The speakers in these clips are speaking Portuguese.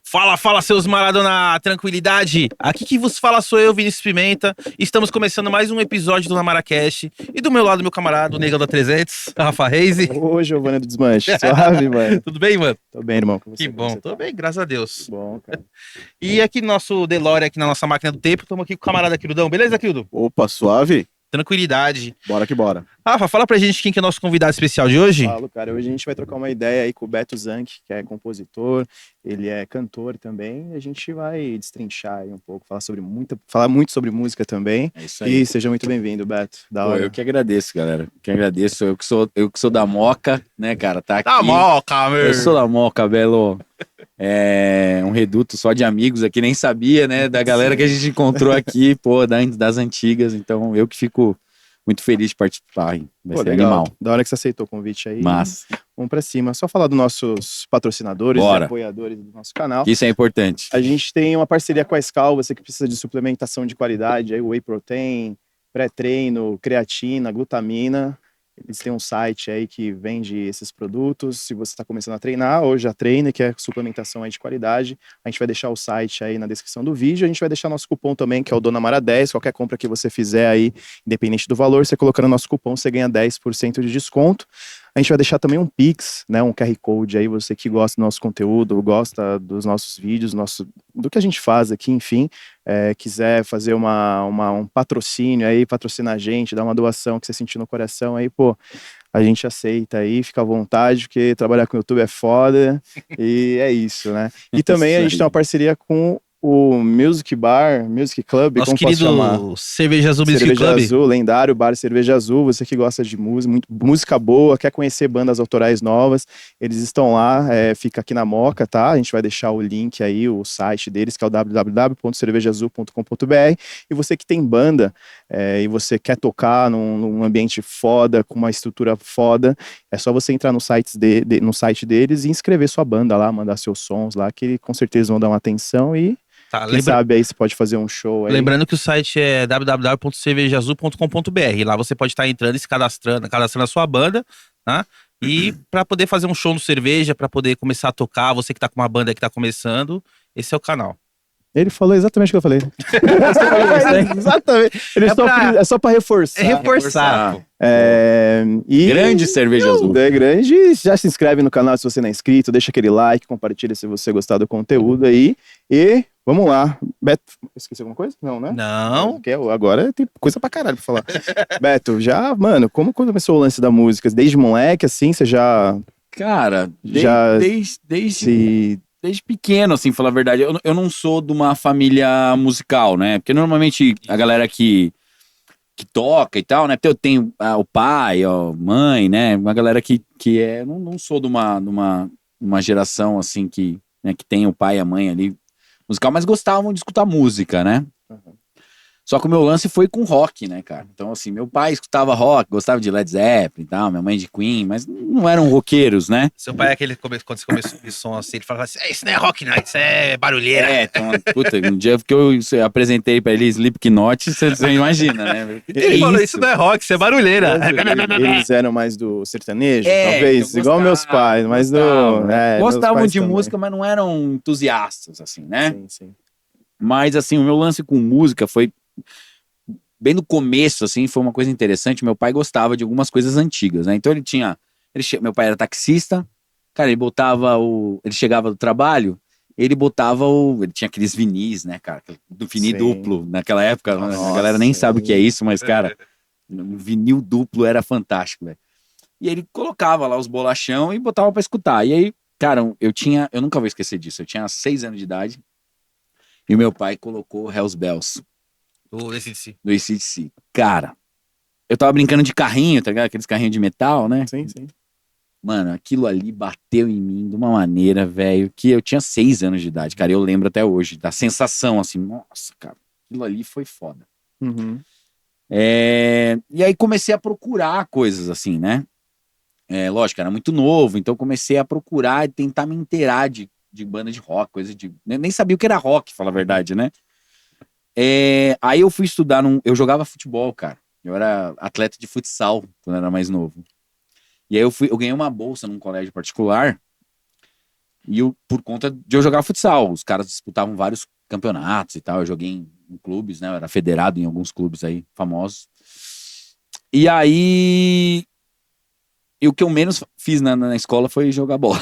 Fala, seus Maradona, tranquilidade. Aqui que vos fala sou eu, Vinícius Pimenta. Estamos começando mais um episódio do Namaracast. E do meu lado, meu camarada, o Negão da 300, Rafa Reise. Ô, Giovanni do Desmanche, suave, mano. Tudo bem, mano? Tô bem, irmão. Com você, Que como bom, você tô tá? bem, graças a Deus. Bom, cara. E aqui no nosso DeLorean, aqui na nossa máquina do tempo, estamos aqui com o camarada Quirudão. Beleza, Quildo? Opa, suave? Tranquilidade. Bora que bora. Rafa, fala pra gente quem que é nosso convidado especial de hoje. Falo, cara. Hoje a gente vai trocar uma ideia aí com o Beto Zanck, que é compositor, ele é cantor também, e a gente vai destrinchar aí um pouco, falar muito sobre música também. É isso aí. E seja muito bem-vindo, Beto. Da Pô, hora. eu que agradeço, galera. Que agradeço. Eu que sou da Moca, né, cara? Tá aqui. Tá moca, meu. Eu sou da Moca, Belo. É um reduto só de amigos aqui, nem sabia, né? Da galera que a gente encontrou aqui, pô, das antigas. Então, eu que fico muito feliz de participar, hein? Vai Pô, ser legal. animal. Da hora que você aceitou o convite aí. Mas, Vamos pra cima. Só falar dos nossos patrocinadores Bora. e apoiadores do nosso canal. isso é importante. A gente tem uma parceria com a Skol, você que precisa de suplementação de qualidade, aí whey protein, pré-treino, creatina, glutamina. Eles têm um site aí que vende esses produtos. Se você está começando a treinar ou já treina e quer suplementação aí de qualidade, a gente vai deixar o site aí na descrição do vídeo. A gente vai deixar nosso cupom também, que é o Dona Mara 10. Qualquer compra que você fizer aí, independente do valor, você colocando nosso cupom, você ganha 10% de desconto. A gente vai deixar também um Pix, né, um QR Code aí, você que gosta do nosso conteúdo, gosta dos nossos vídeos, do que a gente faz aqui, enfim, quiser fazer um patrocínio aí, patrocinar a gente, dar uma doação que você sentir no coração aí, pô, a gente aceita aí, fica à vontade, porque trabalhar com o YouTube é foda, e é isso, né? E também a gente tem uma parceria com o Music Bar, Music Club, Nosso como posso chamar? querido Cerveja Azul Music Cerveja Club. Azul, lendário bar Cerveja Azul, você que gosta de música boa, quer conhecer bandas autorais novas, eles estão lá, fica aqui na Moca, tá? A gente vai deixar o link aí, o site deles, que é o www.cervejaazul.com.br, e você que tem banda, e você quer tocar num ambiente foda, com uma estrutura foda, é só você entrar no site deles e inscrever sua banda lá, mandar seus sons lá, que com certeza vão dar uma atenção e Tá, quem sabe aí você pode fazer um show aí. lembrando que o site é www.cervejaazul.com.br. Lá você pode estar entrando e se cadastrando a sua banda, tá? E para poder fazer um show no cerveja, para poder começar a tocar, você que tá com uma banda que tá começando, esse é o canal. Ele falou exatamente o que eu falei. Exatamente. É só pra reforçar. É reforçar. Pô. Grande Cerveja Azul. É grande. Já se inscreve no canal se você não é inscrito, deixa aquele like, compartilha se você gostar do conteúdo aí. E vamos lá. Beto, esqueci alguma coisa? Não, né? Não. Agora tem coisa pra caralho pra falar. Beto, mano, como começou o lance da música? Desde moleque, assim, você já... Cara, Já desde pequeno, assim, falar a verdade. Eu não sou de uma família musical, né? Porque normalmente a galera que toca e tal, né? Porque eu tenho o pai, a mãe, né? Uma galera que é... Não sou de uma geração, assim, né, que tem o pai e a mãe ali musical, mas gostavam de escutar música, né? Uhum. Só que o meu lance foi com rock, né, cara? Então, assim, meu pai escutava rock, gostava de Led Zeppelin e tal, minha mãe de Queen, mas não eram roqueiros, né? Seu pai é aquele quando você começou esse som assim, ele falava assim: isso não é rock, não, isso é barulheira. Então, puta, um dia que eu apresentei pra ele Slipknot, você imagina, né? Ele falou: isso não é rock, isso é barulheira. Eles eram mais do sertanejo, É, talvez, eu igual gostava, meus pais, mas gostavam de música, mas não eram entusiastas, assim, né? Sim. Mas, assim, o meu lance com música foi bem no começo, assim, foi uma coisa interessante. Meu pai gostava de algumas coisas antigas, né? Então meu pai era taxista, cara, ele chegava do trabalho, ele tinha aqueles vinis, né, cara, do vinil Sim. duplo, naquela época, Nossa, a galera nem sabe o que é isso, mas, cara, o vinil duplo era fantástico, velho. E ele colocava lá os bolachão e botava pra escutar. E aí, cara, eu nunca vou esquecer disso, eu tinha 6 anos de idade, e o meu pai colocou Hells Bells, Do AC/DC. do AC/DC. Cara, eu tava brincando de carrinho, tá ligado? Aqueles carrinhos de metal, né? Sim. Mano, aquilo ali bateu em mim de uma maneira, velho, que eu tinha 6 anos de idade, cara. Eu lembro até hoje da sensação, assim, nossa, cara, aquilo ali foi foda. Uhum. E aí comecei a procurar coisas assim, né? Lógico, era muito novo, então comecei a procurar e tentar me inteirar de banda de rock, coisa de... Eu nem sabia o que era rock, falar a verdade, né? Aí eu fui estudar eu jogava futebol, cara. Eu era atleta de futsal quando eu era mais novo. E aí eu ganhei uma bolsa num colégio particular E por conta de eu jogar futsal, os caras disputavam vários campeonatos e tal. Eu joguei em clubes, né? Eu era federado em alguns clubes aí famosos. E aí, e o que eu menos fiz na escola foi jogar bola.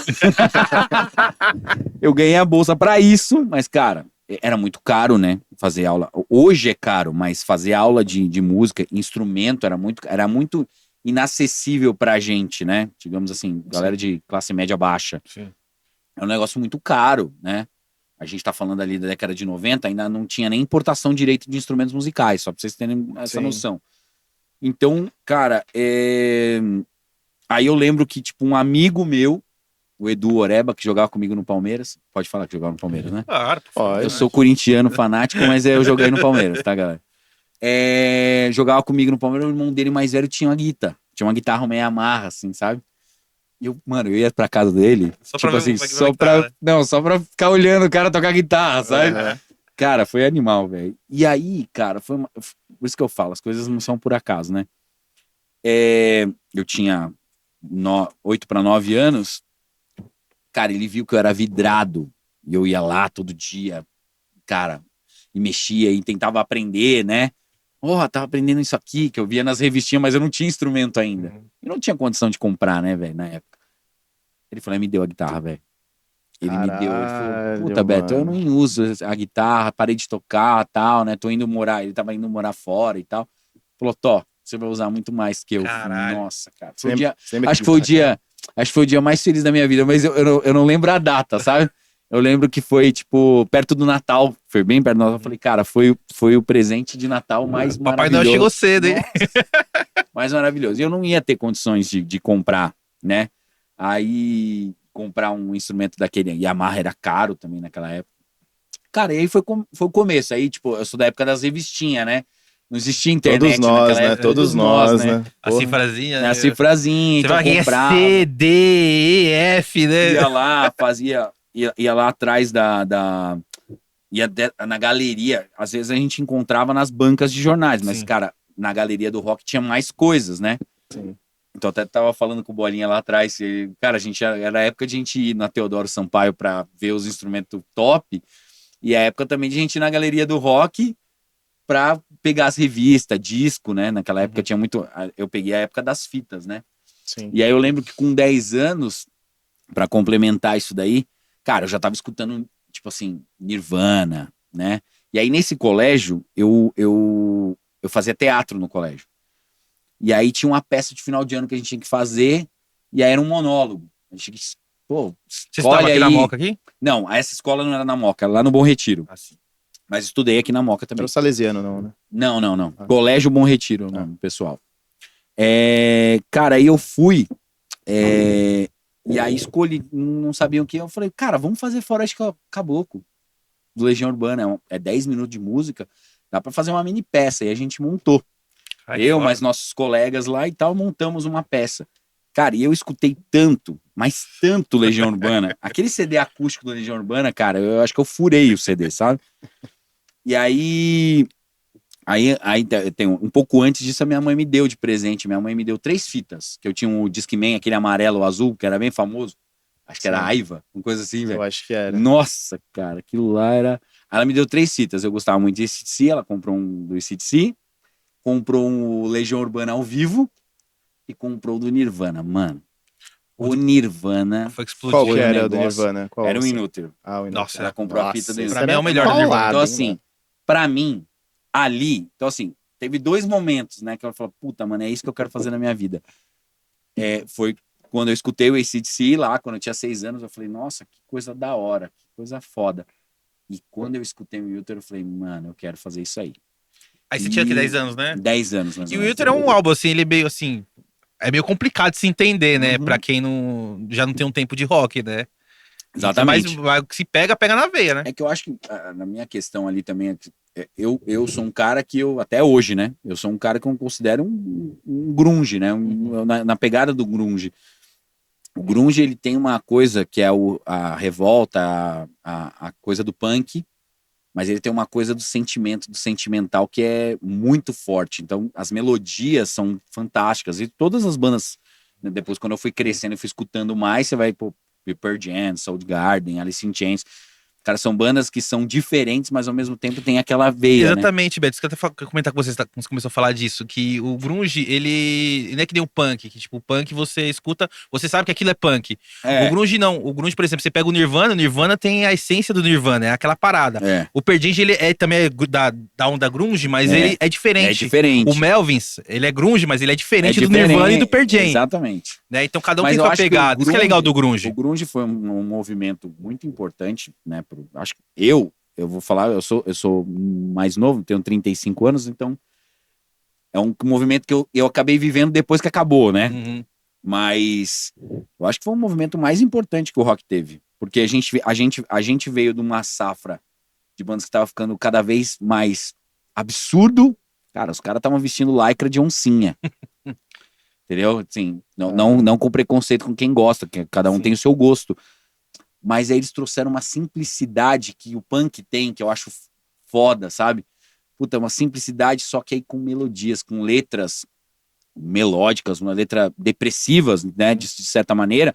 Eu ganhei a bolsa pra isso, mas, cara, era muito caro, né? Fazer aula. Hoje é caro, mas fazer aula de música, instrumento, era muito inacessível pra gente, né? Digamos assim, galera de classe média baixa. Sim. É um negócio muito caro, né? A gente tá falando ali da década de 90, ainda não tinha nem importação direito de instrumentos musicais, só pra vocês terem essa Sim. noção. Então, cara, aí eu lembro que, tipo, um amigo meu, o Edu Oreba, que jogava comigo no Palmeiras, pode falar que jogava no Palmeiras, né? Claro, por Ó, favor. Eu sou corintiano fanático, mas eu joguei no Palmeiras, tá, galera? Jogava comigo no Palmeiras, o irmão dele mais velho tinha uma guitarra. Tinha uma guitarra meio Yamaha, assim, sabe? E eu ia pra casa dele, Só pra tipo ver assim, como é que vai só a guitarra, pra... Não, só pra ficar olhando o cara tocar guitarra, sabe? Aham. Cara, foi animal, velho. E aí, cara, por isso que eu falo, as coisas não são por acaso, né? Eu tinha 8 para 9 anos. Cara, ele viu que eu era vidrado. E eu ia lá todo dia, cara, e mexia e tentava aprender, né? Tava aprendendo isso aqui, que eu via nas revistinhas, mas eu não tinha instrumento ainda. E não tinha condição de comprar, né, velho, na época. Ele falou, me deu a guitarra, velho. Ele me deu, ele falou, Caralho, puta, Beto, eu mano. não uso a guitarra, parei de tocar, tal, né? Tô indo morar, ele tava indo morar fora e tal. Falou, Tó, você vai usar muito mais que eu. Caralho. Nossa, cara. Foi o Sempre, dia, sempre acho que foi o guitarra. dia mais feliz da minha vida, mas eu não lembro a data, sabe? Eu lembro que foi, tipo, perto do Natal. Foi bem perto do Natal. Eu falei, cara, foi o presente de Natal mais Papai maravilhoso. Noel chegou cedo, hein? Nossa, mais maravilhoso. E eu não ia ter condições de comprar, né? Aí, comprar um instrumento daquele. Yamaha era caro também naquela época. Cara, e aí foi o começo. Aí, tipo, eu sou da época das revistinhas, né? Não existia internet Todos nós, naquela né? época. Todos nós, né? A Porra. cifrazinha, A né? cifrazinha, Você então vai quem é comprava. C, D, E, F, né? Ia lá, ia lá atrás na galeria. Às vezes a gente encontrava nas bancas de jornais, mas, Sim. cara, na galeria do rock tinha mais coisas, né? Sim. Então até tava falando com o Bolinha lá atrás, cara, era a época de a gente ir na Teodoro Sampaio pra ver os instrumentos top, e a época também de a gente ir na galeria do rock pra pegar as revistas, disco, né? Naquela época tinha muito. Eu peguei a época das fitas, né? Sim. E aí eu lembro que com 10 anos, pra complementar isso daí, cara, eu já tava escutando, tipo assim, Nirvana, né? E aí nesse colégio, eu fazia teatro no colégio. E aí tinha uma peça de final de ano que a gente tinha que fazer, e aí era um monólogo. A gente tinha que, pô, Você escolhe estava aqui aí. na Moca aqui? Não, essa escola não era na Moca, era lá no Bom Retiro. Assim. Mas estudei aqui na Moca Era também. o Salesiano, não, né? Não. Ah. Colégio Bom Retiro, o nome, pessoal. Cara, aí eu fui, e aí escolhi, não sabia o que. Eu falei, cara, vamos fazer Floresta Caboclo, do Legião Urbana. É 10 minutos de música, dá pra fazer uma mini peça. E a gente montou. Ai, Eu, foda. mais nossos colegas lá e tal, montamos uma peça. Cara, e eu escutei tanto, mas tanto Legião Urbana. Aquele CD acústico do Legião Urbana, cara, eu acho que eu furei o CD, sabe? E aí tem um pouco antes disso, a minha mãe me deu de presente. Minha mãe me deu 3 fitas, que eu tinha um Discman, aquele amarelo azul, que era bem famoso. Acho que era Sim. Aiva, uma coisa assim, Eu velho. acho que era. Nossa, cara, aquilo lá era... Ela me deu 3 fitas, eu gostava muito de AC/DC, ela comprou um do AC/DC, comprou um Legião Urbana ao vivo e comprou do Nirvana, mano. O Nirvana Foi que Qual explodiu. que um era o do negócio- Nirvana? Qual era um você- Inútero. Ah, o Nossa, Ela comprou a fita do esse Inútero. Pra mim é era o melhor do paulado, Nirvana. Então, hein, assim, mano? pra mim, ali, então assim, teve 2 momentos, né, que ela falou, puta, mano, é isso que eu quero fazer na minha vida. Foi quando eu escutei o AC/DC lá, quando eu tinha 6 anos, eu falei, nossa, que coisa da hora, que coisa foda. E quando eu escutei o Wilter, eu falei, mano, eu quero fazer isso aí. Aí você tinha aqui 10 anos, né? 10 anos, mais E ou o menos. Wilter é um álbum, assim, ele é meio assim. É meio complicado de se entender, né? Uhum. Pra quem já não tem um tempo de rock, né? Exatamente. Mas se pega, pega na veia, né? É que eu acho que na minha questão ali também, eu sou um cara que até hoje, né? Eu sou um cara que eu considero um grunge, né? Na pegada do grunge. O grunge, ele tem uma coisa que é a revolta, a coisa do punk, mas ele tem uma coisa do sentimento, do sentimental, que é muito forte. Então, as melodias são fantásticas. E todas as bandas, né, depois, quando eu fui crescendo e fui escutando mais, você vai, pô, Pearl Jam, Soundgarden, Alice in Chains. Cara, são bandas que são diferentes, mas ao mesmo tempo tem aquela veia, né? Exatamente, Beto. Isso que eu até comentar com vocês, quando você começou a falar disso, que o grunge, ele não é que nem o punk, que tipo, o punk você escuta, você sabe que aquilo é punk. O grunge não. O grunge, por exemplo, você pega o Nirvana tem a essência do Nirvana, é aquela parada. O Pearl Jam, ele também é da onda grunge, mas ele é diferente. É diferente. O Melvins, ele é grunge, mas ele é diferente do Nirvana e do Pearl Jam. Exatamente. Né? Então cada um Mas tem eu sua acho que pegada. Isso que é legal do grunge. O grunge foi um movimento muito importante, né? Acho que eu vou falar, eu sou mais novo, tenho 35 anos, então é um movimento que eu acabei vivendo depois que acabou, né? Uhum. Mas eu acho que foi um movimento mais importante que o rock teve, porque a gente veio de uma safra de bandas que tava ficando cada vez mais absurdo. Cara, os caras estavam vestindo lycra de oncinha. Entendeu? Assim, não com preconceito com quem gosta, que cada um tem o seu gosto. Mas aí eles trouxeram uma simplicidade que o punk tem, que eu acho foda, sabe? Puta, uma simplicidade, só que aí com melodias, com letras melódicas, uma letra depressivas, né? De certa maneira,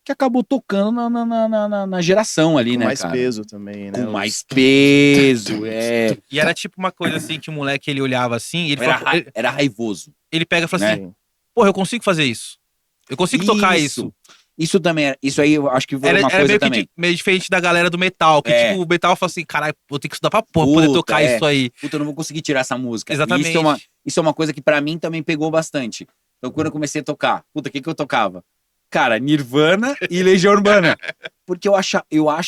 que acabou tocando na geração ali, Com né, mais cara? peso também, né? Com mais peso, é. E era tipo uma coisa assim que o moleque ele olhava assim, ele, falava, Era raivoso. ele pega e fala Né? assim: porra, eu consigo fazer isso. Eu consigo tocar isso. Isso também, isso aí eu acho que foi uma coisa meio também. Que, meio diferente da galera do metal, que tipo, o metal fala assim, caralho, vou ter que estudar pra porra, poder tocar isso aí. Puta, eu não vou conseguir tirar essa música. Exatamente. Isso é uma coisa que pra mim também pegou bastante. Então quando eu comecei a tocar, puta, o que eu tocava? Cara, Nirvana e Legião Urbana. Porque eu acho,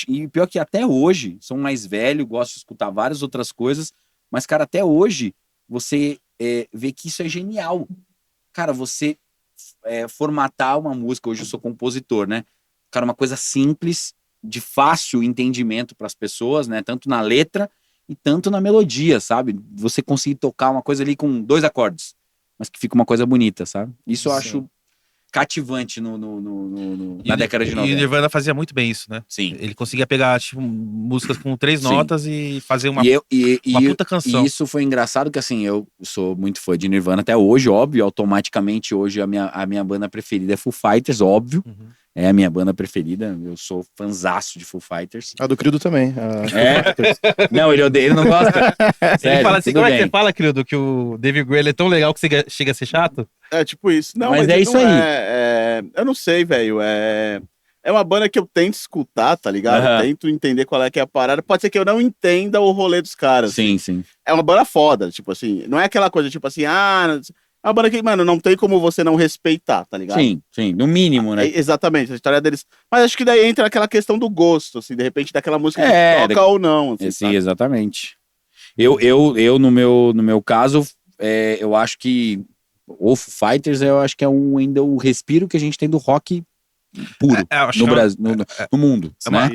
e pior que até hoje, sou mais velho, gosto de escutar várias outras coisas, mas cara, até hoje, você vê que isso é genial. Cara, você formatar uma música, hoje eu sou compositor, né? Cara, uma coisa simples, de fácil entendimento para as pessoas, né? Tanto na letra e tanto na melodia, sabe? Você conseguir tocar uma coisa ali com 2 acordes, mas que fica uma coisa bonita, sabe? Isso eu acho cativante na década de 90. E o Nirvana fazia muito bem isso, né? Sim. Ele conseguia pegar, tipo, músicas com 3 notas e fazer uma puta canção. E isso foi engraçado que, assim, eu sou muito fã de Nirvana até hoje, óbvio. Automaticamente, hoje, a minha banda preferida é Foo Fighters, óbvio. Uhum. É a minha banda preferida. Eu sou fanzaço de Foo Fighters. A do Crido também. Não, ele odeia, ele não gosta. Sério, ele fala assim, tudo como é bem. que você fala, querido, que o David Grohl é tão legal que você chega a ser chato? É tipo isso. Não, Mas é isso não aí. eu não sei, velho. É uma banda que eu tento escutar, tá ligado? Aham. Tento entender qual é que é a parada. Pode ser que eu não entenda o rolê dos caras. Sim, sim. É uma banda foda, tipo assim. Não é aquela coisa, tipo assim, é uma banda que, mano, não tem como você não respeitar, tá ligado? Sim, sim. No mínimo, né? Exatamente, a história deles. Mas acho que daí entra aquela questão do gosto, assim, de repente daquela música É, que toca ou não. Assim, Sim, sabe? exatamente. Eu no meu caso, eu acho que o Foo Fighters, eu acho que é ainda o respiro que a gente tem do rock puro acho no que Brasil, no mundo, né?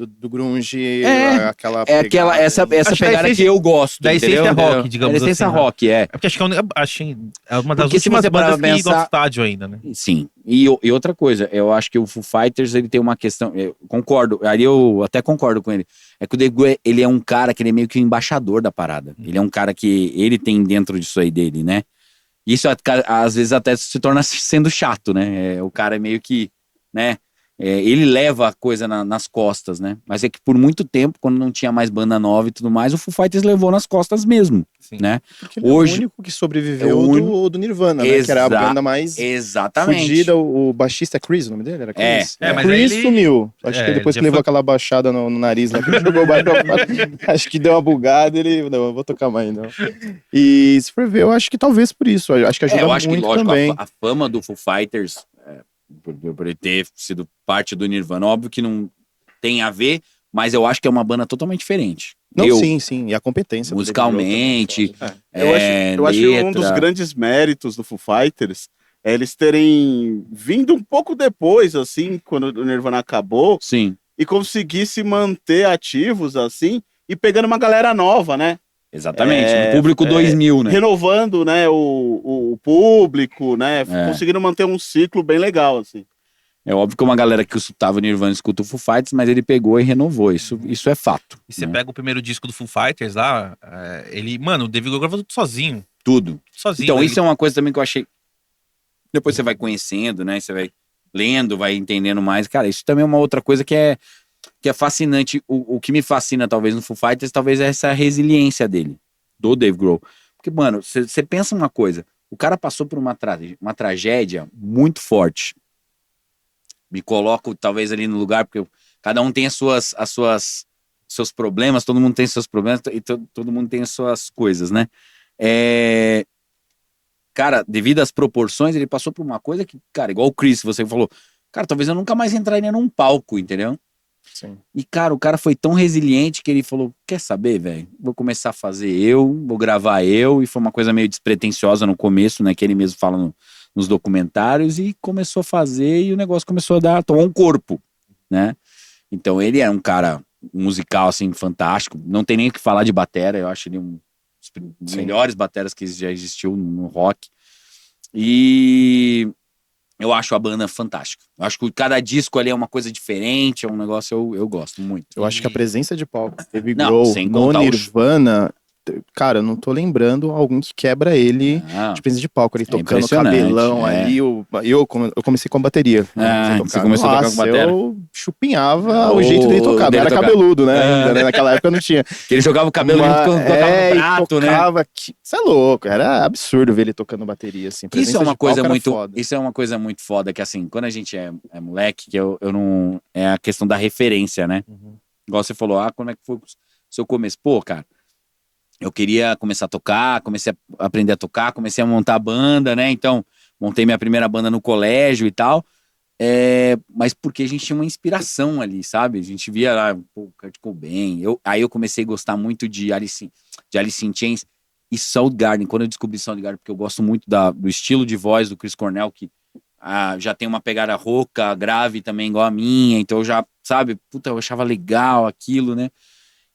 Do grunge, aquela Essa Acho que pegada da que eu gosto, da entendeu? essência rock, Entendeu? digamos Da essência assim, né? rock, é. É porque acho que é uma das Porque se últimas você parar bandas pra que pensar- igual estádio ainda, né? Sim. E outra coisa, eu acho que o Foo Fighters, ele tem uma questão, eu concordo, aí eu até concordo com ele, é que o Dave, ele é um cara que ele é meio que o embaixador da parada. Ele é um cara que ele tem dentro disso aí dele, né? Isso às vezes até se torna sendo chato, né? O cara é meio que, né? Ele leva a coisa nas costas, né? Mas é que por muito tempo, quando não tinha mais banda nova e tudo mais, o Foo Fighters levou nas costas mesmo, Sim. né? Porque ele Hoje- é o único que sobreviveu é o único- do Nirvana, né? Que era a banda mais Exatamente. fudida. O baixista é Chris, o nome dele? Era Chris? mas Chris ele- sumiu. Acho que depois já que levou foi- aquela baixada no nariz lá, que ele jogou baixo pra fora, acho que deu uma bugada, ele... Não, eu vou tocar mais, não. E se for ver, eu acho que talvez por isso. Eu acho que ajuda eu acho que, muito lógico, também. a fama do Foo Fighters, por ele ter sido parte do Nirvana, óbvio que não tem a ver, mas eu acho que é uma banda totalmente diferente. Não, eu, sim. E a competência. do David Grohl musicalmente, também, Eu acho que um dos letra. grandes méritos do Foo Fighters é eles terem vindo um pouco depois, assim, quando o Nirvana acabou, Sim, e conseguir se manter ativos, assim, e pegando uma galera nova, né? exatamente. No público 2000, né? Renovando, né, o público, né? Conseguindo manter um ciclo bem legal, assim. É óbvio que uma galera que escutava Nirvana escuta o Foo Fighters, mas ele pegou e renovou. Isso é fato. E você né? pega o primeiro disco do Foo Fighters lá, mano, o David Grohl gravou tudo sozinho. Tudo. Sozinho. Então, ele- isso é uma coisa também que eu achei. Depois você vai conhecendo, né? Você vai lendo, vai entendendo mais. Cara, isso também é uma outra coisa que é fascinante. O que me fascina, talvez, no Foo Fighters, talvez é essa resiliência dele, do Dave Grohl. Porque, mano, você pensa uma coisa, o cara passou por uma tragédia muito forte. Me coloco, talvez, ali no lugar, porque cada um tem seus problemas, todo mundo tem seus problemas, e todo mundo tem as suas coisas, né? Cara, devido às proporções, ele passou por uma coisa que, cara, igual o Chris, você falou, cara, talvez eu nunca mais entraria num palco, entendeu? Sim. E, cara, o cara foi tão resiliente que ele falou, quer saber, velho? Vou começar a fazer vou gravar e foi uma coisa meio despretensiosa no começo, né, que ele mesmo fala nos documentários, e começou a fazer, e o negócio começou a tomar um corpo, né? Então ele é um cara musical, assim, fantástico, não tem nem o que falar de batera, eu acho ele um dos melhores bateras que já existiu no rock, e eu acho a banda fantástica. Eu acho que cada disco ali é uma coisa diferente, é um negócio eu gosto muito. Eu acho que a presença de palco Dave Não, Grohl sem no contar Nirvana, cara, eu não tô lembrando algum que quebra ele de presença de palco, ele tocando o impressionante, cabelão ali. Eu comecei com a bateria. Você começou a tocar com bateria. Eu chupinhava o jeito dele tocar. Não era cabeludo, né? Ainda, né? Naquela época não tinha. Que ele jogava o cabelo junto quando tocava no prato, né? Isso é louco, era absurdo ver ele tocando bateria, assim. Isso é uma coisa muito foda. Isso é uma coisa muito foda, que assim, quando a gente é moleque, que eu não... É a questão da referência, né? Uhum. Igual você falou, como é que foi o seu começo? Pô, cara, eu queria começar a tocar, comecei a aprender a tocar, comecei a montar banda, né? Então, montei minha primeira banda no colégio e tal. Mas porque a gente tinha uma inspiração ali, sabe? A gente via lá, pô, Kurt Cobain. Aí eu comecei a gostar muito de Alice in Chains e Soundgarden. Quando eu descobri Soundgarden, porque eu gosto muito do estilo de voz do Chris Cornell, que já tem uma pegada rouca, grave também, igual a minha. Então eu já, sabe? Puta, eu achava legal aquilo, né?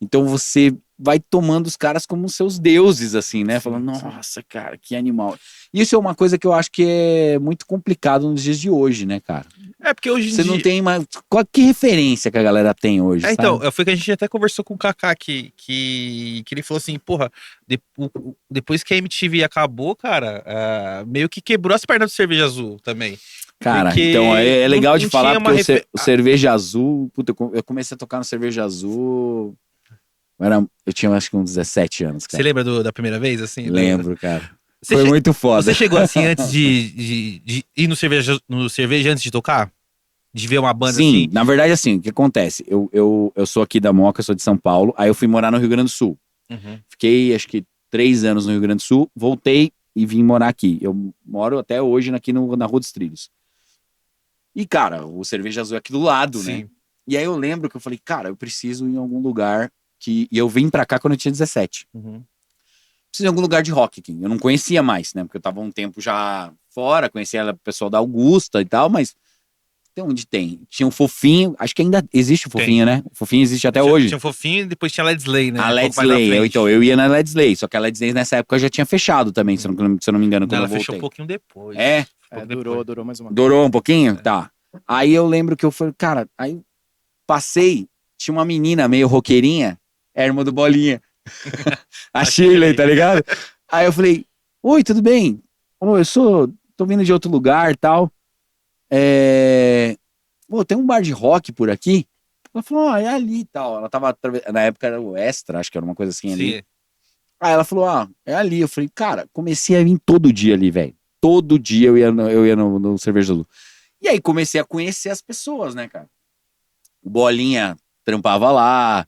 Então você vai tomando os caras como seus deuses, assim, né? Falando, nossa, cara, que animal. Isso é uma coisa que eu acho que é muito complicado nos dias de hoje, né, cara? Porque hoje em Você dia... não tem mais... Que referência que a galera tem hoje, sabe? Então, foi que a gente até conversou com o Kaká, que ele falou assim, porra, depois que a MTV acabou, cara, meio que quebrou as pernas do Cerveja Azul também. Cara, Porque então é legal de falar, porque o Cerveja Azul... Puta, eu comecei a tocar no Cerveja Azul... Eu tinha acho que uns 17 anos, cara. Você lembra da primeira vez, assim? Lembro, cara. Foi muito foda. Você chegou assim antes de ir no cerveja antes de tocar? De ver uma banda assim? Sim, na verdade, assim, o que acontece? Eu sou aqui da Moca, eu sou de São Paulo, aí eu fui morar no Rio Grande do Sul. Uhum. Fiquei, acho que 3 anos no Rio Grande do Sul, voltei e vim morar aqui. Eu moro até hoje aqui na Rua dos Trilhos. E, cara, o Cerveja Azul é aqui do lado, Sim. né? E aí eu lembro que eu falei, cara, eu preciso ir em algum lugar e eu vim pra cá quando eu tinha 17. Uhum. Preciso ir em algum lugar de rock aqui. Eu não conhecia mais, né? Porque eu tava um tempo já fora, conhecia o pessoal da Augusta e tal, mas onde tem? Tinha um Fofinho, acho que ainda existe o Fofinho, né? O Fofinho existe até hoje. Tinha o Fofinho e depois tinha a Led Slay, né? A Led Slay, eu ia na Led Slay, só que a Led Slay nessa época já tinha fechado também, se eu não me engano, quando ela eu voltei. Fechou um pouquinho depois. Durou mais uma Durou um pouquinho? Tá. Aí eu lembro que eu falei, cara, aí passei, tinha uma menina meio roqueirinha, irmã do Bolinha. A Shirley, tá ligado? Aí eu falei, oi, tudo bem? Tô vindo de outro lugar e tal. Pô, tem um bar de rock por aqui? Ela falou, é ali e tal. Ela tava, na época era o Extra, acho que era uma coisa assim ali. Sim. Aí ela falou, é ali. Eu falei, cara, comecei a vir todo dia ali, velho. Todo dia eu ia no Cerveja Azul. E aí comecei a conhecer as pessoas, né, cara? O Bolinha trampava lá.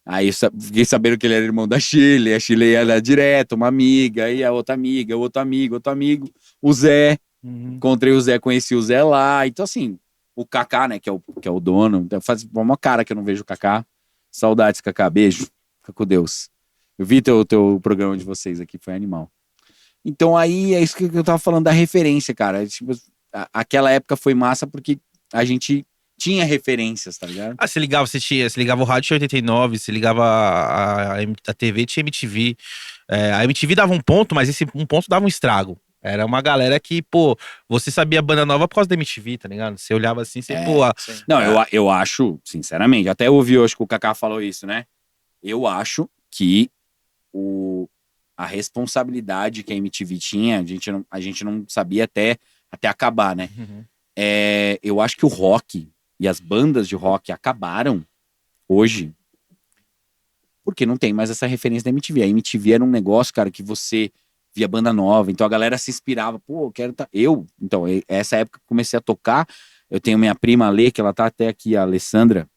Aí fiquei sabendo que ele era irmão da Shirley. A Shirley era direto, uma amiga. Aí a outra amiga, outro amigo. O Zé. Encontrei o Zé, conheci o Zé lá. Então, assim, o Kaká, né, que é o dono. Faz uma cara que eu não vejo o Kaká. Saudades, Kaká. Beijo. Fica com Deus. Eu vi teu programa de vocês aqui, foi animal. Então aí é isso que eu tava falando da referência, cara. Tipo, aquela época foi massa porque a gente tinha referências, tá ligado? Você ligava o rádio, tinha 89, você ligava a TV, tinha MTV. A MTV dava um ponto, mas esse um ponto dava um estrago. Era uma galera que, pô, você sabia a banda nova por causa da MTV, tá ligado? Você olhava assim, você, Não, eu acho, sinceramente, até ouvi hoje que o Kaká falou isso, né? Eu acho que a responsabilidade que a MTV tinha, a gente não sabia até acabar, né? Uhum. eu acho que o rock e as bandas de rock acabaram hoje porque não tem mais essa referência da MTV. A MTV era um negócio, cara, que você via banda nova, então a galera se inspirava, pô, eu quero tá... Então, essa época que eu comecei a tocar, eu tenho minha prima Alê, que ela tá até aqui, a Alessandra.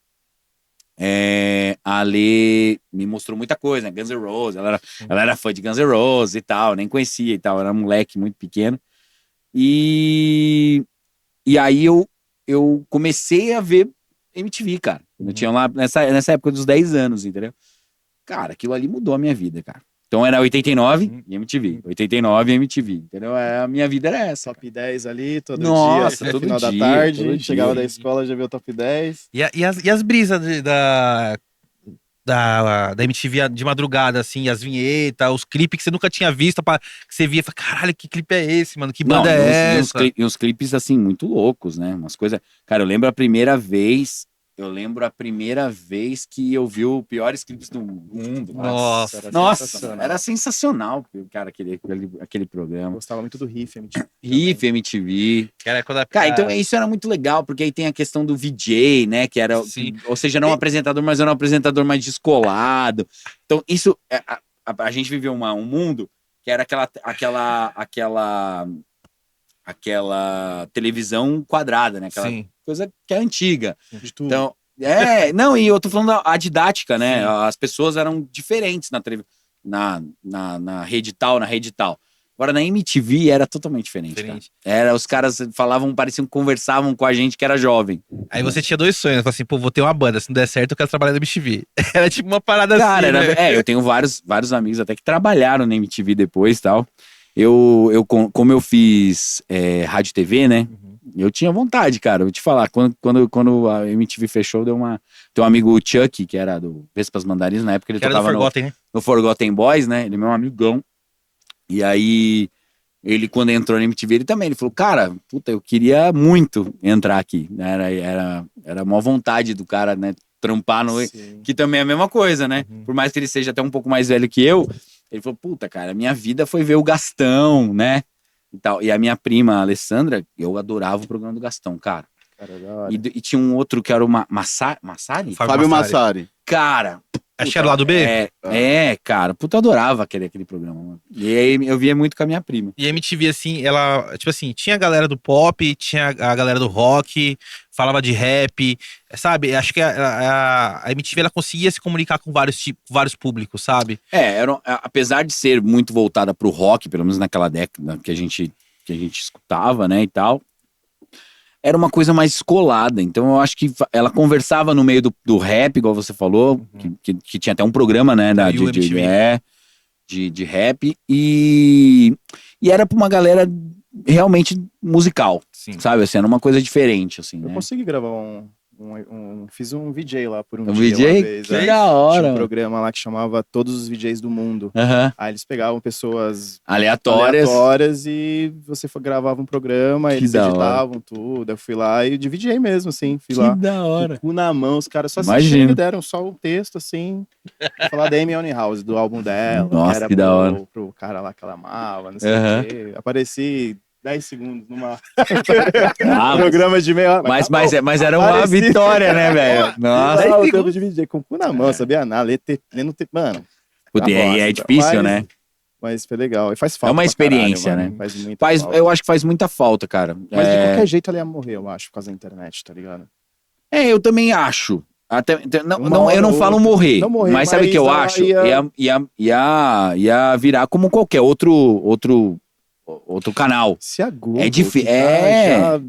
A Alê me mostrou muita coisa, né? Guns N' Roses, ela era fã de Guns N' Roses e tal, nem conhecia e tal, era um moleque muito pequeno. E aí eu comecei a ver MTV, cara. Eu tinha lá nessa época dos 10 anos, entendeu? Cara, aquilo ali mudou a minha vida, cara. Então era 89 e MTV. 89 e MTV, entendeu? A minha vida era essa. Top 10 ali, todo Nossa, dia, todo final dia, da tarde. todo Chegava dia. da escola, já viu o top 10. E as brisas da MTV de madrugada, assim, as vinhetas, os clipes que você nunca tinha visto, que você via e falava, caralho, que clipe é esse, mano? Que banda é essa? E uns clipes, assim, muito loucos, né? Umas coisas... Cara, eu lembro a primeira vez que eu vi os piores clipes do mundo. Nossa, Era sensacional, cara, aquele programa. Gostava muito do Riff MTV. Riff MTV. Cara, Então isso era muito legal, porque aí tem a questão do VJ, né? Que era, Sim. ou seja, não um apresentador, mas era um apresentador mais descolado. Então isso, a gente viveu um mundo que era aquela televisão quadrada, né? Aquela Sim. coisa que é antiga. De tudo. Então, não, e eu tô falando a didática, né? Sim. As pessoas eram diferentes na rede tal, Agora, na MTV era totalmente diferente. Cara. Os caras pareciam que conversavam com a gente que era jovem. Aí você tinha dois sonhos, assim, pô, vou ter uma banda, se não der certo eu quero trabalhar na MTV. Era tipo uma parada cara, assim, né? eu tenho vários amigos até que trabalharam na MTV depois e tal. Como eu fiz rádio e TV, né? Eu tinha vontade, cara. Eu vou te falar, quando a MTV fechou, tem um amigo, o Chuck, que era do Vespas Mandarinas, na época ele tocava no Forgotten Boys, né? Ele é meu amigão. E aí, ele quando entrou na MTV, ele falou, cara, puta, eu queria muito entrar aqui. Era a maior vontade do cara, né? Trampar que também é a mesma coisa, né? Por mais que ele seja até um pouco mais velho que eu, ele falou, puta, cara, minha vida foi ver o Gastão, né? E a minha prima, a Alessandra, eu adorava o programa do Gastão, cara. E tinha um outro que era o Massari? Fábio Massari. Cara... Acho que era o lado B? Cara. Puta, eu adorava aquele programa, mano. E aí eu via muito com a minha prima. E a MTV, assim, ela... Tipo assim, tinha a galera do pop, tinha a galera do rock, falava de rap, sabe? Acho que a MTV, ela conseguia se comunicar com vários públicos, sabe? Apesar de ser muito voltada pro rock, pelo menos naquela década que a gente escutava, né, e tal... Era uma coisa mais descolada, então eu acho que ela conversava no meio do rap, igual você falou, que tinha até um programa, né, de rap, e era pra uma galera realmente musical, sabe, assim, era uma coisa diferente, assim, Eu né? consegui gravar fiz um VJ lá por um dia VJ? uma vez. Que da hora. Tinha um programa lá que chamava Todos os VJs do Mundo. Aí eles pegavam pessoas aleatórias e você gravava um programa, eles editavam tudo. Eu fui lá e de VJ mesmo, assim. Fui lá. Que da hora. Com o cu na mão, os caras só assistiram e deram só um texto, assim. Pra falar da Amy Winehouse, do álbum dela. Nossa, que da hora. Pro cara lá que ela amava, não sei o quê. Apareci 10 segundos numa programa de meia hora. Mas era uma vitória, né, velho? Nossa. O campo de VJ com o cu na mão, sabia nada. Lendo mano. Puta, é difícil, né? Mas foi legal. E faz falta. É uma experiência, caralho, né? Faz muita falta. Eu acho que faz muita falta, cara. Mas de qualquer jeito ela ia morrer, eu acho, por causa da internet, tá ligado? Eu também acho. Eu não falo morrer, mas sabe o que eu acho? Ia virar como qualquer outro canal. Se a Globo... É difícil.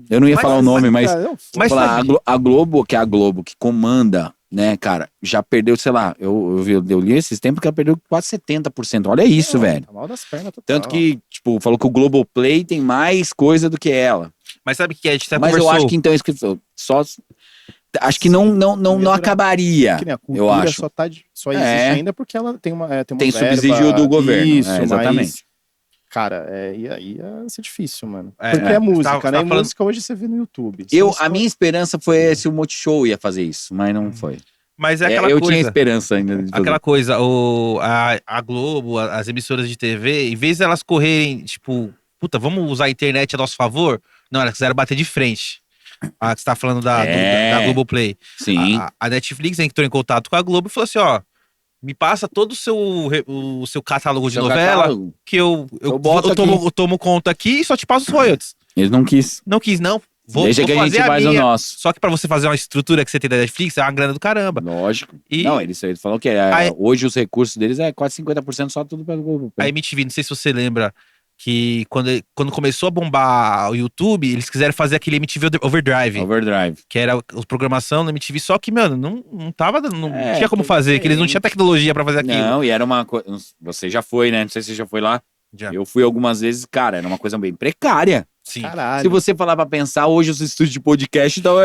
Eu não ia falar o nome, mas falar, a Globo, que comanda, né, cara, já perdeu, sei lá, eu li esses tempos que ela perdeu quase 70%. Olha isso, velho. Tá mal das pernas total. Tanto que, tipo, falou que o Globoplay tem mais coisa do que ela. Mas sabe o que a gente Mas eu acho que então isso que só... Acho que não acabaria, Que nem a cultura eu acho. só existe ainda porque ela tem uma tem verba, subsídio do governo. Isso, exatamente. Mas, cara, ia ser difícil, mano. Porque é música, né? Música hoje você vê no YouTube. A minha esperança foi se o Multishow ia fazer isso, mas não foi. Mas é aquela eu coisa. tinha esperança ainda de fazer. Aquela coisa, a Globo, as emissoras de TV, em vez de elas correrem, tipo, puta, vamos usar a internet a nosso favor, Não, elas quiseram bater de frente. A que você tá falando da Globoplay. Sim. A Netflix entrou em contato com a Globo e falou assim, ó, me passa todo o seu catálogo de Seu novela, catálogo. que eu boto eu tomo conta aqui e só te passo os royalties. Eles não quis. Não quis, não. Deixa que a gente faz o nosso. Só que pra você fazer uma estrutura que você tem da Netflix, é uma grana do caramba. Lógico. E Não, eles falam que hoje os recursos deles é quase 50% só tudo pelo Globo. a MTV, não sei se você lembra, que quando começou a bombar o YouTube, eles quiseram fazer aquele MTV Overdrive. Que era a programação da MTV, só que, mano, não tava, não tinha como fazer, que eles não tinham tecnologia pra fazer aquilo. Não, e era uma coisa. Você já foi, né? Não sei se você já foi lá. Já. Eu fui algumas vezes, cara, era uma coisa bem precária. Sim. Caralho. Se você falar pra pensar, hoje os estúdios de podcast estão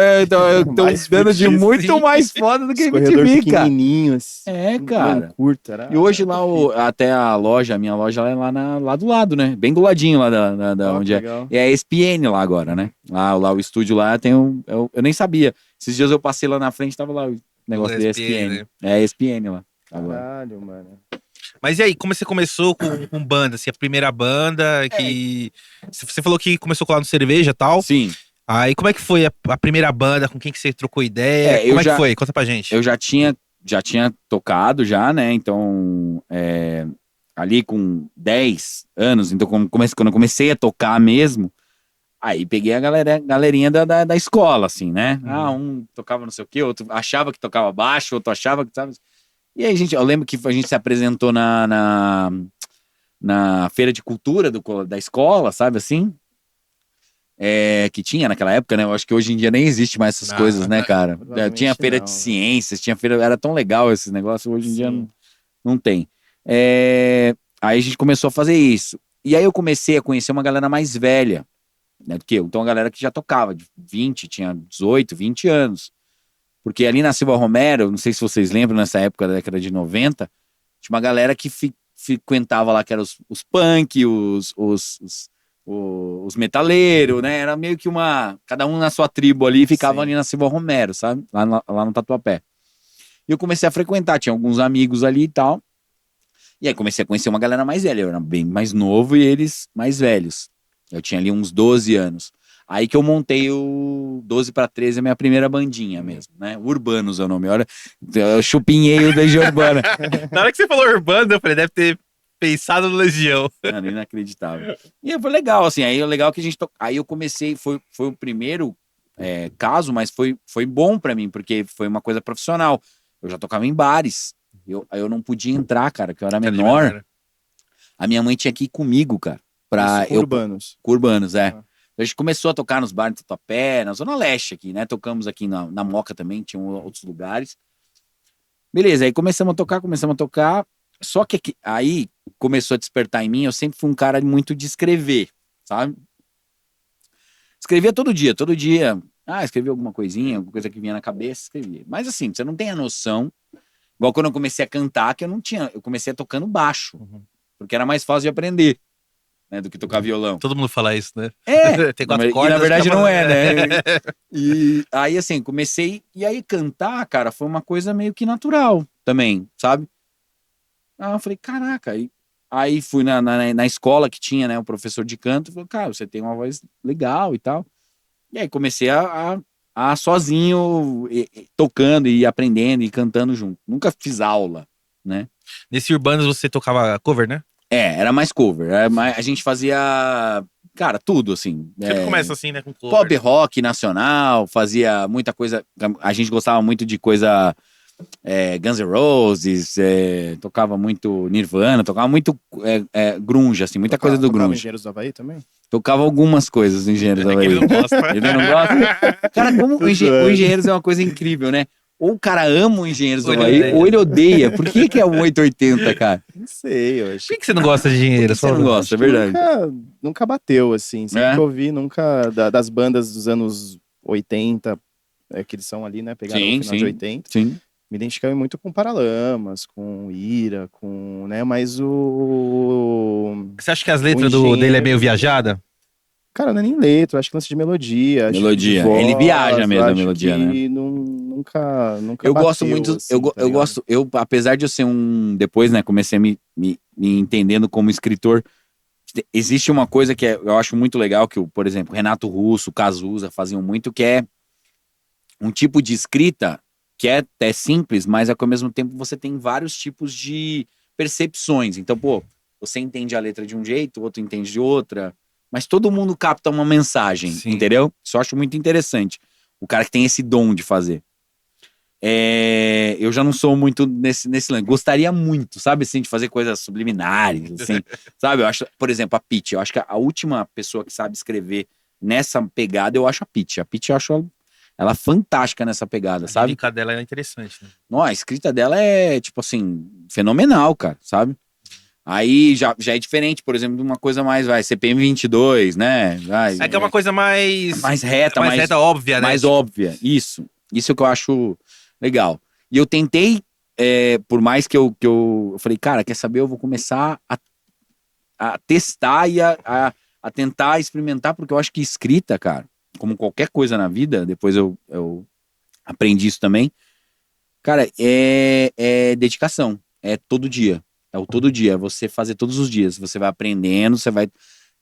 Mais dando de fudido. muito mais foda do que a Corredor MTV, cara. pequenininho, assim. Cara. Curto, era... E hoje lá, até a minha loja ela é lá do lado, né? Bem do ladinho lá da Ó, onde que é. legal. É a ESPN lá agora, né? Lá o estúdio lá tem eu nem sabia. Esses dias eu passei lá na frente, tava lá o negócio da ESPN. né? É a ESPN lá. Agora. Caralho, mano. Mas e aí, como você começou com banda, assim, a primeira banda que... Você falou que começou lá no Cerveja e tal. Sim. Aí, como é que foi a primeira banda? Com quem que você trocou ideia? Como é que foi? Conta pra gente. Eu já tinha tocado já, né? Então, ali com 10 anos, então quando eu comecei a tocar mesmo, aí peguei a galerinha da escola, assim, né? Um tocava não sei o quê, outro achava que tocava baixo, outro achava que sabe. E aí, eu lembro que a gente se apresentou na feira de cultura da escola, sabe assim? Que tinha naquela época, né? Eu acho que hoje em dia nem existe mais essas coisas, né, cara? Tinha feira de ciências, tinha feira... Era tão legal esses negócios, hoje em dia não tem. Aí a gente começou a fazer isso. E aí eu comecei a conhecer uma galera mais velha, né, do que eu. Então a galera que já tocava, de 20, tinha 18, 20 anos. Porque ali na Silva Romero, não sei se vocês lembram, nessa época da década de 90, tinha uma galera que frequentava lá, que eram os punk, os metaleiros, né? Era meio que cada um na sua tribo ali, ficava ali na Silva Romero, sabe? Lá no Tatuapé. E eu comecei a frequentar, tinha alguns amigos ali e tal. E aí comecei a conhecer uma galera mais velha. Eu era bem mais novo e eles mais velhos. Eu tinha ali uns 12 anos. Aí que eu montei o 12 para 13, a minha primeira bandinha mesmo, né? Urbanos é o nome. Olha, eu chupinhei o Legião Urbana. Na hora que você falou Urbano, eu falei, deve ter pensado no Legião. Mano, inacreditável. E foi legal, assim. Aí o legal que a gente... Aí eu comecei, foi o primeiro caso, mas foi bom pra mim, porque foi uma coisa profissional. Eu já tocava em bares. Aí eu não podia entrar, cara, que eu era menor. A minha mãe tinha que ir comigo, cara. Urbanos. Com Urbanos, A gente começou a tocar nos bares de Tatuapé, na Zona Leste aqui, né? Tocamos aqui na Moca também, tinha outros lugares. Beleza, aí começamos a tocar. Só que aí começou a despertar em mim, eu sempre fui um cara muito de escrever, sabe? Escrevia todo dia. Escrevia alguma coisa que vinha na cabeça, escrevia. Mas assim, você não tem a noção. Igual quando eu comecei a cantar, que eu não tinha. Eu comecei a tocando baixo, porque era mais fácil de aprender, né, do que tocar violão. Todo mundo fala isso, né? Tem 4 cordas, e na verdade não né? E aí, assim, comecei... E aí cantar, cara, foi uma coisa meio que natural também, sabe? Aí eu falei, caraca. Aí fui na escola que tinha, né, o professor de canto. Falei, cara, você tem uma voz legal e tal. E aí comecei a sozinho, tocando e aprendendo e cantando junto. Nunca fiz aula, né? Nesse Urbanos você tocava cover, né? Era mais cover. A gente fazia, cara, tudo, assim. Sempre começa assim, né, com cover. Pop rock nacional, fazia muita coisa. A gente gostava muito de coisa Guns N' Roses, tocava muito Nirvana, tocava muito grunge, assim, muita coisa do Tocava grunge. Engenheiros do Havaí também? Tocava algumas coisas do Engenheiros do Havaí. Ele não gosta. Ele não gosta? Cara, como o Engenheiros é uma coisa incrível, né? Ou o cara ama o Engenheiros do Havaí, ou ele odeia. Por que é o 880, cara? Não sei, eu acho. Por que você não gosta de Engenheiros? Você não gosta, é verdade. Nunca bateu, assim. Sempre que eu ouvi, nunca... Das bandas dos anos 80, que eles são ali, né? Pegaram no final de 80. Sim. Me identificava muito com Paralamas, com Ira, com... né? Mas o... Você acha que as letras dele é meio viajada? Cara, não é nem letra, acho que lance de melodia. Melodia. De voz, ele viaja mesmo a melodia, né? Nunca eu bateu, gosto muito, assim, apesar de eu ser depois, né, comecei a me entendendo como escritor, existe uma coisa que eu acho muito legal, que, por exemplo, Renato Russo, Cazuza faziam muito, que é um tipo de escrita que é até simples, mas ao mesmo tempo você tem vários tipos de percepções. Então, pô, você entende a letra de um jeito, o outro entende de outra, mas todo mundo capta uma mensagem, Sim. entendeu? Isso eu acho muito interessante. O cara que tem esse dom de fazer. Eu já não sou muito nesse lance. Gostaria muito, sabe, assim, de fazer coisas subliminares, assim, sabe? Eu acho, por exemplo, a Pitty. Eu acho que a última pessoa que sabe escrever nessa pegada, eu acho a Pitty. A Pitty, eu acho ela fantástica nessa pegada, A sabe? lírica dela é interessante, né? Não, a escrita dela é, tipo assim, fenomenal, cara, sabe? Aí já é diferente, por exemplo, de uma coisa mais, CPM 22, né? É que é uma coisa mais reta, mais reta, óbvia, né? mais Tipo, óbvia. Isso que eu acho legal. E eu tentei, por mais que eu falei, cara, quer saber? Eu vou começar a testar e a tentar experimentar, porque eu acho que escrita, cara, como qualquer coisa na vida, depois eu aprendi isso também, cara, é dedicação. É todo dia. É o todo dia. Você fazer todos os dias. Você vai aprendendo, você vai.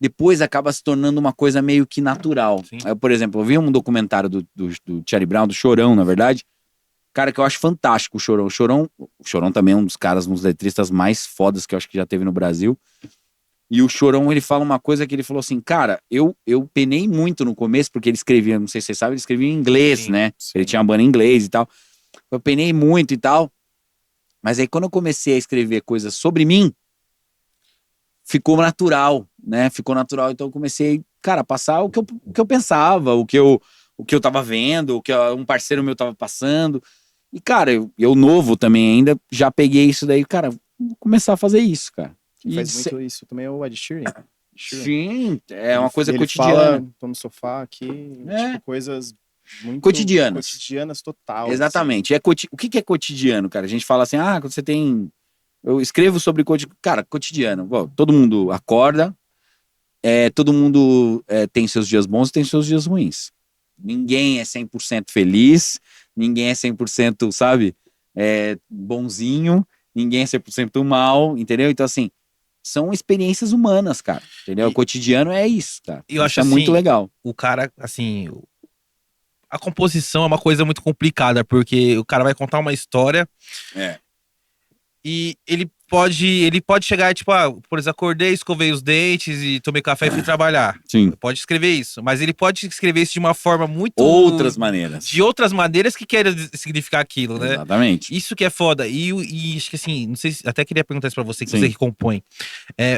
Depois acaba se tornando uma coisa meio que natural. Sim. Por exemplo, eu vi um documentário do Charlie Brown, do Chorão, na verdade. Cara, que eu acho fantástico o Chorão. O Chorão também é um dos caras, um dos letristas mais fodas que eu acho que já teve no Brasil. E o Chorão, ele fala uma coisa que ele falou assim, cara, eu penei muito no começo, porque ele escrevia, não sei se vocês sabem, ele escrevia em inglês, Sim, né? sim. Ele tinha uma banda em inglês e tal. Eu penei muito e tal. Mas aí quando eu comecei a escrever coisas sobre mim, ficou natural, né? Ficou natural. Então eu comecei, cara, a passar o que eu pensava, o que eu tava vendo, o que um parceiro meu tava passando. E, cara, eu novo também ainda, já peguei isso daí, cara, vou começar a fazer isso, cara. Quem faz muito isso também é o Ed Sheeran. Sim, é uma Ele- coisa ele cotidiana. Fala, tô no sofá aqui, É. tipo, coisas muito Cotidianas. total. Exatamente. O que é cotidiano, cara? A gente fala assim, quando você tem... Eu escrevo sobre cara, cotidiano. Bom, todo mundo acorda, todo mundo tem seus dias bons e tem seus dias ruins. Ninguém é 100% feliz, ninguém é 100%, sabe, bonzinho, ninguém é 100% mal, entendeu? Então, assim, são experiências humanas, cara, entendeu? O cotidiano é isso, cara. eu acho Isso é muito assim, legal. o cara, assim, a composição é uma coisa muito complicada, porque o cara vai contar uma história e ele pode chegar, tipo, por exemplo, acordei, escovei os dentes e tomei café e fui trabalhar. Sim. Pode escrever isso, mas ele pode escrever isso de uma forma muito... Outras maneiras. De outras maneiras que querem significar aquilo, né? Exatamente. Isso que é foda. E acho que assim, não sei se, até queria perguntar isso pra você, que Sim. você que compõe.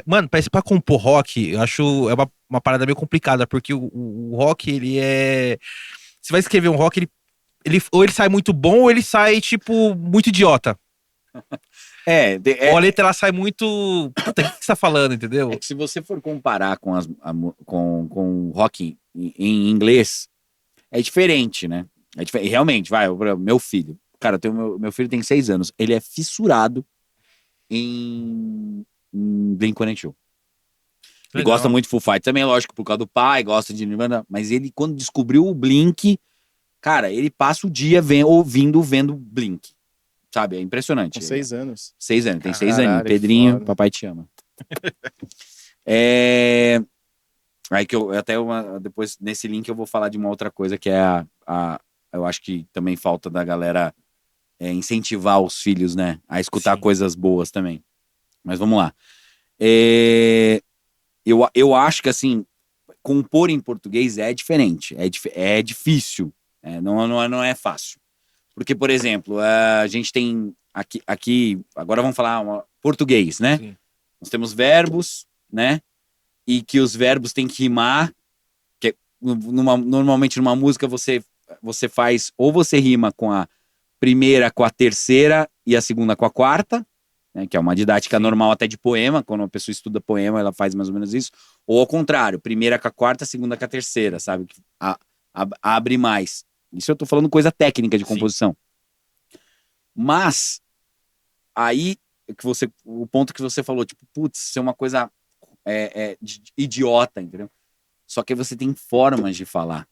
Mano, pra compor rock, eu acho uma parada meio complicada, porque o rock, ele é... Você vai escrever um rock, ou ele sai muito bom, ou ele sai, tipo, muito idiota. Ou a letra, ela sai muito... Puta, o que você tá falando, entendeu? É que se você for comparar com o rock em inglês, é diferente, né? Realmente, meu filho. Cara, meu filho tem 6 anos. Ele é fissurado em Blink-182. Ele Legal. gosta muito de Foo Fighters também, lógico, por causa do pai, gosta de Nirvana. Mas ele, quando descobriu o Blink, cara, ele passa o dia vendo Blink. Sabe? É impressionante. Com 6 anos. 6 anos, tem 6 Caralho, aninhos. Pedrinho, foda. papai te ama. Aí que depois nesse link eu vou falar de uma outra coisa que é eu acho que também falta da galera incentivar os filhos, né, a escutar Sim. coisas boas também. Mas vamos lá. Eu acho que assim, compor em português é diferente, é difícil, não é fácil. Porque, por exemplo, a gente tem aqui agora vamos falar português, né? Sim. Nós temos verbos, né? E que os verbos têm que rimar. Que normalmente numa música você faz, ou você rima com a primeira com a terceira e a segunda com a quarta, né? Que é uma didática normal até de poema. Quando uma pessoa estuda poema, ela faz mais ou menos isso. Ou ao contrário, primeira com a quarta, segunda com a terceira, sabe? Abre mais. Isso eu tô falando coisa técnica de composição. Mas aí o ponto que você falou, tipo, putz, isso é uma coisa idiota, entendeu? Só que você tem formas de falar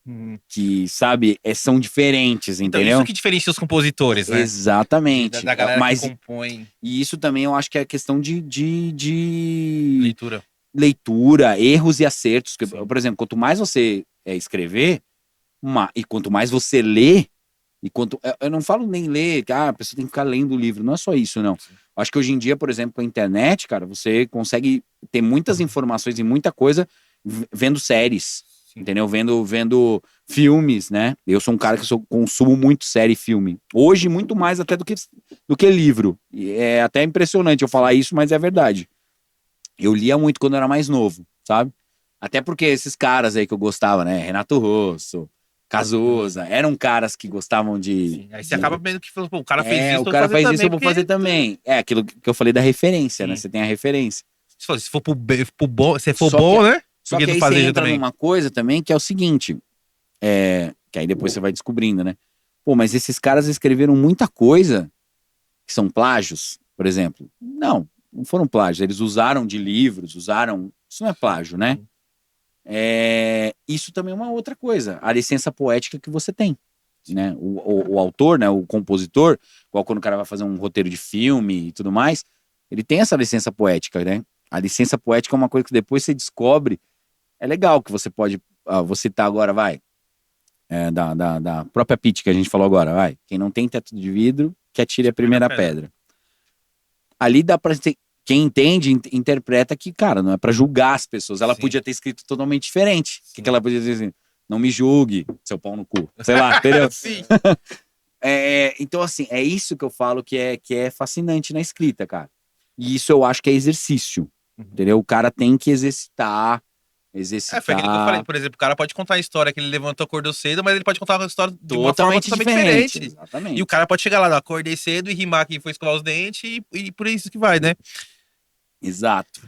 que, sabe, são diferentes, Então, entendeu? isso que diferencia os compositores, né? Exatamente. Da galera que compõe E isso também eu acho que é questão de leitura. leitura, erros e acertos. Sim. Por exemplo, quanto mais você escrever, e quanto mais você lê, eu não falo nem ler, a pessoa tem que ficar lendo o livro, não é só isso, não. Sim. Acho que hoje em dia, por exemplo, com a internet, cara, você consegue ter muitas informações e muita coisa vendo séries, Sim. entendeu? Vendo filmes, né? Eu sou um cara que consumo muito série e filme. Hoje, muito mais até do que livro. E é até impressionante eu falar isso, mas é verdade. Eu lia muito quando eu era mais novo, sabe? Até porque esses caras aí que eu gostava, né? Renato Russo, Cazuza, eram caras que gostavam de... Sim. Aí você acaba vendo que pô, o cara fez isso, o cara faz isso, eu vou fazer porque... também. É aquilo que eu falei da referência, né? Sim. Você tem a referência. Se for pro bom, se for Só bom, que- né? Só Porque que não aí você fazer entra também. numa coisa também que é o seguinte, que aí depois você vai descobrindo, né? Pô, mas esses caras escreveram muita coisa que são plágios, por exemplo. Não foram plágios. Eles usaram de livros, Isso não é plágio, né? Isso também é uma outra coisa. A licença poética que você tem, né? O autor, né? O compositor, igual quando o cara vai fazer um roteiro de filme e tudo mais, ele tem essa licença poética, né? A licença poética é uma coisa que depois você descobre. É legal que você pode... vou citar agora, vai. Da própria Pitty que a gente falou agora, vai. Quem não tem teto de vidro, que atire a primeira pedra. Ali dá pra... Quem entende, interpreta que, cara, não é pra julgar as pessoas. Ela Sim. podia ter escrito totalmente diferente. O que ela podia dizer assim? Não me julgue, seu pau no cu. Sei lá, entendeu? Sim. Então, assim, é isso que eu falo que é fascinante na escrita, cara. E isso eu acho que é exercício, entendeu? O cara tem que exercitar. Foi aquilo que eu falei, por exemplo, o cara pode contar a história que ele levantou, acordou cedo, mas ele pode contar a história de uma forma totalmente diferente. Exatamente. E o cara pode chegar lá, acordei cedo e rimar que foi escovar os dentes e por isso que vai, né? Exato.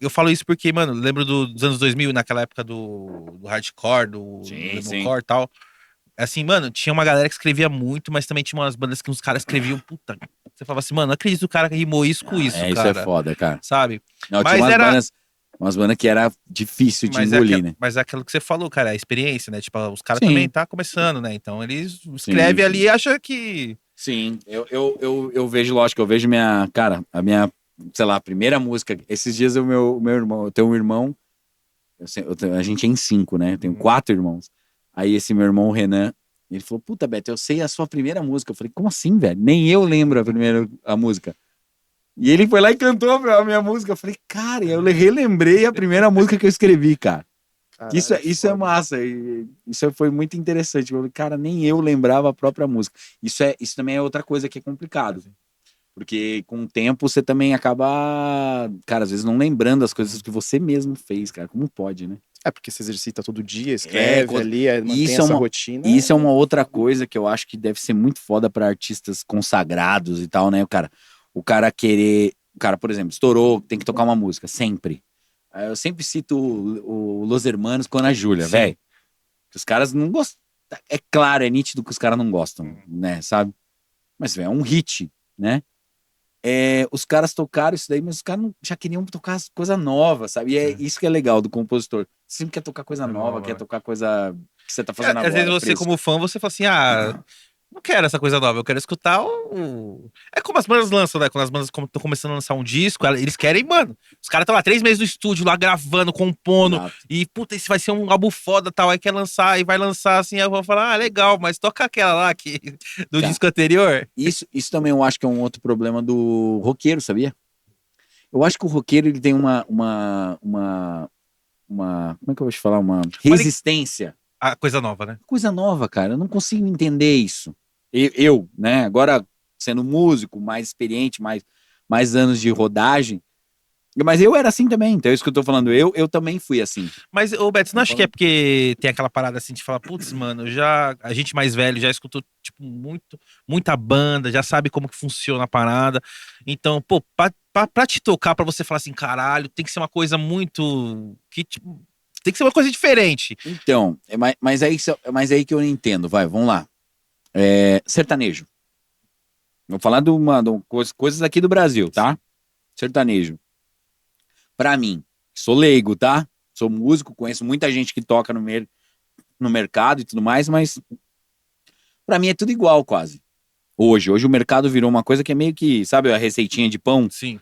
Eu falo isso porque, mano, lembro dos anos 2000, naquela época do hardcore, do metalcore e tal. Assim, mano, tinha uma galera que escrevia muito, mas também tinha umas bandas que os caras escreviam, puta. Você falava assim, mano, não acredito que o cara rimou isso com isso, cara. Isso é foda, cara. Sabe? Não, Mas tinha umas bandas que era difícil de engolir, né? Mas é aquilo que você falou, cara, a experiência, né? Tipo, os caras Sim. também tá começando, né? Então eles escrevem ali e acham que... Sim, eu vejo, lógico, eu vejo a minha, sei lá, primeira música. Esses dias o meu irmão, eu tenho um irmão, a gente é em 5, né? Eu tenho 4 irmãos. Aí esse meu irmão, o Renan, ele falou, puta, Beto, eu sei a sua primeira música. Eu falei, como assim, velho? Nem eu lembro a música. E ele foi lá e cantou a minha música. Eu falei, cara, eu relembrei a primeira música que eu escrevi, cara. Caralho, Isso é massa. Isso foi muito interessante. Eu falei, cara, nem eu lembrava a própria música. Isso também é outra coisa que é complicado. Porque com o tempo você também acaba, cara, às vezes não lembrando as coisas que você mesmo fez, cara. Como pode, né? Porque você exercita todo dia, escreve ali, mantém isso essa rotina. Isso é uma outra coisa que eu acho que deve ser muito foda pra artistas consagrados e tal, né? O cara querer... O cara, por exemplo, estourou, tem que tocar uma música, sempre. Eu sempre cito o Los Hermanos com a Ana Júlia, velho. Os caras não gostam. É claro, é nítido que os caras não gostam, né? Sabe? Mas, velho, é um hit, né? Os caras tocaram isso daí, mas os caras já queriam tocar coisa nova, sabe? E é isso que é legal do compositor. Você sempre quer tocar coisa nova, quer tocar coisa que você tá fazendo agora. Às vezes você, como fã, você fala assim, não quero essa coisa nova, eu quero escutar o... É como as bandas lançam, né? Quando as bandas estão começando a lançar um disco, eles querem, mano. Os caras estão lá 3 meses no estúdio, lá gravando, compondo. Exato. E, puta, esse vai ser um álbum foda, tal. Aí quer lançar, e vai lançar assim. Aí eu vou falar, legal, mas toca aquela lá do disco anterior. Isso também eu acho que é um outro problema do roqueiro, sabia? Eu acho que o roqueiro, ele tem uma como é que eu vou te falar? Uma resistência. A coisa nova, né? Coisa nova, cara. Eu não consigo entender isso. Né? Agora, sendo músico, mais experiente, mais anos de rodagem. Mas eu era assim também, então é isso que eu tô falando. Eu também fui assim. Mas, ô Beto, você não acha que é porque tem aquela parada assim de falar, putz, mano, a gente mais velho já escutou, tipo, muita banda, já sabe como que funciona a parada. Então, pô, pra te tocar, pra você falar assim, caralho, tem que ser uma coisa muito... tipo, tem que ser uma coisa diferente. Então, mas aí que eu não entendo. Vamos lá. Sertanejo. Vou falar de coisas aqui do Brasil, tá? Sertanejo. Pra mim, sou leigo, tá? Sou músico, conheço muita gente que toca no mercado e tudo mais, mas pra mim é tudo igual quase. Hoje o mercado virou uma coisa que é meio que, sabe, a receitinha de pão? Sim.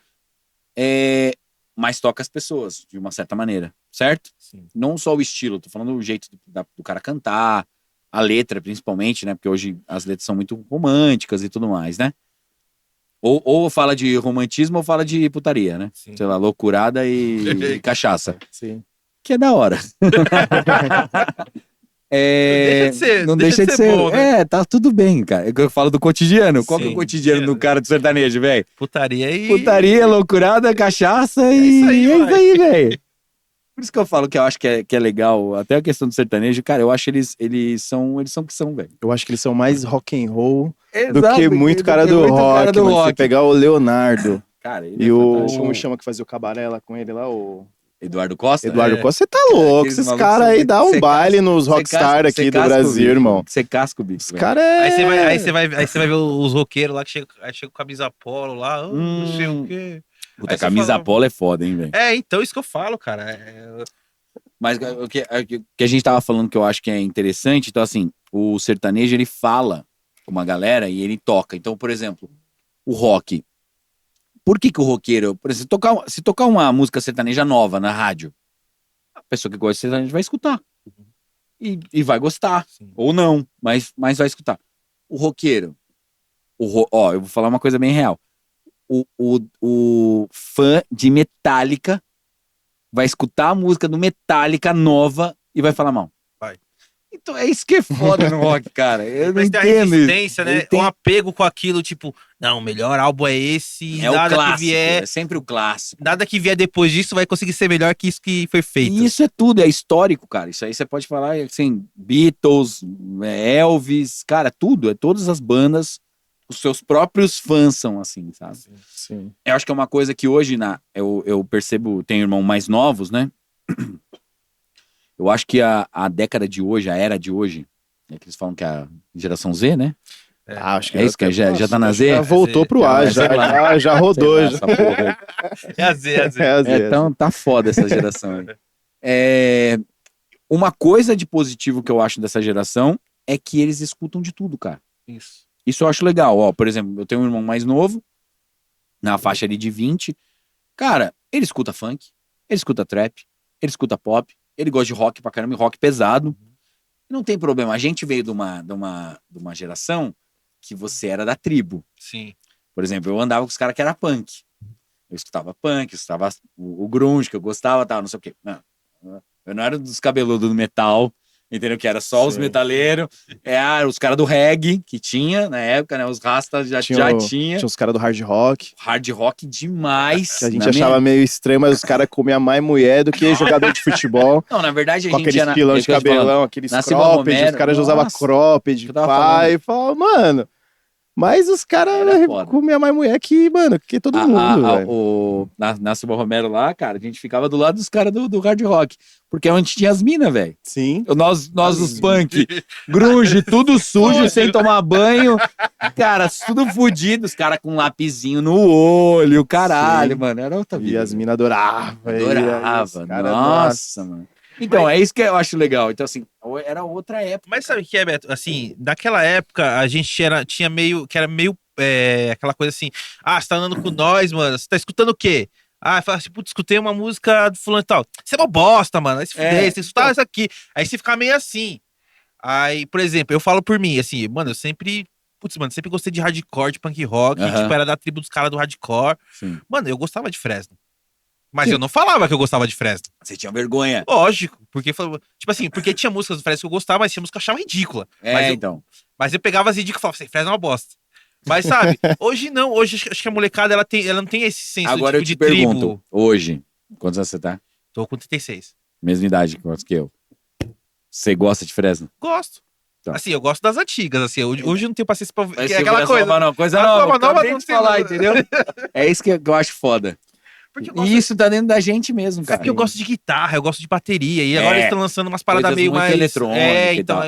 mas toca as pessoas, de uma certa maneira, certo? Sim. Não só o estilo, tô falando do jeito do cara cantar, a letra principalmente, né? Porque hoje as letras são muito românticas e tudo mais, né? Ou fala de romantismo ou fala de putaria, né? Sim. Sei lá, loucurada e cachaça. Sim. Que é da hora. Não deixa de ser bom, né? tá tudo bem, cara. Eu falo do cotidiano. Qual que é o Sim. cotidiano do cara do sertanejo, velho? Putaria e... Putaria, loucurada, cachaça É e isso aí, é isso vai. aí, velho. Por isso que eu falo que eu acho que é legal. Até a questão do sertanejo, cara, eu acho eles são o que são, velho. Eu acho que eles são mais rock and roll do Exato, que muito cara do muito rock. cara do Mano. Você rock. pegar o Leonardo Cara, ele e é o... fantástico. Como chama que fazia o cabaré lá com ele lá? O Eduardo Costa? Eduardo É. Costa. Você tá louco. aqueles Esses malucos caras aí são- dão um cê baile casca- nos cê rockstar casca- aqui cê do casca o Brasil, bico, irmão. Você casca o bico, Os velho. caras é... Aí você vai ver os roqueiros lá que chega com camisa polo lá, não sei o quê. Puta, Aí você camisa fala- polo é foda, hein, velho. Então isso que eu falo, cara. Mas o que a gente tava falando que eu acho que é interessante, então assim, o sertanejo ele fala com uma galera e ele toca. Então, por exemplo, o rock. Por que o roqueiro, por exemplo, se tocar uma música sertaneja nova na rádio, a pessoa que gosta de sertanejo vai escutar. E vai gostar. Sim. Ou não, mas vai escutar. O roqueiro, eu vou falar uma coisa bem real. O fã de Metallica vai escutar a música do Metallica nova e vai falar mal. Vai. Então é isso que é foda no rock, cara. Eu não Mas tem a entendo isso. resistência, né? Ele tem- Um apego com aquilo, tipo, não, o melhor álbum é esse, É o nada clássico, que vier, é sempre o clássico. nada que vier depois disso vai conseguir ser melhor que isso que foi feito. E isso é tudo, é histórico, cara. Isso aí você pode falar, assim, Beatles, Elvis, cara, tudo. É todas as bandas, os seus próprios fãs são assim, sabe? Sim. Eu acho que é uma coisa que hoje, eu percebo, tenho irmãos mais novos, né? Eu acho que a década de hoje, a era de hoje, é que eles falam que é a geração Z, né? Ah, acho que É isso que já tá na Z? Já voltou pro Já ar, vai, sei já rodou. Sei lá, Já. essa porra. É a Z, é a Z. É, às vezes. Então tá foda essa geração aí. Uma coisa de positivo que eu acho dessa geração é que eles escutam de tudo, cara. Isso. Isso eu acho legal. Ó, por exemplo, eu tenho um irmão mais novo, na faixa ali de 20. Cara, ele escuta funk, ele escuta trap, ele escuta pop, ele gosta de rock pra caramba, e rock pesado. Não tem problema. A gente veio de uma geração que você era da tribo. Sim. Por exemplo, eu andava com os caras que era punk. Eu escutava punk, eu escutava o grunge, que eu gostava, tal, não sei o quê. Não, eu não era dos cabeludos do metal, entendeu? Que era só os Sim. metaleiros. Os caras do reggae, que tinha na época, né? Os rastas já tinha. Tinha os caras do hard rock. Hard rock demais. Que a gente Na achava meio estranho, mas os caras comiam mais mulher do que jogador de futebol. Não, na verdade, a Com gente aqueles era... pilão é de isso que eu tô falando. cabelão, aqueles Na Silva cropped, Romero, os caras já usavam nossa, cropped, eu tava pai, falava, mano. Mas os caras Era foda. comiam mais mulher que, mano, que todo mundo, velho. Na Silva Romero lá, cara, a gente ficava do lado dos caras do hard rock. Porque é onde tinha as minas, velho. Sim. Nós os punk, grunge, tudo sujo, sem tomar banho. Cara, tudo fudido. Os caras com um lapizinho no olho, caralho, Sim. mano. Era outra vida. E as minas adoravam. Adorava. Nossa, mano. Então, é isso que eu acho legal. Então, assim, era outra época. Mas sabe o que é, Beto? Assim, naquela época a gente tinha meio, que era meio aquela coisa assim, você tá andando com nós, mano, você tá escutando o quê? Fala assim, putz, escutei uma música do fulano e tal. Você é uma bosta, mano. Aí se fuder, você tem que escutar isso aqui. Aí você fica meio assim. Aí, por exemplo, eu falo por mim, assim, mano, eu sempre gostei de hardcore, de punk rock, tipo, era da tribo dos caras do hardcore. Sim. Mano, eu gostava de Fresno. Mas Sim. eu não falava que eu gostava de Fresno. Você tinha vergonha. Lógico, porque porque tinha músicas do Fresno que eu gostava, mas tinha música que eu achava ridícula. Então. Mas eu pegava as ridículas e falava assim, Fresno é uma bosta. Mas sabe, hoje não, hoje acho que a molecada ela não tem esse senso Agora eu de te pergunto, tribo. hoje, quantos anos você tá? Tô com 36. Mesma idade que eu. Você gosta de Fresno? Gosto. Tá. Assim, eu gosto das antigas, assim, hoje eu não tenho paciência pra ver. Mas Que é se aquela for coisa. nova, não, coisa A nova. nova Acabei não de tem falar, nada. entendeu? É isso que eu acho foda. Porque eu E gosto, isso tá dentro da gente mesmo, é cara. porque eu gosto de guitarra, eu gosto de bateria. E agora eles estão lançando umas paradas Coisas meio muito mais. eletrônicas e então. tal.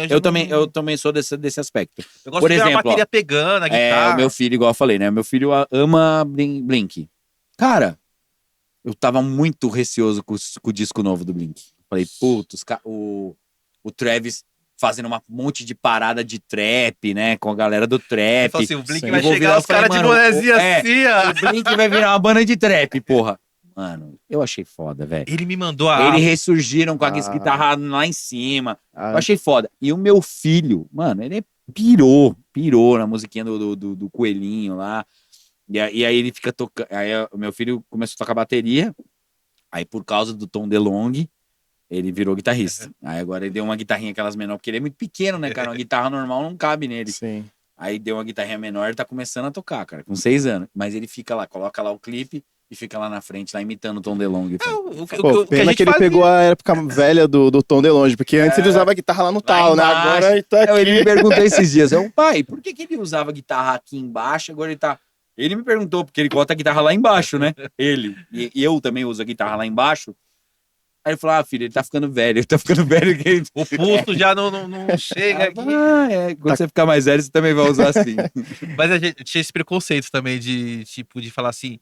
Eu também sou desse aspecto. Eu gosto por de ver exemplo, a bateria pegando, a guitarra. O meu filho, igual eu falei, né? Meu filho ama Blink. Cara, eu tava muito receoso com o disco novo do Blink. Falei, putz, o Travis fazendo um monte de parada de trap, né? Com a galera do trap. Assim, o Blink Sim. vai Eu vou chegar virar, os caras de mano, bonezinho assim, ó. O Blink vai virar uma banda de trap, porra. Mano, eu achei foda, velho. Ele me mandou Eles ressurgiram com a Ah. guitarra lá em cima. Ah, Eu achei foda. E o meu filho, mano, ele pirou na musiquinha do coelhinho lá. E aí ele fica tocando. Aí o meu filho começou a tocar bateria. Aí por causa do Tom DeLonge, ele virou guitarrista. Aí agora ele deu uma guitarrinha aquelas menor, porque ele é muito pequeno, né, cara? Uma guitarra normal não cabe nele. sim. Aí deu uma guitarrinha menor e tá começando a tocar, cara, com 6 anos. Mas ele fica lá, coloca lá o clipe e fica lá na frente, lá imitando o Tom DeLonge. Pô, pena que ele pegou a época velha do Tom DeLonge, porque antes ele usava a guitarra lá no talo, né? embaixo. Agora ele tá aqui. Ele me perguntou esses dias, pai, por que ele usava guitarra aqui embaixo, agora ele tá... Ele me perguntou, porque ele bota a guitarra lá embaixo, né? Ele. E eu também uso a guitarra lá embaixo. Aí ele falou, filho, ele tá ficando velho. Que O pulso já não chega aqui. Quando você ficar mais velho, você também vai usar assim. Mas a gente tinha esse preconceito também de, tipo, de falar assim,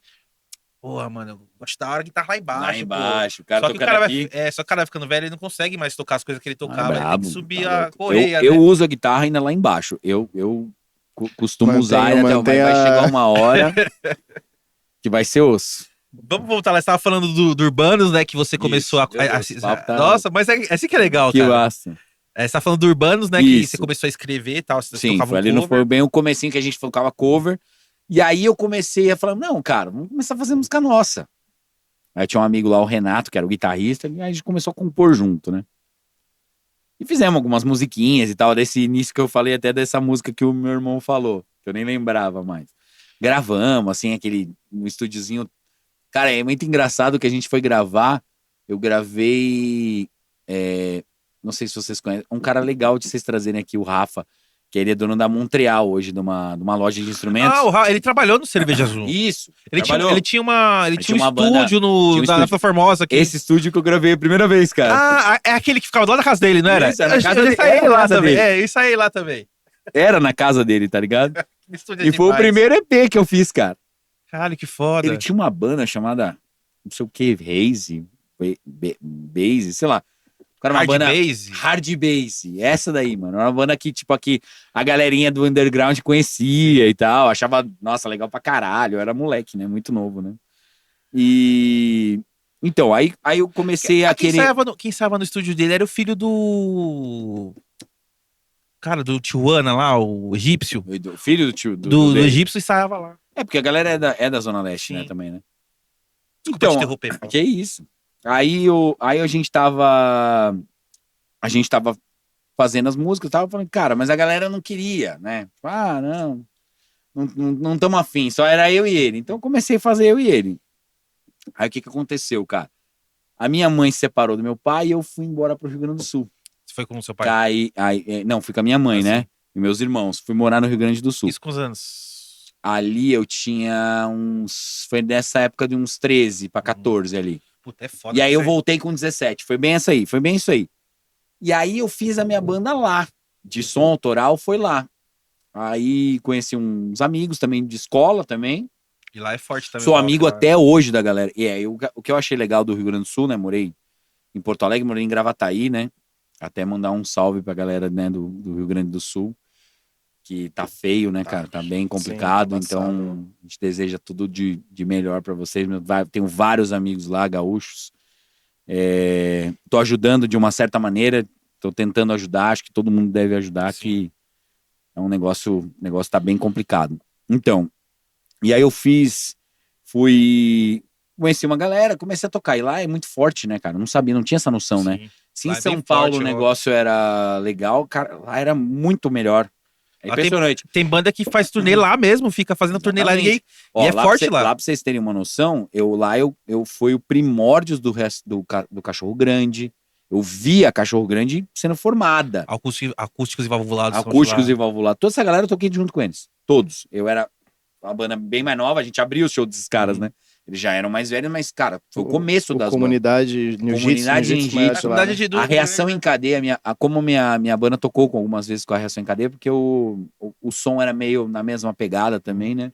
porra, mano, eu gosto da hora que tá lá embaixo. Lá embaixo, o Pô. cara Só que o tocando cara aqui. só que o cara vai ficando velho, ele não consegue mais tocar as coisas que ele tocava. Ele tem brabo, que subir tá a louco. correia, Eu né? uso a guitarra ainda lá embaixo. Eu costumo usar ainda até, mas mantém vai a- chegar uma hora que vai ser osso. Vamos voltar lá, você tava falando do Urbanos, né, que você começou Isso, meu Deus, o papo tá- Nossa, mas é assim que é legal, Que cara. massa. Você tá falando do Urbanos, né, que Isso. você começou a escrever e tal, você Sim, tocava foi um ali no cover. foi bem o comecinho que a gente tocava cover. E aí eu comecei a falar, não, cara, vamos começar a fazer música nossa. Aí tinha um amigo lá, o Renato, que era o guitarrista, e aí a gente começou a compor junto, né? E fizemos algumas musiquinhas e tal, desse início que eu falei até dessa música que o meu irmão falou, que eu nem lembrava mais. Gravamos, assim, um estúdiozinho. Cara, é muito engraçado que a gente foi gravar, eu gravei, não sei se vocês conhecem, um cara legal de vocês trazerem aqui, o Rafa, que ele é dono da Montreal hoje, de uma loja de instrumentos. Ele trabalhou no Cerveja Azul. Isso, Ele trabalhou. tinha um tinha uma banda- estúdio tinha um da estúdio. Formosa aqui. Esse estúdio que eu gravei a primeira vez, cara. É aquele que ficava do lado da casa dele, não era? Isso, era na casa Eu dele, saí era na lá casa também. dele. Isso aí lá também. Era na casa dele, tá ligado? Estúdio E foi o demais. primeiro EP que eu fiz, cara. Caralho, que foda. Ele tinha uma banda chamada, não sei o que, Haze, Base, sei lá. Cara, uma Hard banda Base. Hard Base. Essa daí, mano. Era uma banda que, tipo, aqui a galerinha do underground conhecia e tal. Achava, nossa, legal pra caralho. Eu era moleque, né? Muito novo, né? E... Então, aí eu comecei a Quem querer... ensaiava no estúdio dele era o filho do... Cara, do Tijuana lá, o egípcio. O filho do tio... Do dele. egípcio ensaiava lá. É, porque a galera é da Zona Leste, né, Sim. também, né? Desculpa Então, te interromper. Paulo. que isso. Aí a gente tava fazendo as músicas, tava falando, cara, mas a galera não queria, né? Não estamos afim, só era eu e ele. Então eu comecei a fazer eu e ele. Aí o que aconteceu, cara? A minha mãe se separou do meu pai e eu fui embora pro Rio Grande do Sul. Você foi com o seu pai? Não, fui com a minha mãe, Ah, né? sim. E meus irmãos. Fui morar no Rio Grande do Sul. Isso com os anos. Ali eu tinha foi nessa época de uns 13 para 14 ali. Puta, é foda. E aí eu você. voltei com 17. Foi bem isso aí. E aí eu fiz a minha banda lá. De som autoral foi lá. Aí conheci uns amigos também de escola também. E lá é forte também. Sou o amigo rock lá. até hoje da galera. E aí o que eu achei legal do Rio Grande do Sul, né? Morei em Porto Alegre, morei em Gravataí, né? Até mandar um salve pra galera, né, do Rio Grande do Sul. Que tá feio, né, cara? Tá bem complicado. Sim, tá então, a gente deseja tudo de melhor pra vocês. Tenho vários amigos lá, gaúchos. Tô ajudando de uma certa maneira. Tô tentando ajudar. Acho que todo mundo deve ajudar, Sim. que é um negócio tá bem complicado. Então, e aí eu conheci uma galera, comecei a tocar. E lá é muito forte, né, cara? Não sabia, não tinha essa noção, né? Sim. Se Lá em é bem São Paulo forte, o ó. negócio era legal, cara, lá era muito melhor. É Lá tem- impressionante. Tem banda que faz turnê lá mesmo, fica fazendo turnê lá. Exatamente. E é forte lá. Lá pra vocês terem uma noção, eu fui o primórdios do resto do Cachorro Grande. Eu via Cachorro Grande sendo formada. Acústicos e valvulados. são de Acústicos lá. e valvulados. Toda essa galera eu toquei junto com eles. Todos. Eu era uma banda bem mais nova, a gente abriu o show desses caras, né? Eles já eram mais velhos, mas, cara, foi o começo das bandas. Comunidade Comunidade Jiu-Jitsu Jiu-Jitsu, começa lá, Comunidade né? de A dúvida, reação né? em cadeia, como minha banda tocou algumas vezes com a reação em cadeia, porque o som era meio na mesma pegada também, né?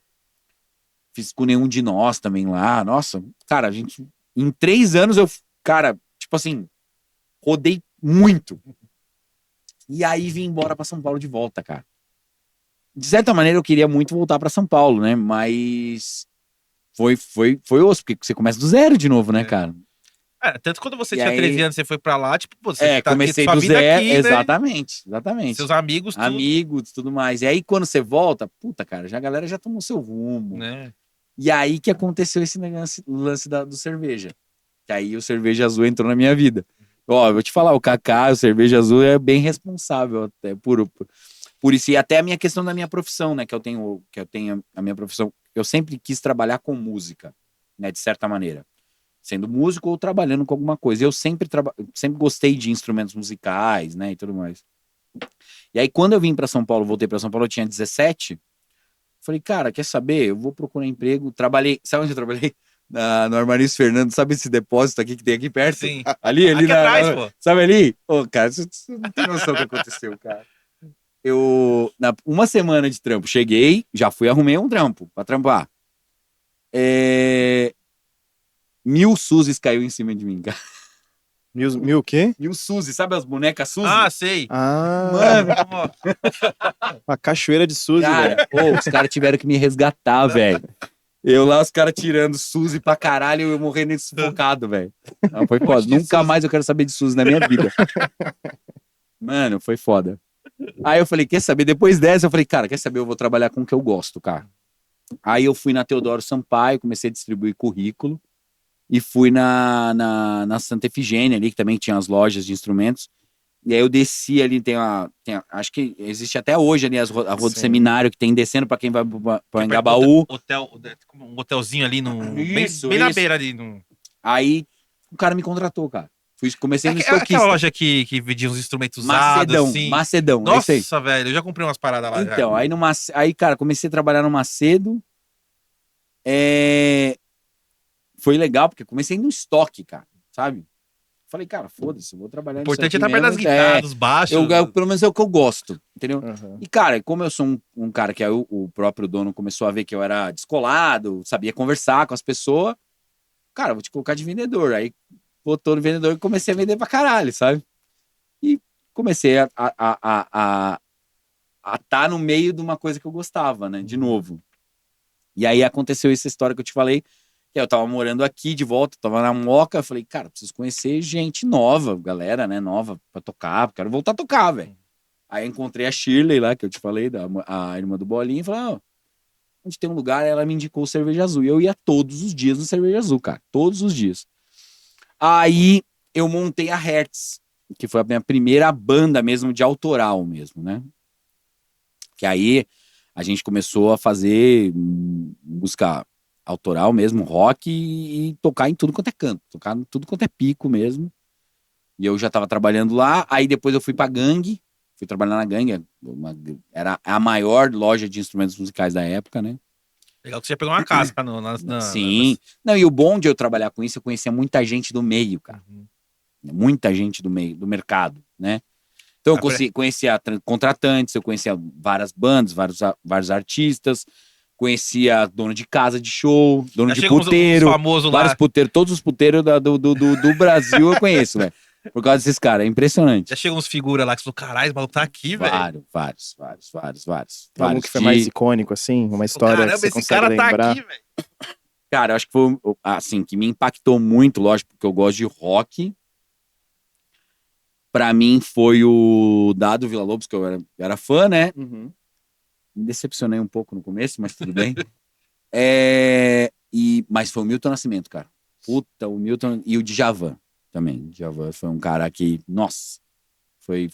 Fiz com Nenhum de Nós também lá. Nossa, cara, a gente. Em 3 anos cara, tipo assim, rodei muito. E aí vim embora pra São Paulo de volta, cara. De certa maneira eu queria muito voltar pra São Paulo, né? Mas foi osso, porque você começa do zero de novo, né, cara? Tanto quando você E tinha aí- 13 anos, você foi pra lá, tipo, pô, você tá comecei aqui, sua do vida zero, aqui, né? exatamente. Seus amigos, tudo, Amigos, tudo mais. E aí, quando você volta, puta, cara, a galera já tomou seu rumo. né? E aí que aconteceu esse lance do cerveja. Que aí o cerveja azul entrou na minha vida. Ó, eu vou te falar, o Kaká, o cerveja azul é bem responsável até por isso. E até a minha questão da minha profissão, né? Que eu tenho a minha profissão. Eu sempre quis trabalhar com música, né? De certa maneira. Sendo músico ou trabalhando com alguma coisa. Eu sempre gostei de instrumentos musicais, né? E tudo mais. E aí, quando eu vim para São Paulo, voltei para São Paulo, eu tinha 17. Falei, cara, quer saber? Eu vou procurar emprego. Trabalhei. Sabe onde eu trabalhei? No Armariz Fernando. Sabe esse depósito aqui que tem aqui perto? Sim. Ali Aqui atrás, pô. Sabe ali? Ô, cara, você não tem noção do que aconteceu, cara. Uma semana de trampo, cheguei, já arrumei um trampo pra trampar. 1000 Suzes caiu em cima de mim, cara. Mil o quê? 1000 Suzes, sabe as bonecas Suzy? Ah, sei. Ah, Mano, uma cachoeira de Suzy, velho. cara, os caras tiveram que me resgatar, velho. Eu lá, os caras tirando Suzy pra caralho e eu morrendo sufocado, velho. Foi foda. de Nunca Suzy. mais eu quero saber de Suzy na minha vida. Mano, foi foda. Aí eu falei, quer saber? Depois dessa, eu falei, cara, quer saber? Eu vou trabalhar com o que eu gosto, cara. Aí eu fui na Teodoro Sampaio, comecei a distribuir currículo. E fui na Santa Efigênia ali, que também tinha as lojas de instrumentos. E aí eu desci ali, acho que existe até hoje ali a rua do Sim. seminário, que tem descendo pra quem vai pro Engabaú. Um hotelzinho ali no. Isso, bem na isso. beira ali. No... Aí o cara me contratou, cara. Comecei no Aquela estoquista. loja que vendia uns instrumentos usados, assim. Macedão, é isso aí. Nossa, velho, eu já comprei umas paradas lá. Então, já. aí, cara, comecei a trabalhar no Macedo. Foi legal, porque comecei no estoque, cara, sabe? Falei, cara, foda-se, eu vou trabalhar O nisso importante é aqui estar perto das mesmo. guitarras, dos baixos. Pelo menos é o que eu gosto, entendeu? Uhum. E, cara, como eu sou um cara que o próprio dono começou a ver que eu era descolado, sabia conversar com as pessoas, cara, vou te colocar de vendedor. Aí botou no vendedor e comecei a vender pra caralho, sabe? E comecei a estar no meio de uma coisa que eu gostava, né? De novo. E aí aconteceu essa história que eu te falei, que eu tava morando aqui de volta, tava na Moca, eu falei, cara, preciso conhecer gente nova, galera, né, nova pra tocar, quero voltar a tocar, velho. Aí encontrei a Shirley lá, que eu te falei, a irmã do Bolinha, e falei, onde tem um lugar, ela me indicou o Cerveja Azul. E eu ia todos os dias no Cerveja Azul, cara, todos os dias. Aí eu montei a Hertz, que foi a minha primeira banda mesmo, de autoral mesmo, né? Que aí a gente começou a fazer música autoral mesmo, rock e tocar em tudo quanto é canto, tocar em tudo quanto é pico mesmo. E eu já tava trabalhando lá, aí depois eu fui pra Gangue, fui trabalhar na Gangue, era a maior loja de instrumentos musicais da época, né? Legal que você já pegou uma casca Sim. Não, e o bom de eu trabalhar com isso, eu conhecia muita gente do meio, cara. Muita gente do meio, do mercado, né? Então eu conhecia contratantes, eu conhecia várias bandas, vários artistas, conhecia dono de casa de show, dono de puteiro, vários puteiros, todos os puteiros do Brasil eu conheço, velho. Por causa desses caras, é impressionante. Já chegam uns figuras lá que você falou, caralho, o maluco tá aqui, velho. Vários. Tem algum que foi mais icônico, assim? Uma história que você consegue lembrar? Tá aqui, velho. Cara, eu acho que foi, assim, que me impactou muito, lógico, porque eu gosto de rock. Pra mim foi o Dado Villa-Lobos, que eu era fã, né? Uhum. Me decepcionei um pouco no começo, mas tudo bem. Mas foi o Milton Nascimento, cara. Puta, o Milton e o Djavan também. Djavan foi um cara que, nossa, foi...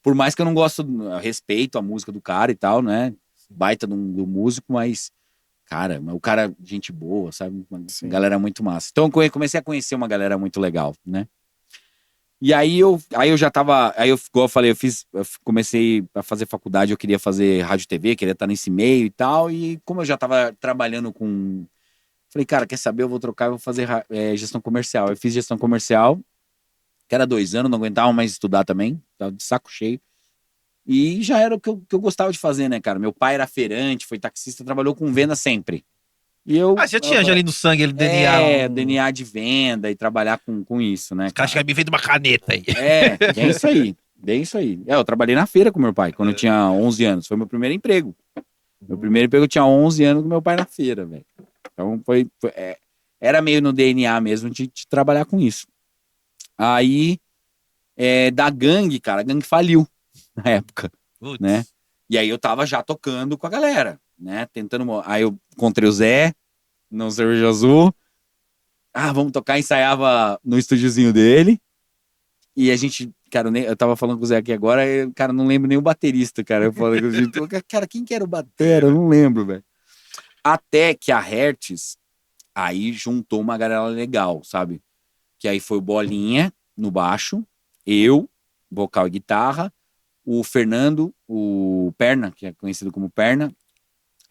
Por mais que eu não gosto, eu respeito a música do cara e tal, né? Baita do músico, mas, cara, o cara, gente boa, sabe? Uma galera muito massa. Então eu comecei a conhecer uma galera muito legal, né? E aí eu já tava, igual eu falei, eu comecei a fazer faculdade, eu queria fazer rádio e TV, queria estar nesse meio e tal, e como eu já tava trabalhando com, falei, cara, quer saber, eu vou trocar, eu vou fazer gestão comercial. Eu fiz gestão comercial, que era 2 anos, não aguentava mais estudar também, tava de saco cheio, e já era o que eu gostava de fazer, né, cara? Meu pai era feirante, foi taxista, trabalhou com venda sempre. E já tinha já ali no sangue, ele DNA. DNA de venda e trabalhar com isso, né? Os caras chegam e me vêm de uma caneta aí. É isso aí. Bem isso aí. Eu trabalhei na feira com meu pai quando eu tinha 11 anos. Foi meu primeiro emprego. Meu primeiro emprego eu tinha 11 anos com meu pai na feira, velho. Então era meio no DNA mesmo de trabalhar com isso. Aí, da gangue, cara, a gangue faliu na época, Putz. né? E aí eu tava já tocando com a galera, né? Aí eu encontrei o Zé no Cerveja Azul. Vamos tocar, ensaiava no estúdiozinho dele. E a gente, cara, eu tava falando com o Zé aqui agora, cara, não lembro nem o baterista, cara. Eu falei com a gente, cara, quem que era o batera? Eu não lembro, velho. Até que a Hertz, aí juntou uma galera legal, sabe? Que aí foi o Bolinha no baixo, eu, vocal e guitarra, o Fernando, o Perna, que é conhecido como Perna.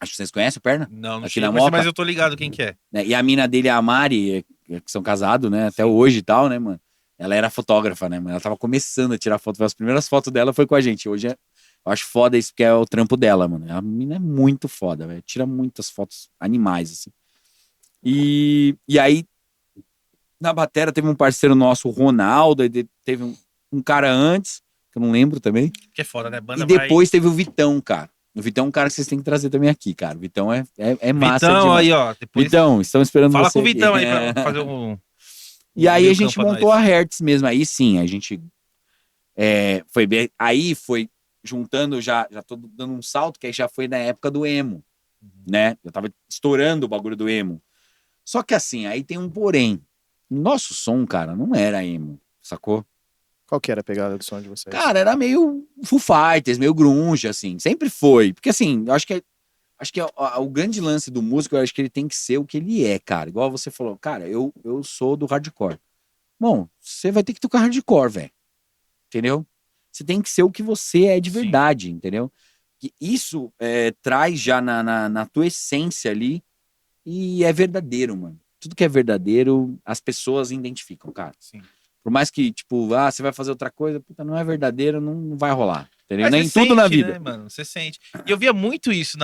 Acho que vocês conhecem o Perna? Não Aqui chega, na Moca. mas eu tô ligado quem que é. Né? E a mina dele, a Mari, que são casados, né? Até hoje e tal, né, mano? Ela era fotógrafa, né, mano? Ela tava começando a tirar foto. As primeiras fotos dela foi com a gente. Hoje eu acho foda isso, porque é o trampo dela, mano. A mina é muito foda, velho. Tira muitas fotos animais, assim. E aí, na batera, teve um parceiro nosso, o Ronaldo, e teve um cara antes, que eu não lembro também. Que é foda, né? Banda E depois teve o Vitão, cara. O Vitão é um cara que vocês têm que trazer também aqui, cara. O Vitão é massa Vitão, demais. aí, ó. Depois Vitão, estamos esperando fala você com o Vitão aqui. aí pra fazer um. E aí meio a gente campo a montou nós. a Hertz mesmo. Aí sim, a gente foi bem. Aí foi juntando, já tô dando um salto, que aí já foi na época do emo, né? Eu tava estourando o bagulho do emo. Só que assim, aí tem um porém. Nosso som, cara, não era emo, sacou? Qual que era a pegada do som de vocês? Cara, era meio Foo Fighters, meio grunge, assim. Sempre foi. Porque assim, eu acho que o grande lance do músico, eu acho que ele tem que ser o que ele é, cara. Igual você falou, cara, eu sou do hardcore. Bom, você vai ter que tocar hardcore, velho. Entendeu? Você tem que ser o que você é de verdade, entendeu? Que isso traz já na tua essência ali e é verdadeiro, mano. Tudo que é verdadeiro, as pessoas identificam, cara. Sim. Por mais que, tipo, você vai fazer outra coisa, puta, não é verdadeiro, não vai rolar. Entendeu? Mas Nem você tudo na sente, vida. né, mano? Você sente. E eu via muito isso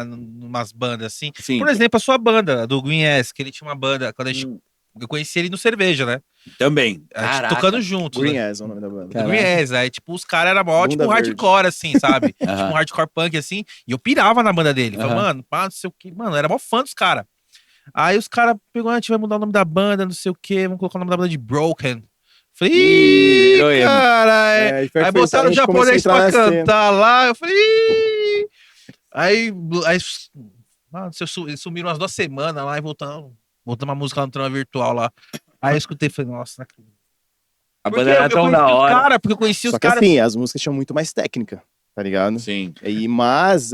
numas bandas, assim. Sim. Por exemplo, a sua banda, a do Green Ass, que ele tinha uma banda. Quando eu conheci ele no Cerveja, né? Também. A gente Caraca. tocando junto. Green Né? Ass é o nome da banda. Do Green Ass. Aí, tipo, os caras eram mó, tipo, Bunda verde. hardcore, assim, sabe? Tipo, um hardcore punk, assim. E eu pirava na banda dele. Falei, mano, pá, não sei o que. Mano, eu era mó fã dos caras. Aí os caras pegou, a gente vai mudar o nome da banda, não sei o que. Vamos colocar o nome da banda de Broken. Falei, ih, cara, aí botaram o japonês pra cantar lá, eu falei, ih. Aí mano, eles sumiram umas 2 semanas lá e voltamos uma música lá no trama virtual lá. Aí eu escutei e falei, nossa, a banda era tão da hora. Porque eu conheci Só os que caras. assim, as músicas tinham muito mais técnica, tá ligado? Sim. Mas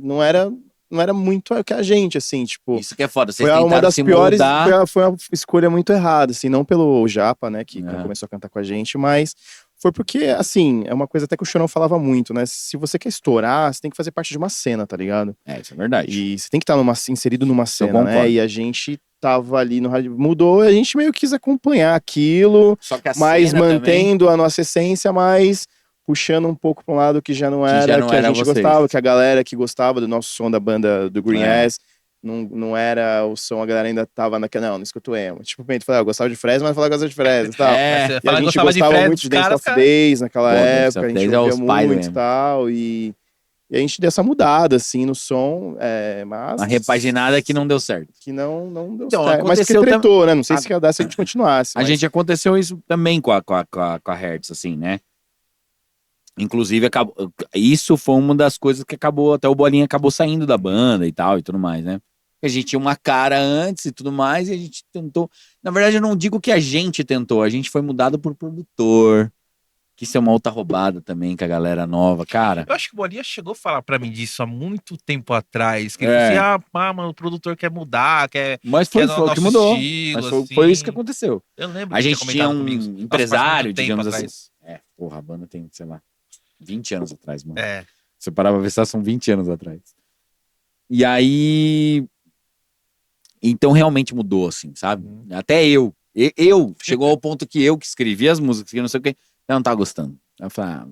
não era muito o que a gente, assim, tipo... Isso que é foda, vocês foi uma tentaram das se piores, moldar. foi uma escolha muito errada, assim, não pelo Japa, né, que começou a cantar com a gente, mas foi porque, assim, é uma coisa até que o Chorão falava muito, né, se você quer estourar, você tem que fazer parte de uma cena, tá ligado? Isso é verdade. E você tem que estar inserido numa cena, concordo. né, e a gente tava ali no rádio, mudou, a gente meio quis acompanhar aquilo, Só que a mas cena mantendo a nossa essência, mas puxando um pouco pra um lado que já não era, que a gente vocês. gostava, que a galera que gostava do nosso som da banda do Green Ass, não era o som, a galera ainda tava naquela, não escuto emo. Tipo, eu falei, eu gostava de Fresno, mas falava que gostava de Fresno e tal. Você E a fala que gente gostava de gostava Fresno, muito de os Dance caras, of Days naquela época, a Dance of gente Days é ouvia os pais do muito e emo. tal, e a gente deu essa mudada, assim, no som, mas... Uma repaginada que não deu certo. Que não deu Então, certo. Mas que aconteceu tretou, né? Não sei se ia dar se a gente continuasse. A gente aconteceu isso também com a Hertz, assim, né? Inclusive, isso foi uma das coisas que acabou, até o Bolinha acabou saindo da banda e tal, e tudo mais, né? A gente tinha uma cara antes e tudo mais, e a gente tentou... Na verdade, eu não digo que a gente tentou, a gente foi mudado por produtor, que isso é uma outra roubada também, com a galera nova, cara. Eu acho que o Bolinha chegou a falar pra mim disso há muito tempo atrás, que ele falou assim, mano, o produtor quer mudar, Mas foi o que mudou. Estilo, Mas assim. foi isso que aconteceu. Eu lembro A que gente tinha um empresário, tempo digamos atrás. assim. Porra, a banda tem, sei lá, 20 anos atrás, mano. É. Você parava pra pensar, são 20 anos atrás. E aí... Então realmente mudou, assim, sabe? Até eu chegou ao ponto que eu que escrevi as músicas, que não sei o que, eu não tava gostando. Eu falei,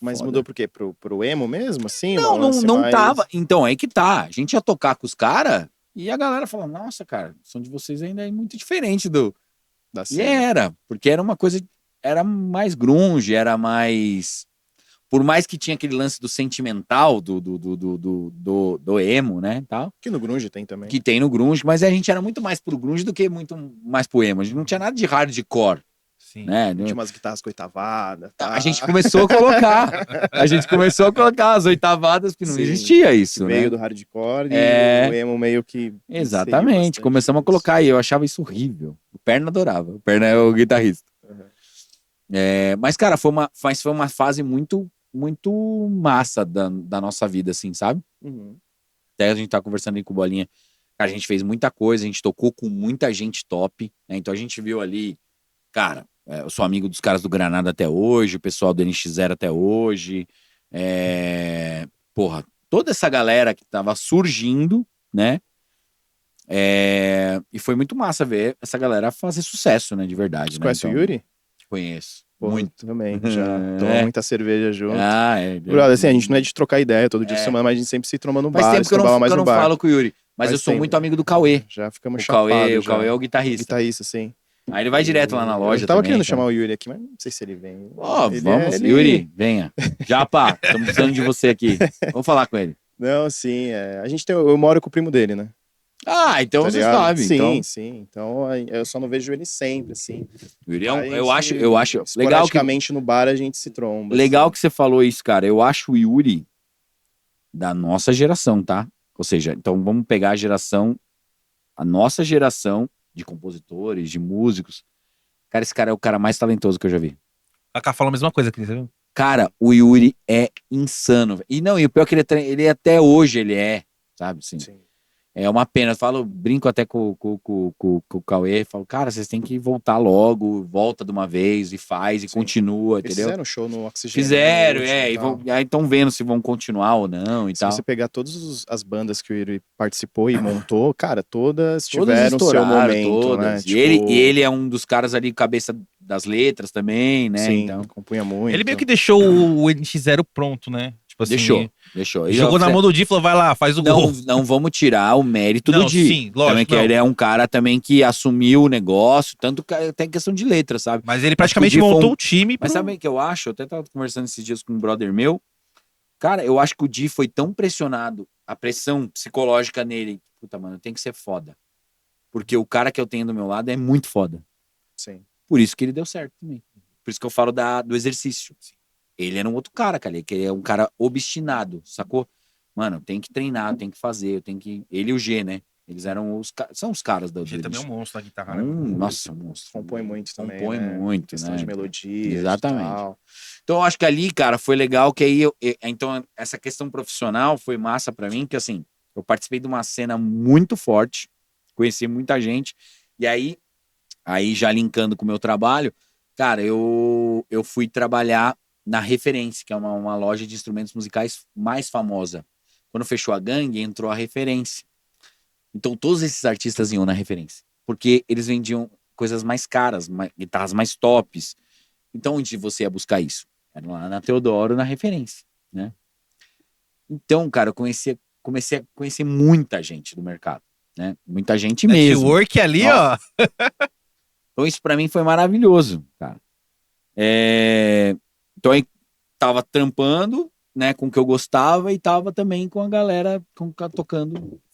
mas mudou por quê? Pro emo mesmo, assim? Não tava. Então, aí que tá. A gente ia tocar com os caras e a galera falou, nossa, cara, o som de vocês ainda é muito diferente da cena. E porque era uma coisa, era mais grunge, era mais por mais que tinha aquele lance do sentimental, do emo, né, tal. Que no grunge tem também. Que tem no grunge, mas a gente era muito mais pro grunge do que muito mais pro emo. A gente não tinha nada de hardcore, Sim. né? Tinha umas guitarras com oitavada. Tá. A gente começou a colocar. A gente começou a colocar as oitavadas, porque não Sim. existia isso, Meio né? do hardcore É. e o emo meio que... Exatamente. Começamos a colocar e eu achava isso horrível. O Perna adorava. O Perna é o guitarrista. Uhum. Mas, cara, foi uma fase muito, muito massa da nossa vida, assim, sabe? Uhum. Até a gente tá conversando aí com o Bolinha. Cara, a gente fez muita coisa, a gente tocou com muita gente top, né? Então a gente viu ali, cara, eu sou amigo dos caras do Granada até hoje, o pessoal do NX0 até hoje. Porra, toda essa galera que tava surgindo, né? E foi muito massa ver essa galera fazer sucesso, né? De verdade. Você né? conhece Então, o Yuri? Conheço. Pô, Muito. também. Já tomamos muita cerveja junto. É. Brother, assim, a gente não é de trocar ideia todo dia de semana, mas a gente sempre se tromba no bar. Faz tempo que eu não bar. falo com o Yuri. Mas eu sou muito amigo do Cauê. Já ficamos O chapados. Cauê é o guitarrista. Guitarrista, sim. Aí ele vai direto lá na loja. Eu tava também, querendo então. chamar o Yuri aqui, mas não sei se ele vem. Vamos, Yuri, venha. Japa, estamos precisando de você aqui. Vamos falar com ele. Não, sim. A gente eu moro com o primo dele, né? Então Tá você ligado? sabe. Sim, Então, sim. Então eu só não vejo ele sempre, assim. o Yuri A gente, eu acho legal que esporadicamente no bar a gente se tromba. legal assim. que você falou isso, cara. Eu acho o Yuri da nossa geração, tá? Ou seja, então vamos pegar a nossa geração de compositores, de músicos. Cara, esse cara é o cara mais talentoso que eu já vi. A Cá fala a mesma coisa, Cris, viu? Cara, o Yuri é insano. E o pior é que ele até hoje ele é, sabe? Assim, Sim. é uma pena. Eu brinco até com o Cauê, falo, cara, vocês têm que voltar logo, volta de uma vez e faz e Sim. continua, Eles entendeu? fizeram show no Oxigênio. Fizeram, no último, e aí estão vendo se vão continuar ou não e Se tal. você pegar todas as bandas que o Yuri participou e montou, cara, todas Todas tiveram seu estouraram, momento, todas. né? E ele é um dos caras ali, cabeça das letras também, né? Sim, Então, compunha muito. Ele meio que deixou o NX0 pronto, né? Tipo assim. deixou. E Jogou na mão do Di e falou, vai lá, faz o gol. Não vamos tirar o mérito Não, do Di. sim, lógico, Também que não. ele é um cara também que assumiu o negócio, tanto que até em questão de letra, sabe? Mas ele praticamente Di foi montou o time. Mas sabe o que eu acho? Eu até tava conversando esses dias com um brother meu. Cara, eu acho que o Di foi tão pressionado, a pressão psicológica nele. Puta, mano, tem que ser foda. Porque o cara que eu tenho do meu lado é muito foda. Sim. Por isso que ele deu certo também. Por isso que eu falo do exercício. Ele era um outro cara, que ele é um cara obstinado, sacou? Mano, tem que treinar, tem que fazer, Ele e o G, né? Eles eram são os caras da Ele também é um monstro na guitarra, né? Nossa, um monstro. Compõe muito também, Compõe né? muito, Questão né? de melodia. Exatamente. E tal. Então eu acho que ali, cara, foi legal que aí então essa questão profissional foi massa pra mim, que assim, eu participei de uma cena muito forte, conheci muita gente, e aí já linkando com o meu trabalho, cara, eu fui trabalhar na Referência, que é uma loja de instrumentos musicais mais famosa. Quando fechou a Gangue, entrou a Referência. Então todos esses artistas iam na Referência, porque eles vendiam coisas mais caras, guitarras mais tops. Então onde você ia buscar isso? Era lá na Teodoro, na Referência, né? Então, cara, eu comecei a conhecer muita gente do mercado, né? Muita gente mesmo. Network ali, ó. Então isso pra mim foi maravilhoso, cara. Então aí tava trampando, né, com o que eu gostava e tava também com a galera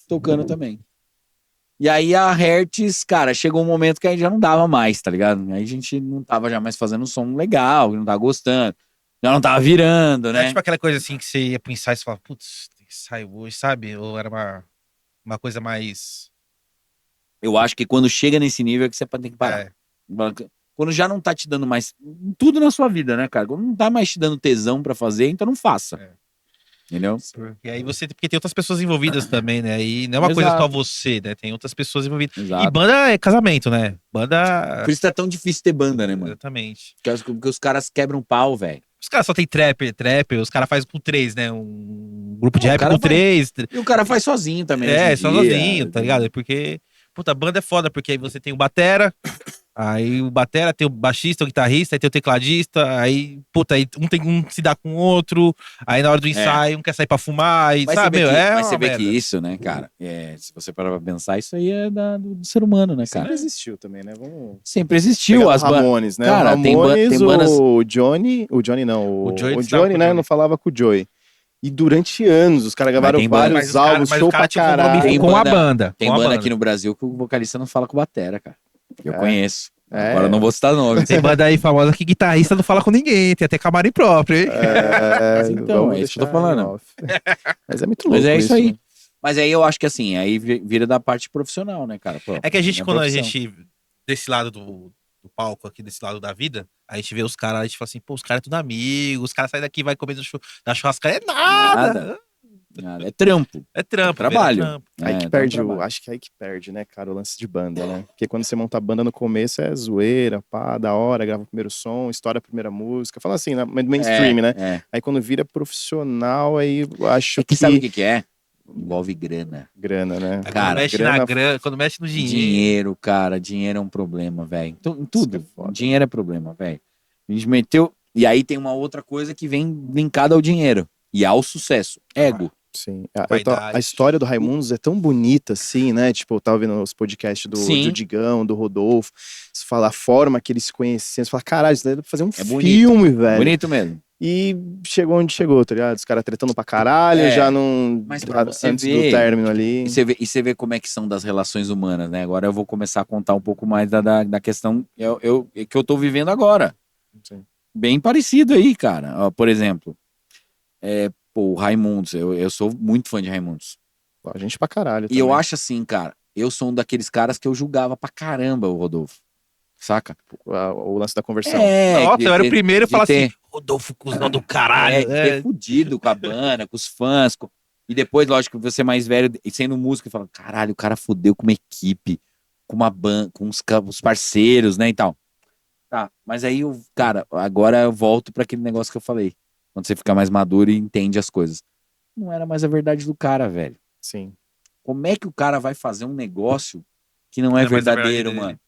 tocando também. E aí a Hertz, cara, chegou um momento que aí já não dava mais, tá ligado? Aí a gente não tava já mais fazendo um som legal, não tava gostando, já não tava virando, né? É tipo aquela coisa assim que você ia pro ensaio e você falava, putz, tem que sair hoje, sabe? Ou era uma coisa mais... Eu acho que quando chega nesse nível é que você tem que parar. Quando já não tá te dando mais tudo na sua vida, né, cara? Quando não tá mais te dando tesão pra fazer, então não faça. Entendeu? E aí porque tem outras pessoas envolvidas também, né? E não é uma coisa só você, né? Tem outras pessoas envolvidas. Exato. E banda é casamento, né? Banda... Por isso é tão difícil ter banda, né, mano? Exatamente. Porque os caras quebram pau, velho. Os caras só tem trapper, os caras fazem com 3, né? Um grupo de Não, o rap cara com 3. E o cara faz sozinho também. É, hoje em só dia. sozinho, tá ligado? Porque, puta, banda é foda, porque aí você tem o batera, Aí o batera tem o baixista, o guitarrista, aí tem o tecladista, aí, puta, aí um se dá com o outro, aí na hora do ensaio um quer sair pra fumar, e Mas sabe, você vê meu, que, é mas uma você vê que merda. isso, né, cara? Se você parar pra pensar, isso aí é do ser humano, né, cara? Sempre existiu também, né? Vamos Sempre existiu. pegar As o Ramones, né? Cara, o Ramones, tem bandas. o Johnny não, O Joey o estava Johnny, com o né, Johnny. não falava com o Joey. E durante anos, os caras gravaram tem banda- vários álbuns, mas os show cara pra tinham um compromisso caralho. com a banda. Tem com a banda banda. aqui no Brasil que o vocalista não fala com o batera, cara. Eu É. conheço. É. Agora eu não vou citar nomes. Tem banda aí famosa que guitarrista não fala com ninguém, tem até camarim próprio, hein? Mas então, vamos é isso que eu tô deixar em falando. off. Mas é muito louco Mas é isso aí. né? Mas aí eu acho que assim, aí vira da parte profissional, né, cara? Pô, É que a gente, minha quando profissão. a gente, desse lado do palco aqui, desse lado da vida, a gente vê os caras, a gente fala assim, pô, os caras é tudo amigos, os caras saem daqui e vai comer na churrascaria, é nada. Nada. É trampo. É trampo, Trabalho. velho, é trampo. Aí que É, perde, dá um trabalho. acho que é aí que perde, né, cara, o lance de banda, né? Porque quando você monta a banda no começo é zoeira, pá, da hora, grava o primeiro som, estoura a primeira música, fala assim, no mainstream, né? É. Aí quando vira profissional, aí eu acho É que sabe o que é? Envolve grana. grana, né? Aí Cara, quando mexe grana- na grana, quando mexe no dinheiro. Dinheiro, cara, dinheiro é um problema, velho. Em tudo, Isso que é foda. dinheiro é problema, velho. A gente meteu. E aí tem uma outra coisa que vem linkada ao dinheiro e ao sucesso: ego. Sim. Vaidade. A história do Raimundos é tão bonita, assim, né? Tipo, eu tava vendo os podcasts Sim. do Digão, do Rodolfo. Você fala a forma que eles se conheciam. Você fala, caralho, isso daí dá pra fazer um É bonito. filme, velho. Bonito mesmo. E chegou onde chegou, tá ligado? Os caras tretando pra caralho, É, já não. mas pra você antes ver- do término ali. E você vê como é que são das relações humanas, né? Agora eu vou começar a contar um pouco mais da questão que eu tô vivendo agora. Sim. Bem parecido aí, cara. Ó, por exemplo, o Raimundos. Eu sou muito fã de Raimundos. A gente pra caralho. E eu também. acho assim, cara, eu sou um daqueles caras que eu julgava pra caramba o Rodolfo. Saca? O lance da conversão. Nossa, eu era o primeiro a falar ter, assim, Rodolfo, cuzão do caralho. de ter fudido com a banda, com os fãs. E depois, lógico, você mais velho, e sendo músico, e falando, caralho, o cara fudeu com uma equipe, com uma banda, com os parceiros, né, e tal. Tá, mas aí, cara, agora eu volto pra aquele negócio que eu falei. Quando você fica mais maduro e entende as coisas. Não era mais a verdade do cara, velho. Sim. Como é que o cara vai fazer um negócio que não é Não é mais a verdade verdadeiro, dele. mano?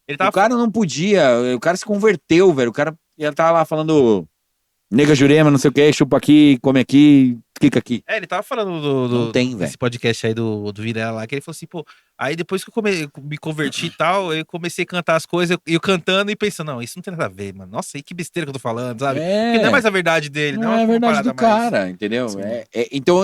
Ele O cara não podia, o cara se converteu, velho. O cara ia estar lá falando nega Jurema, não sei o que, chupa aqui, come aqui, fica aqui. Ele tava falando Não tem, velho. desse podcast aí do Vilela lá, que ele falou assim, pô, aí depois que eu me converti e tal, eu comecei a cantar as coisas, eu cantando e pensando, não, isso não tem nada a ver, mano. Nossa, aí que besteira que eu tô falando, sabe? Porque não é mais a verdade dele, não é é a uma verdade do parada mais- cara, entendeu? Sim. Então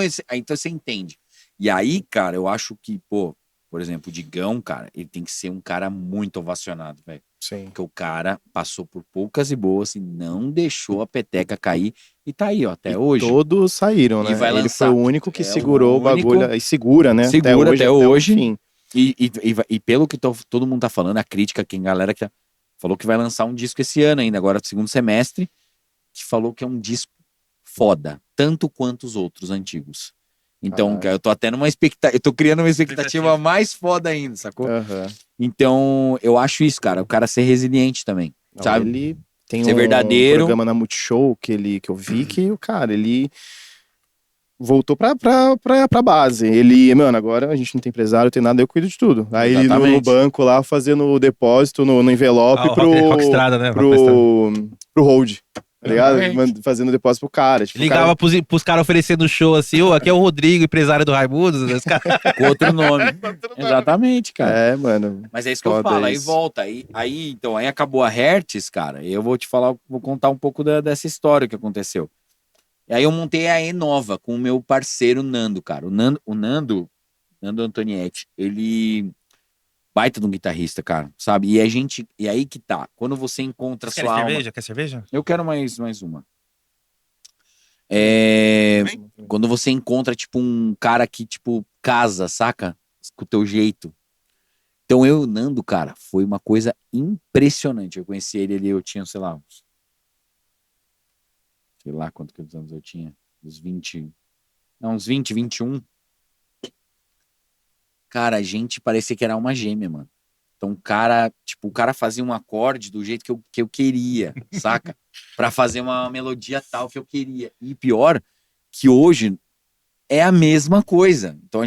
você entende. E aí, cara, eu acho que, pô, por exemplo, o Digão, cara, ele tem que ser um cara muito ovacionado, velho. Sim. Porque o cara passou por poucas e boas e não deixou a peteca cair e tá aí, ó, até hoje. Todos saíram, E né? vai Ele lançar. foi o único que É o segurou o único. bagulho. E segura, né? Segura até o hoje. fim. E pelo que todo mundo tá falando, a crítica, quem galera que falou que vai lançar um disco esse ano ainda, agora segundo semestre, que falou que é um disco foda, tanto quanto os outros antigos. Então, Caralho. cara, eu tô até numa expectativa, eu tô criando uma expectativa mais foda ainda, sacou? Aham. Então, eu acho isso, cara, o cara ser resiliente também, Não, sabe? Ele tem Ser um verdadeiro. programa na Multishow que eu vi que o cara, ele voltou pra base. Ele, mano, agora a gente não tem empresário, tem nada, eu cuido de tudo. Aí ele no Exatamente. banco lá, fazendo o depósito no envelope Ah, o Rock Estrada, né? pro hold. Tá ligado? Exatamente. Fazendo depósito pro cara. Tipo, o cara- Ligava pros caras oferecendo show assim, ô, aqui é o Rodrigo, empresário do Raimundos, os caras... Com outro nome. Exatamente, cara. É, mano. Mas é isso que eu Foda falo, aí isso. volta. Então, aí acabou a Hertz, cara. E eu vou te falar, vou contar um pouco dessa história que aconteceu. E aí eu montei a E-Nova com o meu parceiro Nando, cara. O Nando Antonietti, ele baita de um guitarrista, cara, sabe? E aí que tá. Quando você encontra Quer sua alma. cerveja? Quer cerveja? Eu quero mais uma. Quando você encontra, tipo, um cara que, tipo, casa, saca? Com o teu jeito. Então eu e o Nando, cara, foi uma coisa impressionante. Eu conheci ele ali, eu tinha, sei lá, sei lá quantos anos eu tinha. Uns 20. Não, uns 20, 21. Cara, a gente parecia que era uma gêmea, mano. Então o cara fazia um acorde do jeito que eu queria, saca? Pra fazer uma melodia tal que eu queria. E pior, que hoje é a mesma coisa. Então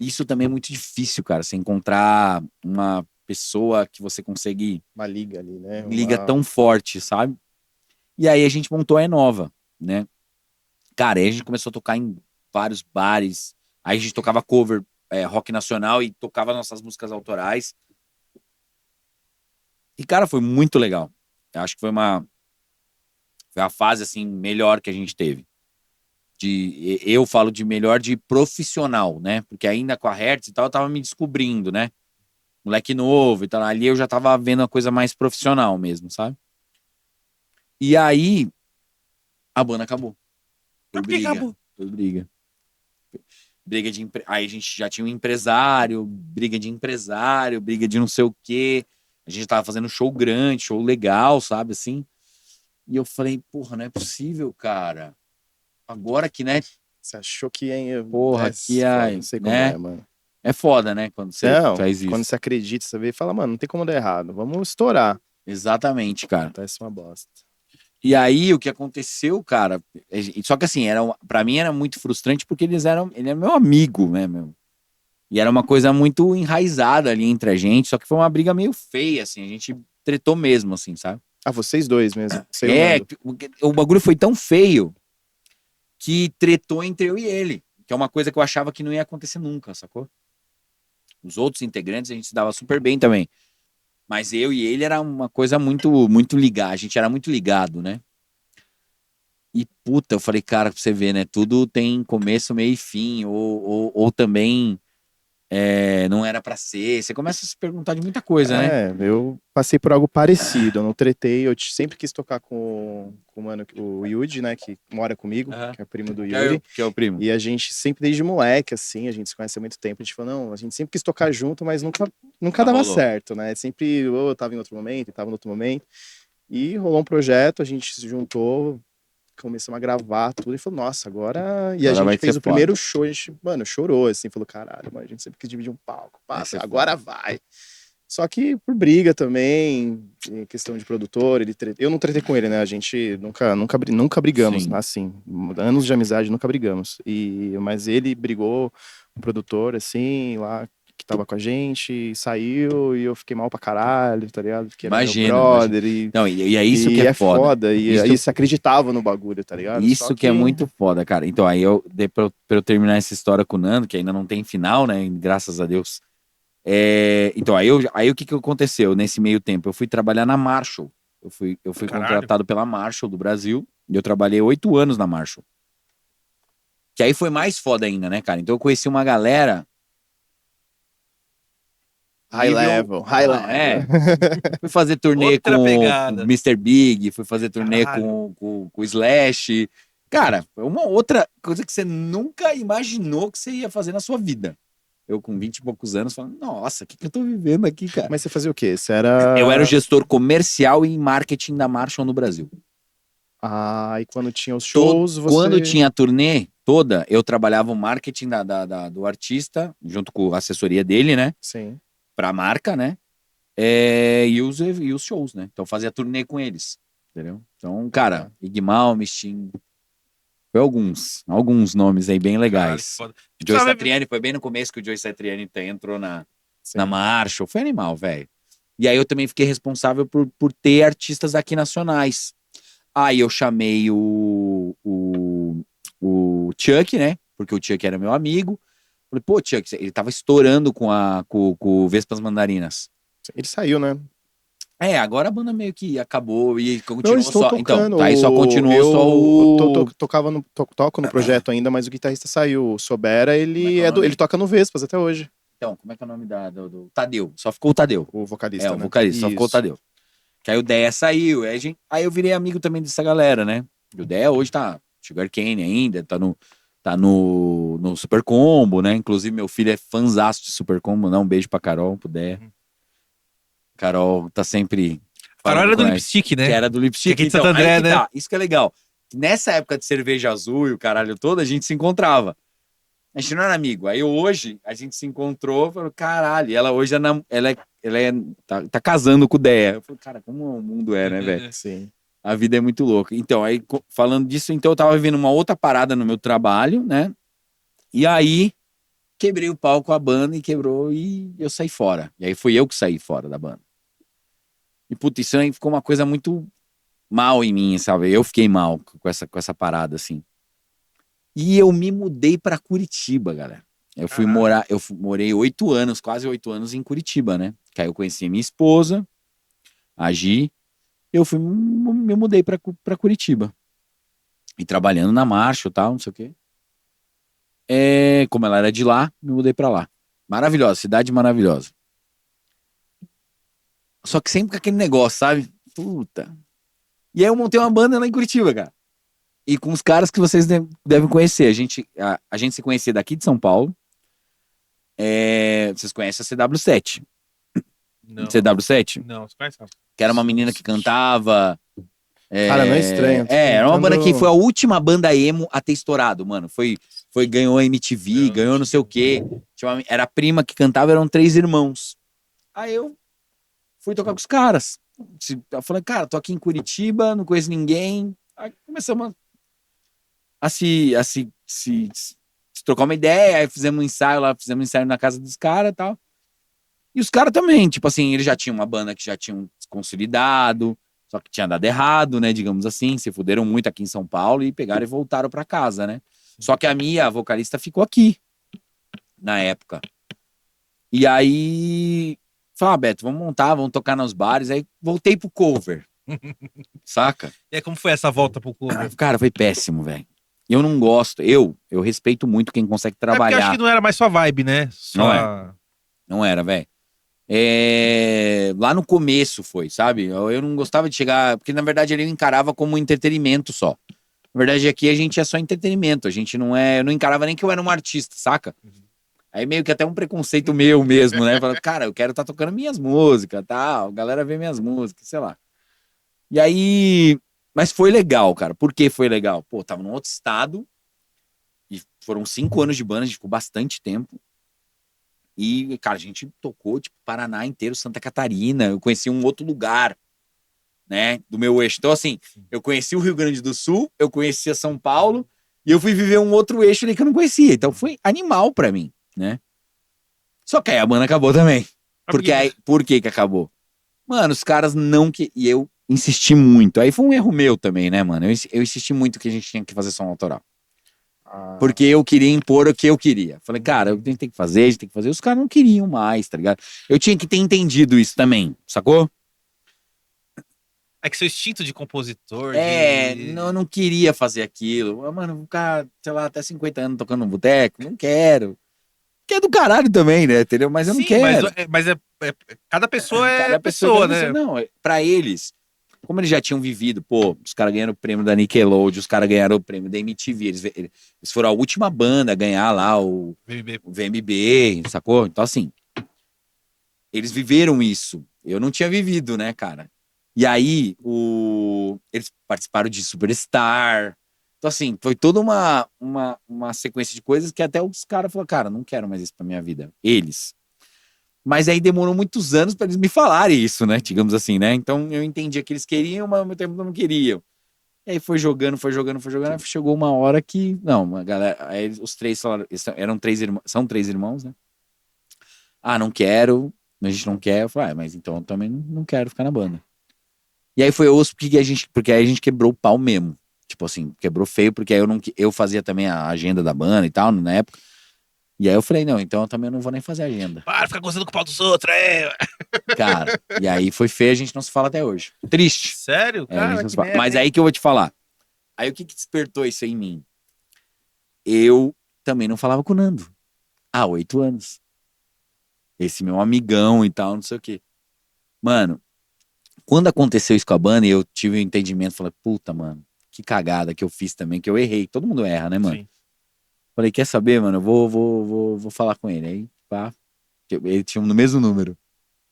isso também é muito difícil, cara. Você encontrar pessoa que você consegue Uma liga ali, né? liga tão forte, sabe? E aí a gente montou a Enova, né? Cara, aí a gente começou a tocar em vários bares. Aí a gente tocava cover, rock nacional e tocava nossas músicas autorais. E, cara, foi muito legal. Eu acho que foi a fase, assim, melhor que a gente teve. Eu falo de melhor de profissional, né? Porque ainda com a Hertz e tal, eu tava me descobrindo, né? Moleque novo e tal. Ali eu já tava vendo a coisa mais profissional mesmo, sabe? E aí, a banda acabou. Mas por que acabou? Por briga. Aí a gente já tinha um empresário, briga de empresário, briga de não sei o quê. A gente tava fazendo show grande, show legal, sabe, assim. E eu falei, porra, não é possível, cara. Agora que, né? Você achou que ia... Porra, que ai, não sei como né? é, mano. É foda, né? Quando você Não, faz isso. quando você acredita, você vê e fala, mano, não tem como dar errado. Vamos estourar. Exatamente, cara. Acontece uma bosta. E aí, o que aconteceu, cara... Só que assim, pra mim era muito frustrante porque ele era meu amigo, né, meu? E era uma coisa muito enraizada ali entre a gente, só que foi uma briga meio feia, assim. A gente tretou mesmo, assim, sabe? Ah, vocês dois mesmo. Você e o Nando. O bagulho foi tão feio que tretou entre eu e ele. Que é uma coisa que eu achava que não ia acontecer nunca, sacou? Os outros integrantes a gente se dava super bem também. Mas eu e ele era uma coisa muito, muito ligada. A gente era muito ligado, né? E puta, eu falei, cara, pra você ver, né? Tudo tem começo, meio e fim. Ou também não era pra ser. Você começa a se perguntar de muita coisa, né? Eu passei por algo parecido. Eu não tretei, sempre quis tocar com o mano, o Yudi, né, que mora comigo, que é primo do Yuri. Que é o primo. E a gente sempre, desde moleque, assim, a gente se conhece há muito tempo, a gente falou, não, a gente sempre quis tocar junto, mas nunca dava rolou. certo, né? Sempre, ou eu tava em outro momento, eu tava em outro momento. E rolou um projeto, a gente se juntou, começamos a gravar tudo e falou, nossa, agora... E a Agora vai gente fez ser o primeiro foda. show, a gente, mano, chorou, assim, falou, caralho, mano, a gente sempre quis dividir um palco, Vai ser agora vai. Só que por briga também, em questão de produtor, eu não tretei com ele, né? A gente nunca brigamos, Sim. assim, anos de amizade nunca brigamos. Mas ele brigou com o produtor, assim, lá que tava com a gente, saiu e eu fiquei mal pra caralho, tá ligado? Porque era Imagina, meu brother Não, e é isso que é foda. E Isso- aí se acreditava no bagulho, tá ligado? Isso Só que é muito foda, cara. Então, aí pra eu terminar essa história com o Nando, que ainda não tem final, né? Graças a Deus. Então, aí o que aconteceu nesse meio tempo? Eu fui trabalhar na Marshall. Eu fui Caralho. contratado pela Marshall do Brasil. E eu trabalhei 8 anos na Marshall. Que aí foi mais foda ainda, né, cara? Então eu conheci uma galera. High level. Fui fazer turnê Outra com pegada. o Mr. Big, fui fazer turnê Caralho. com o Slash. Cara, foi uma outra coisa que você nunca imaginou que você ia fazer na sua vida. Eu com 20 e poucos anos falando, nossa, o que eu tô vivendo aqui, cara? Mas você fazia o quê? Você era... Eu era o gestor comercial e marketing da Marshall no Brasil. Ah, e quando tinha os shows, Quando tinha a turnê toda, eu trabalhava o marketing do artista, junto com a assessoria dele, né? Sim. Pra marca, né? E os shows, né? Então fazia turnê com eles, entendeu? Então, cara, Ig Malmsteen, foi alguns nomes aí bem legais. Caralho, foda. Joe Sabe- Satriani, foi bem no começo que o Joe Satriani entrou na Sim. Marshall, foi animal, velho. E aí eu também fiquei responsável por ter artistas aqui nacionais. Aí eu chamei o Chuck, né? Porque o Chuck era meu amigo. Falei, pô, Chuck, ele tava estourando com o Vespas Mandarinas. Ele saiu, né? Agora a banda meio que acabou e Não, continuou eles estão só. tocando. Então, aí só continuou só o. Toco no projeto ainda, mas o guitarrista saiu. O Sobera, Como é que é o nome? ele toca no Vespas até hoje. Então, como é que é o nome do Tadeu? Só ficou o Tadeu. O vocalista, O né? vocalista, só ficou o Isso. Tadeu. Que aí o Deia saiu. Aí eu virei amigo também dessa galera, né? O Deia hoje tá Sugar Cane ainda, tá no Super Combo, né? Inclusive, meu filho é fãzaço de Super Combo, né? Um beijo pra Carol, pro Deia. Carol tá sempre. Carol era do falando com Lipstick, né? Que era do Lipstick. Que aqui de Santo André, aí que né? tá. Isso que é legal. Nessa época de cerveja azul e o caralho todo, a gente se encontrava. A gente não era amigo. Aí hoje, a gente se encontrou e falou, caralho. E ela hoje tá casando com o Deia. Eu falei, cara, como o mundo é, né, velho? Sim. A vida é muito louca. Então, aí, falando disso, então eu tava vivendo uma outra parada no meu trabalho, né? E aí, o quebrei o pau com a banda e quebrou e eu saí fora. E aí fui eu que saí fora da banda. E, puta, isso aí ficou uma coisa muito mal em mim, sabe? Eu fiquei mal com essa parada, assim. E eu me mudei pra Curitiba, galera. Morei 8 anos, quase 8 anos em Curitiba, né? Que aí eu conheci minha esposa, a Gi. Me mudei pra Curitiba. E trabalhando na Marcha e tal, não sei o quê. Como ela era de lá, me mudei pra lá. Maravilhosa, cidade maravilhosa. Só que sempre com aquele negócio, sabe? Puta. E aí eu montei uma banda lá em Curitiba, cara. E com os caras que vocês devem conhecer. A gente se conhecia daqui de São Paulo. Vocês conhecem a CW7. Não. CW7? Não, você conhece? Que era uma menina que cantava. Cara, não é estranho. Era uma banda que Tentando- foi a última banda emo a ter estourado, mano. Ganhou a MTV, ganhou não sei o quê. Era a prima que cantava, eram 3 irmãos. Aí eu fui tocar com os caras. Eu falei, cara, tô aqui em Curitiba, não conheço ninguém. Aí começamos se trocar uma ideia, aí fizemos um ensaio lá, fizemos um ensaio na casa dos caras e tal. E os caras também, tipo assim, eles já tinham uma banda que já tinham consolidado, só que tinha dado errado, né, digamos assim, se fuderam muito aqui em São Paulo e pegaram e voltaram pra casa, né. Só que a Mia, a vocalista, ficou aqui, na época. E aí, falei, Beto, vamos tocar nos bares, aí voltei pro cover, saca? E aí, como foi essa volta pro cover? Cara, foi péssimo, velho. Eu não gosto, eu respeito muito quem consegue Porque eu acho trabalhar. que não era mais sua vibe, né? Não era, velho. Lá no começo foi, sabe? Eu não gostava de chegar, porque na verdade ele encarava como entretenimento só. Na verdade aqui a gente é só entretenimento, a gente não é, eu não encarava nem que eu era um artista, saca? Aí meio que até um preconceito meu mesmo, né? Falando, cara, eu quero estar tocando minhas músicas, tal, a galera vê minhas músicas, sei lá. E aí, mas foi legal, cara. Por que foi legal? Pô, tava num outro estado e foram 5 anos de banda, a gente ficou bastante tempo. E, cara, a gente tocou, tipo, Paraná inteiro, Santa Catarina. Eu conheci um outro lugar, né, do meu eixo. Então, assim, eu conheci o Rio Grande do Sul, eu conhecia São Paulo, e eu fui viver um outro eixo ali que eu não conhecia. Então, foi animal pra mim, né? Só que aí a banda acabou também. Por que acabou? Mano, os caras não que... E eu insisti muito. Aí foi um erro meu também, né, mano? Eu insisti muito que a gente tinha que fazer som autoral. Porque eu queria impor o que eu queria. Falei, cara, a gente tem que fazer, a gente tem que fazer. Os caras não queriam mais, tá ligado? Eu tinha que ter entendido isso também, sacou? É que seu instinto de compositor. Não, eu não queria fazer aquilo. Mano, vou ficar, sei lá, até 50 anos tocando no boteco. Não quero. Que é do caralho também, né? Entendeu? Mas eu não Sim, quero. cada pessoa é Cada pessoa, cada né? Não, pra eles, como eles já tinham vivido, pô, os caras ganharam o prêmio da Nickelodeon, os caras ganharam o prêmio da MTV, eles foram a última banda a ganhar lá o VMB, sacou? Então, assim, eles viveram isso. Eu não tinha vivido, né, cara? E aí, eles participaram de Superstar. Então, assim, foi toda uma sequência de coisas que até os caras falaram, cara, não quero mais isso pra minha vida. Eles. Mas aí demorou muitos anos pra eles me falarem isso, né? Digamos assim, né? Então eu entendia que eles queriam, mas ao mesmo tempo não queriam. E aí foi jogando. Chegou uma hora que. Não, a galera. Aí os 3 falaram. Eram 3 irmãos. São 3 irmãos, né? Ah, não quero. A gente não quer. Eu falei, mas então eu também não quero ficar na banda. E aí foi osso porque aí a gente quebrou o pau mesmo. Tipo assim, quebrou feio, porque aí eu fazia também a agenda da banda e tal, na época. E aí eu falei, não, então eu também não vou nem fazer agenda. Para, ficar gostando com o pau dos outros, Cara, e aí foi feio, a gente não se fala até hoje. Triste. Sério? A Cara, gente não se que fala. merda, Mas hein? aí que eu vou te falar. Aí o que despertou isso em mim? Eu também não falava com o Nando. Há 8 anos. Esse meu amigão e tal, não sei o quê. Mano, quando aconteceu isso com a banda, eu tive um entendimento, falei, puta, mano, que cagada que eu fiz também, que eu errei. Todo mundo erra, né, mano? Sim. Falei, quer saber, mano? Eu vou falar com ele. Aí, pá, ele tinha no mesmo número.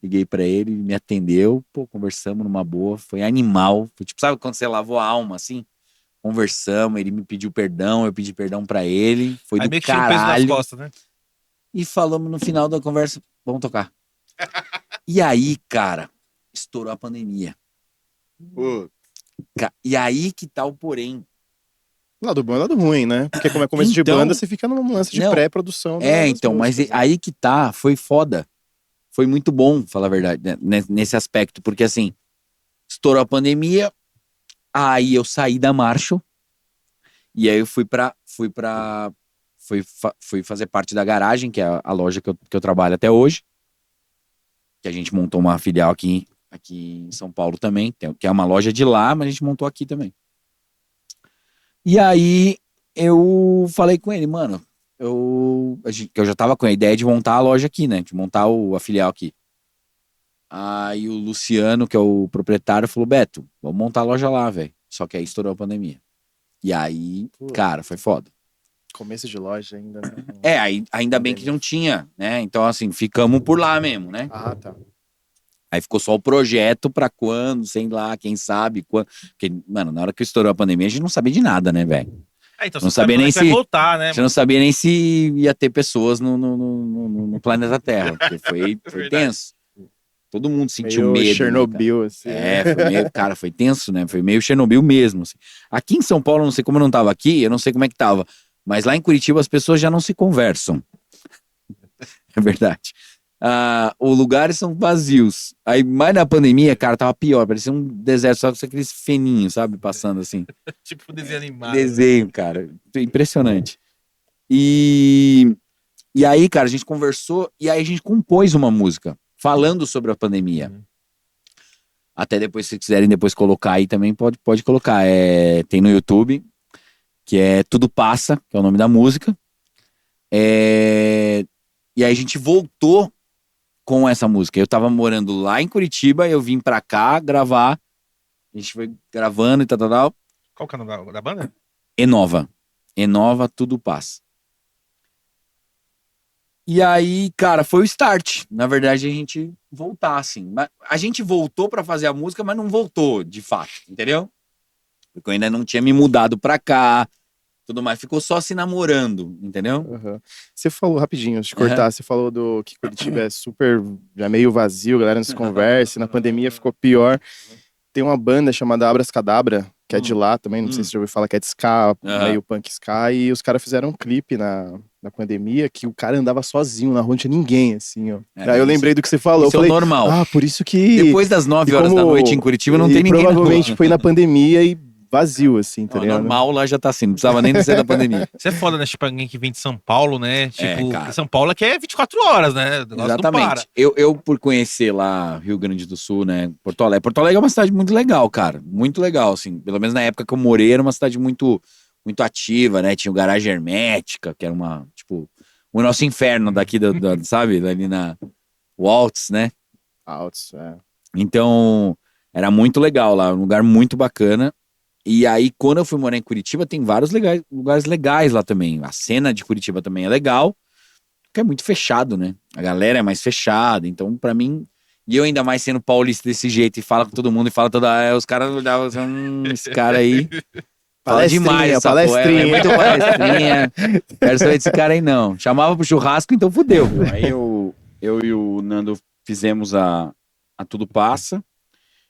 Liguei pra ele, me atendeu, pô, conversamos numa boa, foi animal. Foi tipo, sabe quando você lavou a alma, assim? Conversamos, ele me pediu perdão, eu pedi perdão pra ele, foi Aí do meio que tira o peso das caralho. costas, né? E falamos no final da conversa, vamos tocar. E aí, cara, estourou a pandemia. Pô, E aí que tá o porém. Lado bom e lado ruim, né? Porque como é começo de Então- banda, você fica num lance de Não. pré-produção. Então, mas aí que tá, foi foda. Foi muito bom, falar a verdade, né, nesse aspecto, porque assim, estourou a pandemia, aí eu saí da Marshall, e aí eu fui fazer parte da Garagem, que é a loja que eu trabalho até hoje, que a gente montou uma filial aqui em São Paulo também, que é uma loja de lá, mas a gente montou aqui também. E aí eu falei com ele, mano, que eu já tava com a ideia de montar a loja aqui, né? De montar a filial aqui. Aí o Luciano, que é o proprietário, falou: Beto, vamos montar a loja lá, velho. Só que aí estourou a pandemia. E aí, cara, foi foda. Começo de loja ainda, né? Ainda bem que não tinha, né? Então, assim, ficamos por lá mesmo, né? Ah, tá. Aí ficou só o projeto pra quando, sei lá, quem sabe quando. Porque, mano, na hora que estourou a pandemia, a gente não sabia de nada, né, velho? Então Não você sabe sabia quando é nem que vai se- voltar, né, A gente não sabia nem se ia ter pessoas no planeta Terra, porque foi Verdade. tenso. Todo mundo sentiu Meio medo, né, cara? Chernobyl, assim. Foi meio, cara, foi tenso, né? Foi meio Chernobyl mesmo, assim. Aqui em São Paulo, eu não sei como eu não tava aqui, eu não sei como é que tava, mas lá em Curitiba as pessoas já não se conversam. É verdade. Os lugares são vazios. Aí, mais na pandemia, cara, tava pior, parecia um deserto, só com aqueles feninhos, sabe, passando assim. Tipo um desenho animado. Desenho, cara. Impressionante. E aí, cara, a gente conversou e aí a gente compôs uma música falando sobre a pandemia. Uhum. Até depois, se quiserem depois colocar aí também, pode colocar. Tem no YouTube, que é Tudo Passa, que é o nome da música. E aí a gente voltou com essa música. Eu tava morando lá em Curitiba, eu vim pra cá gravar. A gente foi gravando e tal. Qual que é o nome da banda? Enova, Tudo Passa. E aí, cara, foi o start. Na verdade, a gente voltar, assim. A gente voltou pra fazer a música, mas não voltou, de fato, entendeu? Porque eu ainda não tinha me mudado pra cá, tudo mais. Ficou só se namorando, entendeu? Uhum. Você falou, rapidinho, de cortar, você falou que Curitiba é super, já meio vazio, a galera não se conversa, na pandemia ficou pior. Tem uma banda chamada Abras Cadabra, que é de lá também, não sei se você já ouviu falar, que é de ska, meio punk ska, e os caras fizeram um clipe na pandemia que o cara andava sozinho na rua, não tinha ninguém, assim, ó. Aí eu lembrei do que você falou, eu Isso é o falei, normal. por isso que... Depois das 9 horas da noite em Curitiba não tem ninguém na provavelmente rua. foi na pandemia e vazio, assim, tá ligado? Normal lá já tá assim, não precisava nem ser da pandemia. Isso é foda, né? Tipo, alguém que vem de São Paulo, né? Tipo, cara. São Paulo aqui é 24 horas, né? O negócio não para. Exatamente. Eu, por conhecer lá Rio Grande do Sul, né? Porto Alegre. Porto Alegre é uma cidade muito legal, cara. Muito legal, assim. Pelo menos na época que eu morei, era uma cidade muito, muito ativa, né? Tinha o Garagem Hermética, que era uma, tipo, o nosso inferno daqui, sabe? Ali na Waltz, né? Altos, Então, era muito legal lá. Um lugar muito bacana. E aí, quando eu fui morar em Curitiba, tem vários lugares legais lá também. A cena de Curitiba também é legal, porque é muito fechado, né? A galera é mais fechada, então pra mim... E eu ainda mais sendo paulista desse jeito e fala com todo mundo e fala os caras olhavam assim, esse cara aí... Fala demais essa palestrinha. porra, é muito palestrinha. Quero saber desse cara aí não. Chamava pro churrasco, então fudeu. Aí eu e o Nando fizemos a Tudo Passa.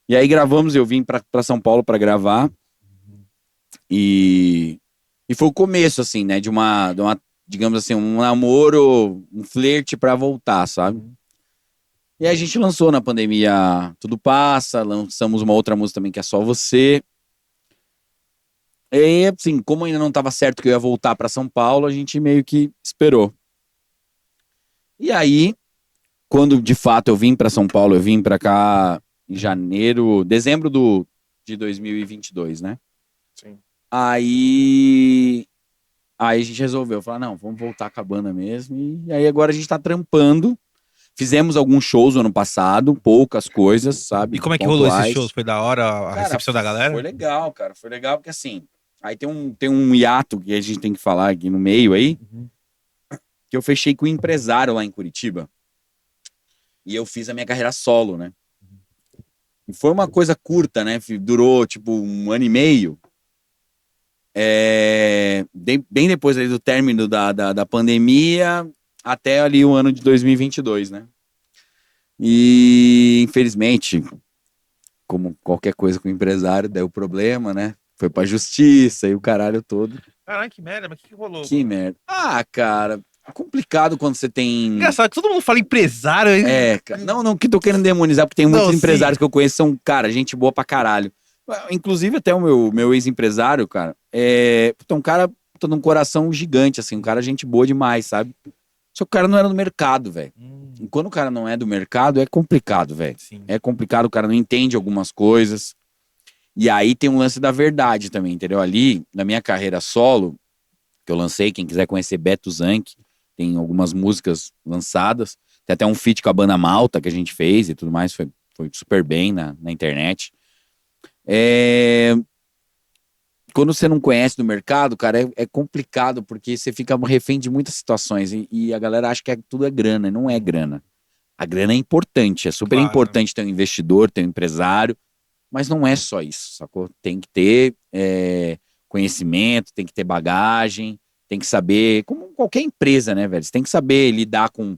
E aí gravamos, eu vim pra São Paulo pra gravar. E foi o começo, assim, né? De uma, digamos assim, um namoro, um flerte pra voltar, sabe? E aí a gente lançou na pandemia Tudo Passa, lançamos uma outra música também que é Só Você. E, assim, como ainda não tava certo que eu ia voltar pra São Paulo, a gente meio que esperou. E aí, quando de fato eu vim pra São Paulo, eu vim pra cá em dezembro de 2022, né? Sim. Aí a gente resolveu falar, não, vamos voltar com a banda mesmo. E aí agora a gente tá trampando. Fizemos alguns shows no ano passado, poucas coisas, sabe? E como é que rolou pontuais. esses shows? Foi da hora a Cara, recepção da galera? Foi legal, cara. Foi legal porque assim, aí tem um hiato que a gente tem que falar aqui no meio aí, que eu fechei com um empresário lá em Curitiba. E eu fiz a minha carreira solo, né? E foi uma coisa curta, né? Durou tipo 1 ano e meio. Bem depois ali do término da pandemia até ali o ano de 2022, né? E infelizmente, como qualquer coisa com o empresário, deu problema, né? Foi pra justiça e o caralho todo. Caralho, que merda, mas o que rolou? Que merda. Ah, cara, é complicado quando você tem... Engraçado que todo mundo fala empresário. Hein? Cara. Não que tô querendo demonizar, porque tem Não, muitos sim. empresários que eu conheço, são, cara, gente boa pra caralho. Inclusive até o meu ex-empresário, cara, um cara puta, num coração gigante, assim, um cara gente boa demais, sabe? Só que o cara não era do mercado, velho. E quando o cara não é do mercado, é complicado, velho. É complicado, o cara não entende algumas coisas. E aí tem um lance da verdade também, entendeu? Ali, na minha carreira solo, que eu lancei, quem quiser conhecer Beto Zanck, tem algumas músicas lançadas. Tem até um feat com a banda Malta que a gente fez e tudo mais, foi super bem na internet. Quando você não conhece do mercado, cara, é complicado, porque você fica refém de muitas situações e a galera acha que tudo é grana, e não é grana. A grana é importante, é super importante ter um investidor, ter um empresário, mas não é só isso, sacou? Tem que ter conhecimento, tem que ter bagagem, tem que saber, como qualquer empresa, né, velho? Você tem que saber lidar com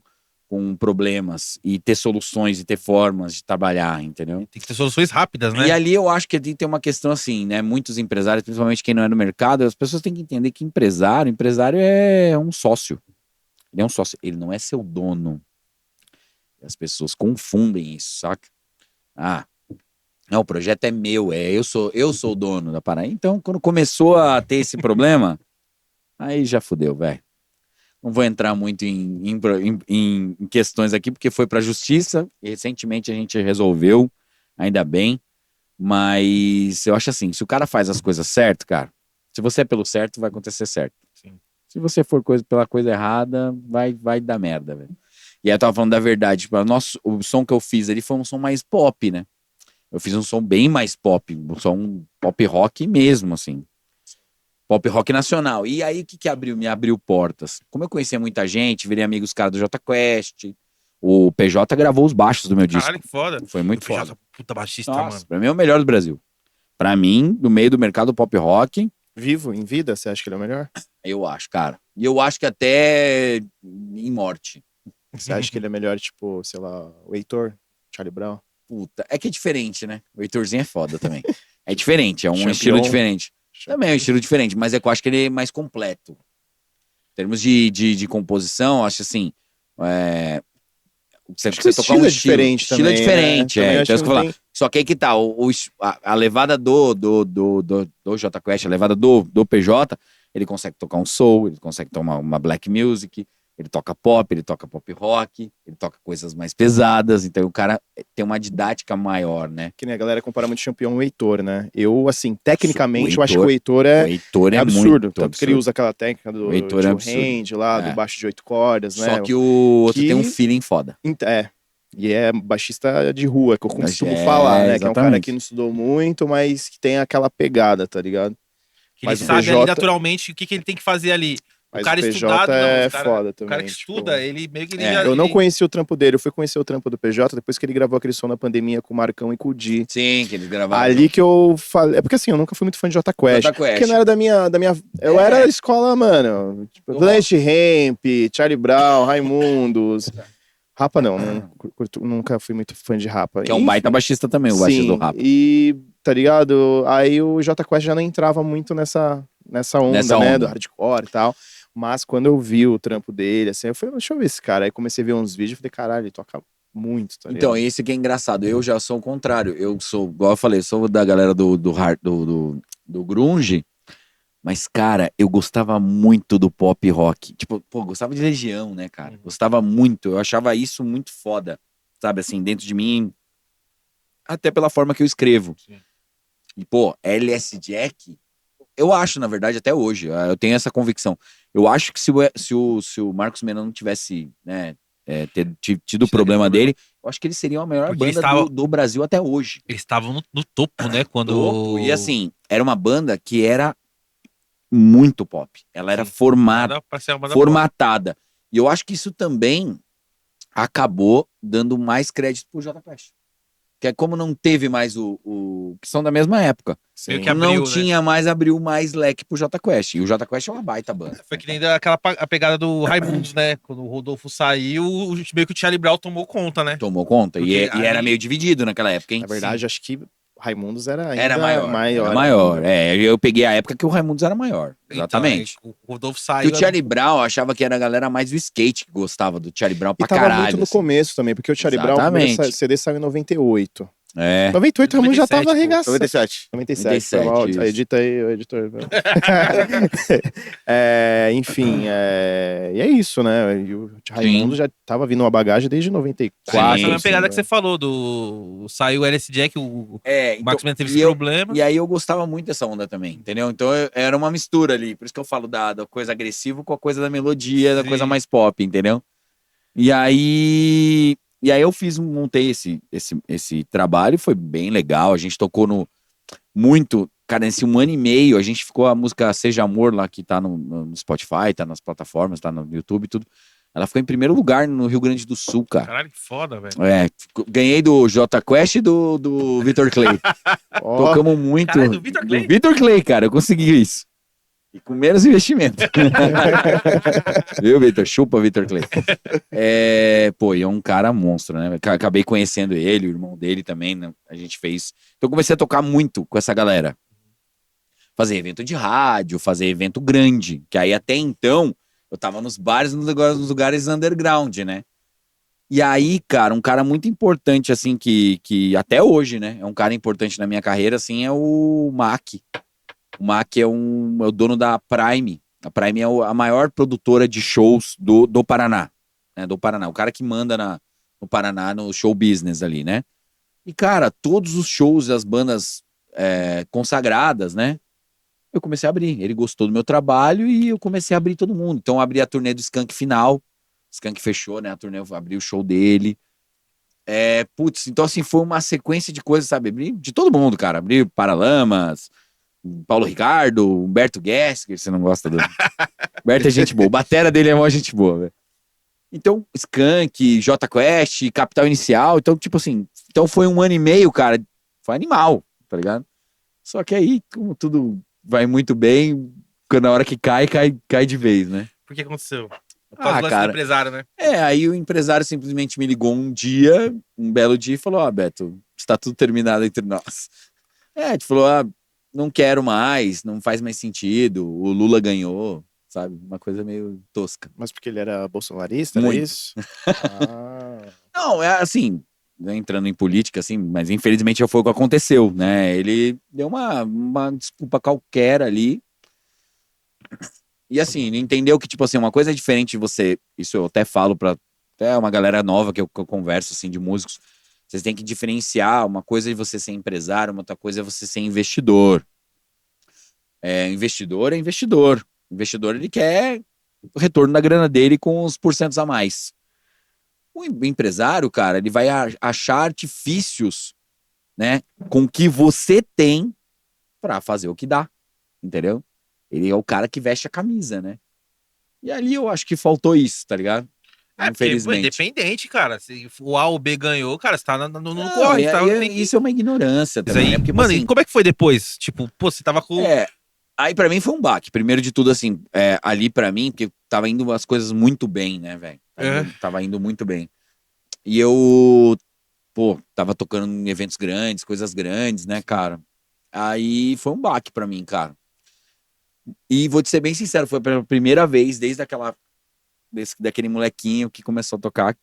problemas e ter soluções e ter formas de trabalhar, entendeu? Tem que ter soluções rápidas, né? E ali eu acho que tem uma questão assim, né? Muitos empresários, principalmente quem não é no mercado, as pessoas têm que entender que empresário é um sócio. Ele é um sócio, ele não é seu dono. As pessoas confundem isso, saca? Não, o projeto é meu, eu sou o dono da parada. Então, quando começou a ter esse problema, aí já fudeu, velho. Não vou entrar muito em questões aqui, porque foi pra justiça, e recentemente a gente resolveu, ainda bem, mas eu acho assim, se o cara faz as coisas certo, cara, se você é pelo certo, vai acontecer certo. Sim. Se você for pela coisa errada, vai dar merda, velho. E aí eu tava falando da verdade, tipo, o som que eu fiz ali foi um som mais pop, né? Eu fiz um som bem mais pop, um som pop rock mesmo, assim. Pop rock nacional. E aí, o que me abriu portas? Como eu conhecia muita gente, virei amigo dos caras do Jota Quest, o PJ gravou os baixos do meu disco. Caralho, que foda. Foi muito O PJ, foda. puta baixista, Nossa, mano. pra mim é o melhor do Brasil. Pra mim, no meio do mercado pop rock... Vivo, em vida, você acha que ele é o melhor? Eu acho, cara. E eu acho que até em morte. Você acha que ele é melhor, tipo, sei lá, o Heitor, Charlie Brown? Puta, é que é diferente, né? O Heitorzinho é foda também. É diferente, é um Champion. estilo diferente. Também é um estilo diferente, mas é que eu acho que ele é mais completo. Em termos de composição, eu acho assim. Você tocar um diferente estilo é também, diferente, né? então é isso que eu vou falar. Só que aí que tá, a levada do Jota Quest, a levada do PJ, ele consegue tocar um soul, ele consegue tomar uma black music, ele toca pop rock, ele toca coisas mais pesadas, então o cara tem uma didática maior, né? Que nem a galera compara muito o Champion ao Heitor, né? Eu, assim, tecnicamente, O eu acho que o Heitor é absurdo. muito Tanto que ele usa aquela técnica do Heitor é two absurdo. hand lá, do baixo de 8 cordas, né? Só que o outro Que- tem um feeling foda. E é baixista de rua, que eu costumo É, falar, né? Que é um cara exatamente. que não estudou muito, mas que tem aquela pegada, tá ligado? Que ele Mas o sabe PJ ali naturalmente o que ele tem que fazer ali. O Mas cara o PJ estudado, não. é O cara, foda o cara também, que tipo, estuda, ele meio que ele é, já. Eu não ele- conheci o trampo dele, eu fui conhecer o trampo do PJ depois que ele gravou aquele som na pandemia com o Marcão e com o Di. Sim, que eles gravaram. Ali que eu falei. É porque assim, eu nunca fui muito fã de Jota Quest. Jota Quest. Porque não era da minha. Eu era da escola, mano. Tipo, Do Planet Hemp, Charlie Brown, Raimundos. Rapa não, nunca fui muito fã de Rapa. Que é um baita baixista também, o baixista do rap. E, tá ligado? Aí o Jota Quest já não entrava muito nessa onda, Nessa né? onda. Do hardcore e tal. Mas quando eu vi o trampo dele, assim, eu falei, deixa eu ver esse cara. Aí comecei a ver uns vídeos e falei, caralho, ele toca muito, tá Então, ligado? esse que é engraçado. Eu já sou o contrário. Eu sou, igual eu falei, sou da galera do grunge. Mas, cara, eu gostava muito do pop rock. Tipo, pô, gostava de Legião, né, cara? Gostava muito. Eu achava isso muito foda. Sabe, assim, dentro de mim. Até pela forma que eu escrevo. Sim. E, pô, LS Jack, eu acho, na verdade, até hoje, eu tenho essa convicção. Eu acho que se o Marcos Mena não tivesse, né, tido o problema dele, eu acho que eles seriam a maior Porque banda eles estavam- do Brasil até hoje. Eles estavam no topo, né? Quando. Topo. E assim, era uma banda que era muito pop. Ela era formada, Pra ser uma banda formatada. E eu acho que isso também acabou dando mais crédito pro Jota Quest. Que é como não teve mais que são da mesma época. Meio Sim. que abriu, Não né? tinha mais, abriu mais leque pro Jota Quest. E o Jota Quest é uma baita banda. Foi que nem a pegada do Raimundos, né? Quando o Rodolfo saiu, meio que o Charlie Brown tomou conta, né? Tomou conta. Porque E aí- era meio dividido naquela época, hein? Na verdade, acho que Raimundos era ainda Era maior. Era maior. maior. Eu peguei a época que o Raimundos era maior. Exatamente. Então, o Rodolfo E saiu. o Charlie Brown, eu achava que era a galera mais do skate que gostava do Charlie Brown E pra tava caralho. muito no assim. começo também, porque o Charlie Brown, o primeiro Exatamente. CD saiu em 98. É. 98 o Raimundo já 97, tava pô. arregaçando. 97. 97, foi mal. isso. Edita aí, o editor. Enfim, e é isso, né? E o Raimundo já tava vindo uma bagagem desde 94. Essa Sim, é a mesma pegada assim, que você falou saiu o LS Jack, o Então, Marcos Mendes teve esse problema. E aí eu gostava muito dessa onda também, entendeu? Então era uma mistura ali. Por isso que eu falo da coisa agressiva com a coisa da melodia, da Sim. coisa mais pop, entendeu? E aí eu montei esse trabalho, foi bem legal. A gente tocou muito, cara, nesse 1 ano e meio, a gente ficou a música Seja Amor lá, que tá no Spotify, tá nas plataformas, tá no YouTube e tudo. Ela ficou em primeiro lugar no Rio Grande do Sul, cara. Caralho, que foda, velho. Ganhei do Jota Quest e do Vitor Clay. Ó, Tocamos muito. Caralho, do Vitor Clay? Vitor Clay, cara, eu consegui isso. E com menos investimento. Viu, Vitor? Chupa, Vitor Clay. E é um cara monstro, né? Acabei conhecendo ele, o irmão dele também, né? A gente fez. Então eu comecei a tocar muito com essa galera. Fazer evento de rádio, fazer evento grande. Que aí até então eu tava nos bares, nos lugares underground, né? E aí, cara, um cara muito importante, assim, que até hoje, né? É um cara importante na minha carreira, assim, é o Mac. O Mac é o dono da Prime. A Prime é a maior produtora de shows do Paraná. Né? Do Paraná. O cara que manda no Paraná, no show business ali, né? E, cara, todos os shows, as bandas consagradas, né? Eu comecei a abrir. Ele gostou do meu trabalho e eu comecei a abrir todo mundo. Então, eu abri a turnê do Skank final. O Skank fechou, né? A turnê, eu abri o show dele. Então, assim, foi uma sequência de coisas, sabe? Abri de todo mundo, cara. Abri Paralamas, Paulo Ricardo, Humberto Guess, que você não gosta do... Humberto é gente boa. O batera dele é mó gente boa, velho. Então, Skank, Jota Quest, Capital Inicial. Então, tipo assim... Então, foi 1 ano e meio, cara. Foi animal, tá ligado? Só que aí, como tudo vai muito bem, na hora que cai de vez, né? Por que aconteceu? Por causa do lance do Cara... empresário, né? Aí o empresário simplesmente me ligou um belo dia, e falou, Beto, está tudo terminado entre nós. A gente falou, não quero mais, não faz mais sentido, o Lula ganhou, sabe? Uma coisa meio tosca. Mas porque ele era bolsonarista, Muito. era isso? Não, é assim, entrando em política, assim, mas infelizmente foi o que aconteceu, né? Ele deu uma desculpa qualquer ali. E assim, ele entendeu que, tipo assim, uma coisa é diferente de você, isso eu até falo pra até uma galera nova que eu converso, assim, de músicos, vocês têm que diferenciar, uma coisa é você ser empresário, uma outra coisa é você ser investidor. Investidor é investidor. Investidor, ele quer o retorno da grana dele com os porcentos a mais. O empresário, cara, ele vai achar artifícios, né, com o que você tem pra fazer o que dá, entendeu? Ele é o cara que veste a camisa, né? E ali eu acho que faltou isso, tá ligado? Infelizmente. Porque, independente, cara. Se o A ou B ganhou, cara, você tá no corre. Isso é uma ignorância também, aí, né? Porque, mano, assim, e como é que foi depois? Tipo, você tava com... aí pra mim foi um baque. Primeiro de tudo, assim, ali pra mim, porque tava indo as coisas muito bem, né, velho? Tava indo muito bem. E eu, tava tocando em eventos grandes, coisas grandes, né, cara? Aí foi um baque pra mim, cara. E vou te ser bem sincero, foi pela primeira vez, daquele molequinho que começou a tocar,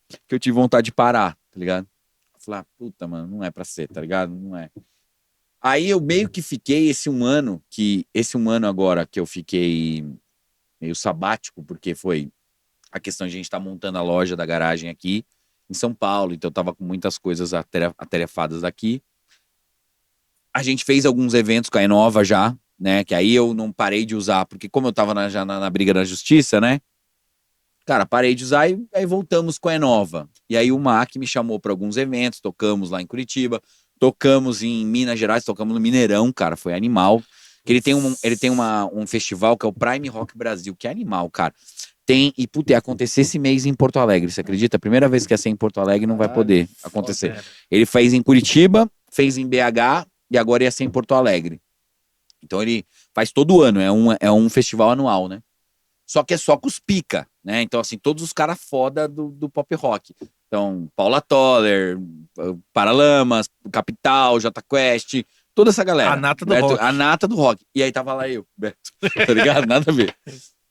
que eu tive vontade de parar, tá ligado? Falar, puta, mano, não é pra ser, tá ligado? Não é. Aí eu meio que fiquei esse um ano agora que eu fiquei meio sabático, porque foi a questão de a gente estar montando a loja da garagem aqui em São Paulo, então eu tava com muitas coisas atarefadas aqui. A gente fez alguns eventos com a Enova já, né? Que aí eu não parei de usar, porque como eu tava já na briga da justiça, né? Cara, parei de usar e aí voltamos com a Enova. E aí o Mac me chamou para alguns eventos, tocamos lá em Curitiba, tocamos em Minas Gerais, tocamos no Mineirão, cara, foi animal. Que ele tem um festival que é o Prime Rock Brasil, que é animal, cara. Ia acontecer esse mês em Porto Alegre, você acredita? A primeira vez que ia ser em Porto Alegre não vai poder acontecer. Ele fez em Curitiba, fez em BH e agora ia ser em Porto Alegre. Então ele faz todo ano, é um festival anual, né? Só que é só com os pica, né? Então, assim, todos os caras foda do pop rock. Então, Paula Toller, Paralamas, Capital, Jota Quest, toda essa galera. A nata do Beto, rock. A nata do rock. E aí tava lá eu, Beto. Tá ligado? Nada a ver.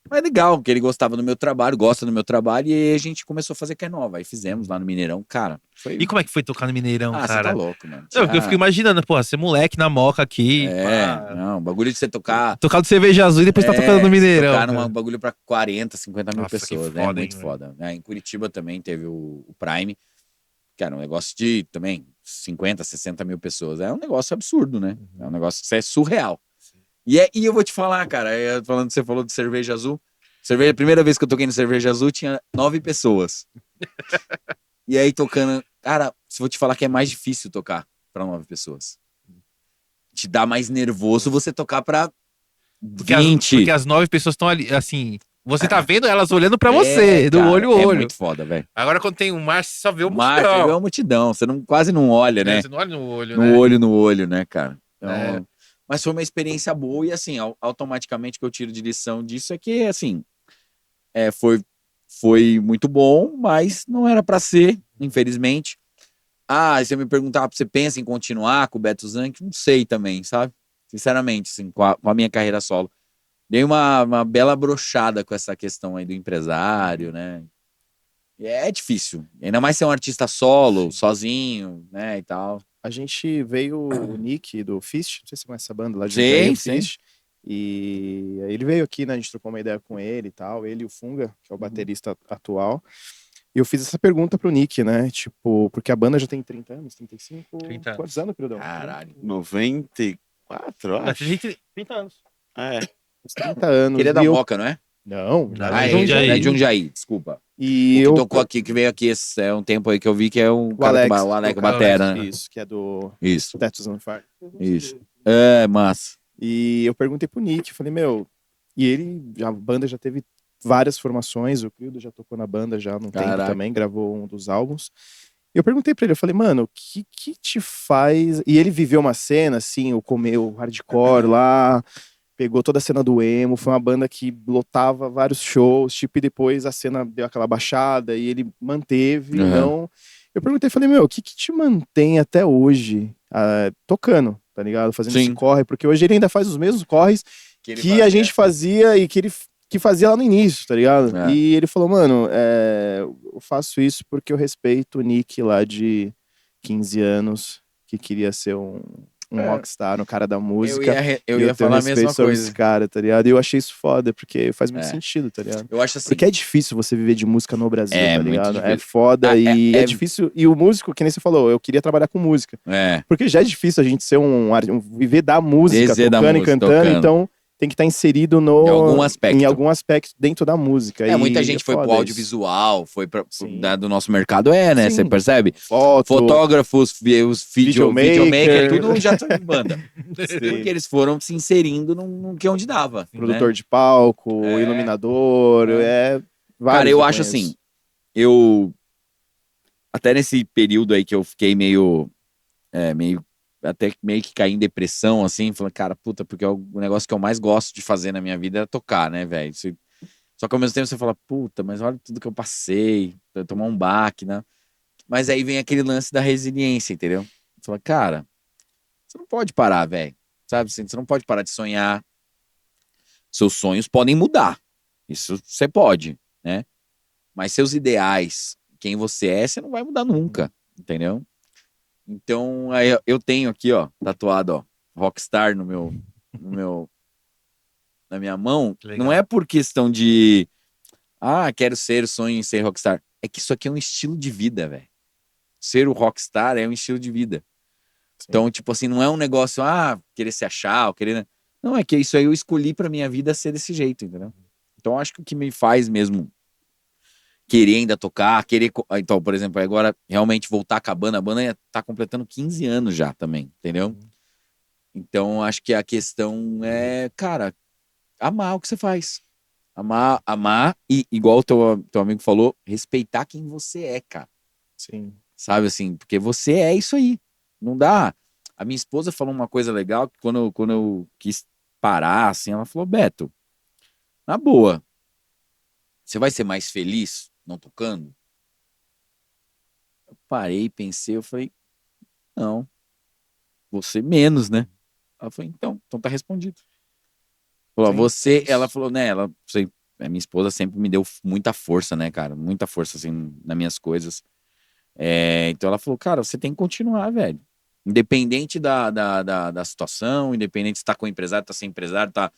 Mas é legal, porque ele gostava do meu trabalho, gosta do meu trabalho, e aí a gente começou a fazer que é nova. Aí fizemos lá no Mineirão, cara. Foi... E como é que foi tocar no Mineirão, Ah, você cara? tá louco, mano. Não, porque eu fico imaginando, porra, ser moleque na Moca aqui. Pá. Não, bagulho de você tocar. Tocar do Cerveja Azul e depois tá tocando no Mineirão. Tocar num cara. bagulho pra 40, 50 mil Nossa, que pessoas, foda, né? Muito hein, foda. Em Curitiba também teve o Prime, que era um negócio de também 50, 60 mil pessoas. É um negócio absurdo, né? É um negócio que é surreal. E eu vou te falar, cara, você falou de Cerveja Azul. A primeira vez que eu toquei no Cerveja Azul tinha 9 pessoas. E aí tocando. Cara, se vou te falar que é mais difícil tocar pra 9 pessoas. Te dá mais nervoso você tocar pra 20. Porque as 9 pessoas estão ali, assim. Você tá vendo elas olhando pra você, do cara, olho a É olho. muito foda, velho. Agora, quando tem um mar, você só vê o Mas é uma multidão. Você quase não olha, né? Você não olha no olho, No olho, né, cara? Então, mas foi uma experiência boa e, assim, automaticamente que eu tiro de lição disso é que, assim, foi muito bom, mas não era pra ser, infelizmente. Ah, se eu me perguntar, você pensa em continuar com o Beto Zanck? Não sei também, sabe? Sinceramente, assim, com a minha carreira solo. Dei uma bela brochada com essa questão aí do empresário, né? E é difícil. Ainda mais ser um artista solo, sozinho, né, e tal. A gente veio o Nick do Fist, não sei se você conhece essa banda lá de Sim, Jundiaí, o sim. Fist. E ele veio aqui, né? A gente trocou uma ideia com ele e tal. Ele e o Funga, que é o baterista atual. E eu fiz essa pergunta pro Nick, né? Tipo, porque a banda já tem 30 anos, 35? 30 anos. Quantos anos, Pedrão? Caralho. 94, eu acho. 30 anos. É. Uns 30 anos. Ele é E da eu- Moca, não é? Não, Não, já Ah, é é de Jundiaí. é de Jundiaí, desculpa. E O que eu... tocou aqui, que veio aqui é um tempo aí que eu vi que é o O cara Alex. o Alex o Batera, né? Isso, que é do Isso, Tetos on Fire. isso. É, massa. E eu perguntei pro Nick, falei, meu... E a banda já teve várias formações, o Crildo já tocou na banda já há um tempo Caraca. também, gravou um dos álbuns. E eu perguntei pra ele, eu falei, mano, o que te faz... E ele viveu uma cena, assim, o hardcore lá, pegou toda a cena do emo, foi uma banda que lotava vários shows, tipo, e depois a cena deu aquela baixada e ele manteve, Uhum. não... Eu perguntei, falei, meu, o que te mantém até hoje tocando, tá ligado? Fazendo esse Sim. corre, porque hoje ele ainda faz os mesmos corres ele que a gente fazia e que fazia lá no início, tá ligado? É. E ele falou, mano, eu faço isso porque eu respeito o Nick lá de 15 anos, que queria ser um rockstar, um cara da música. Eu E ia tenho falar a respeito mesma sobre coisa. esse cara, tá ligado? E eu achei isso foda, porque faz muito É. sentido, tá ligado? Eu acho assim. Porque é difícil você viver de música no Brasil, É, tá muito ligado? É difícil. foda Ah, e é- é difícil. E o músico, que nem você falou, eu queria trabalhar com música. É. Porque já é difícil a gente ser viver da música, Viver da tocando e música, cantando, tocando. então tem que estar inserido Em algum aspecto. em algum aspecto dentro da música. E Muita gente foi pro foda isso. audiovisual, foi Sim. do nosso mercado, né? Sim. Você percebe? Foto, Fotógrafos, os videomaker, Videomaker. tudo já tá em banda. sim, Porque eles foram se inserindo no que onde dava. produtor né? de palco, É. iluminador, Cara, vários eu eu acho conheço. assim, até nesse período aí que eu fiquei até meio que caí em depressão, assim, falando, cara, puta, porque o negócio que eu mais gosto de fazer na minha vida era tocar, né, velho? Só que ao mesmo tempo você fala, puta, mas olha tudo que eu passei, eu tomar um baque, né? Mas aí vem aquele lance da resiliência, entendeu? Você fala, cara, você não pode parar, velho. Sabe? Você não pode parar de sonhar. Seus sonhos podem mudar. Isso você pode, né? Mas seus ideais, quem você é, você não vai mudar nunca, entendeu? Então, aí eu tenho aqui, ó, tatuado, ó, Rockstar na minha mão. Legal. Não é por questão de, quero ser, sonho em ser Rockstar. É que isso aqui é um estilo de vida, velho. Ser o Rockstar é um estilo de vida. Sim. Então, tipo assim, não é um negócio, querer se achar, ou querer... Não, é que isso aí eu escolhi pra minha vida ser desse jeito, entendeu? Então, acho que o que me faz mesmo querer ainda tocar, Então, por exemplo, agora realmente voltar com a banda tá completando 15 anos já também, entendeu? Então, acho que a questão é, cara, amar o que você faz. Amar e, igual o teu amigo falou, respeitar quem você é, cara. Sim. Sabe assim, porque você é isso aí. Não dá. A minha esposa falou uma coisa legal que quando eu quis parar, assim, ela falou, Beto, na boa, você vai ser mais feliz não tocando? parei, pensei, eu falei, não, você menos, né? Ela falou, então tá respondido. Falou, Sim, você, é ela isso. falou, né, a minha esposa sempre me deu muita força, né, cara? Muita força, assim, nas minhas coisas. Então ela falou, cara, você tem que continuar, velho. Independente da situação, independente se tá com empresário, tá sem empresário, tá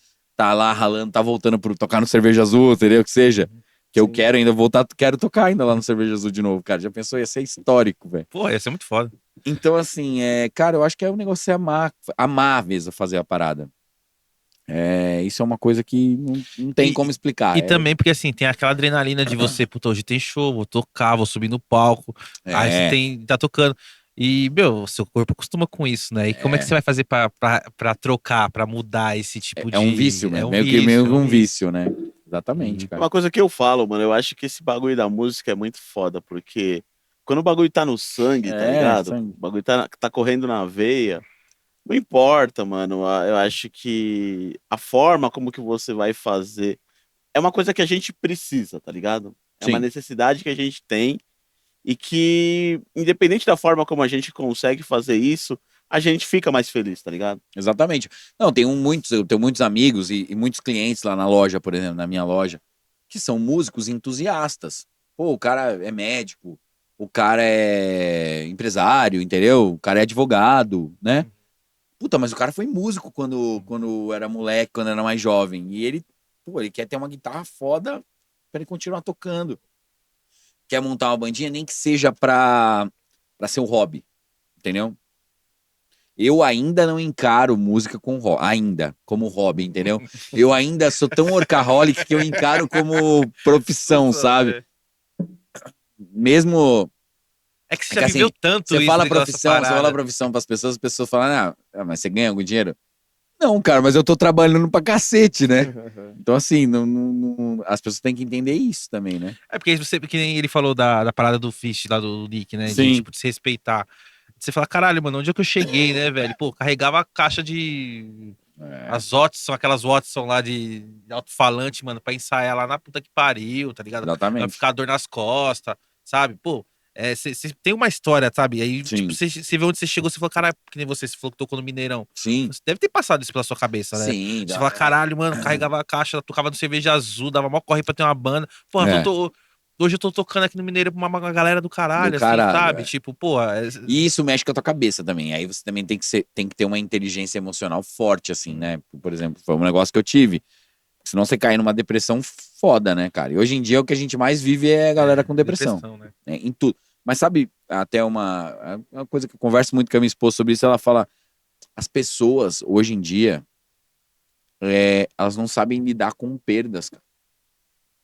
lá ralando, tá voltando pro tocar no Cerveja Azul, entendeu? Que seja. Que eu Sim. quero ainda voltar, quero tocar ainda lá no Cerveja Azul de novo, cara. Já pensou? Ia ser histórico, velho. Pô, ia ser muito foda. Então, assim, cara, eu acho que é o negócio é amar mesmo fazer a parada. Isso é uma coisa que não tem como explicar. E também porque, assim, tem aquela adrenalina de você, puta, hoje tem show, vou tocar, vou subir no palco. Aí você tá tocando. E, meu, seu corpo acostuma com isso, né? E como é que você vai fazer pra trocar, pra mudar esse tipo É um de. vício, né? É um Meio que vício, é um um vício. vício, né? Exatamente, E, cara. Uma coisa que eu falo, mano, eu acho que esse bagulho da música é muito foda, porque quando o bagulho tá no sangue, tá ligado? O Sangue. bagulho tá correndo na veia, não importa, mano. Eu acho que a forma como que você vai fazer é uma coisa que a gente precisa, tá ligado? É uma Sim. necessidade que a gente tem e que, independente da forma como a gente consegue fazer isso, a gente fica mais feliz, tá ligado? Exatamente. Não, eu tenho muitos amigos e muitos clientes lá na loja, por exemplo, na minha loja, que são músicos entusiastas. Pô, o cara é médico, o cara é empresário, entendeu? O cara é advogado, né? Puta, mas o cara foi músico quando era moleque, quando era mais jovem. E ele quer ter uma guitarra foda pra ele continuar tocando. Quer montar uma bandinha, nem que seja pra ser um hobby, entendeu? Eu ainda não encaro música como hobby, entendeu? Eu ainda sou tão workaholic que eu encaro como profissão, sabe? Mesmo é que você é já que viveu assim, tanto isso, você essa fala parada. profissão para as pessoas falam, mas você ganha algum dinheiro? Não, cara, mas eu tô trabalhando pra cacete, né? Então, assim, as pessoas têm que entender isso também, né? É porque você, que nem ele falou da parada do Fish, lá do Nick, né? De, Sim. tipo, de se respeitar. Você fala, caralho, mano, onde é que eu cheguei, né, velho? Pô, carregava a caixa de. É, As Watson, aquelas Watson lá de alto-falante, mano, pra ensaiar lá na puta que pariu, tá ligado? Pra exatamente. ficar dor nas costas, sabe? Pô, você tem uma história, sabe? Aí, tipo, Sim. você vê onde você chegou, você falou, caralho, que nem você falou que tocou no Mineirão. Sim. Você deve ter passado isso pela sua cabeça, né? Sim. Você fala, caralho, mano, carregava a caixa, tocava no cerveja azul, dava mó corre pra ter uma banda. Porra, É, hoje eu tô tocando aqui no Mineiro pra uma galera do do caralho, assim, caralho, sabe? é. Tipo, porra. E isso mexe com a tua cabeça também. Aí você também tem que ter uma inteligência emocional forte, assim, né? Por exemplo, foi um negócio que eu tive. Senão você cai numa depressão foda, né, cara? E hoje em dia o que a gente mais vive é a galera com depressão, Né? né? Em tudo. Mas sabe, até uma coisa que eu converso muito com a minha esposa sobre isso, ela fala, as pessoas hoje em dia, elas não sabem lidar com perdas, cara.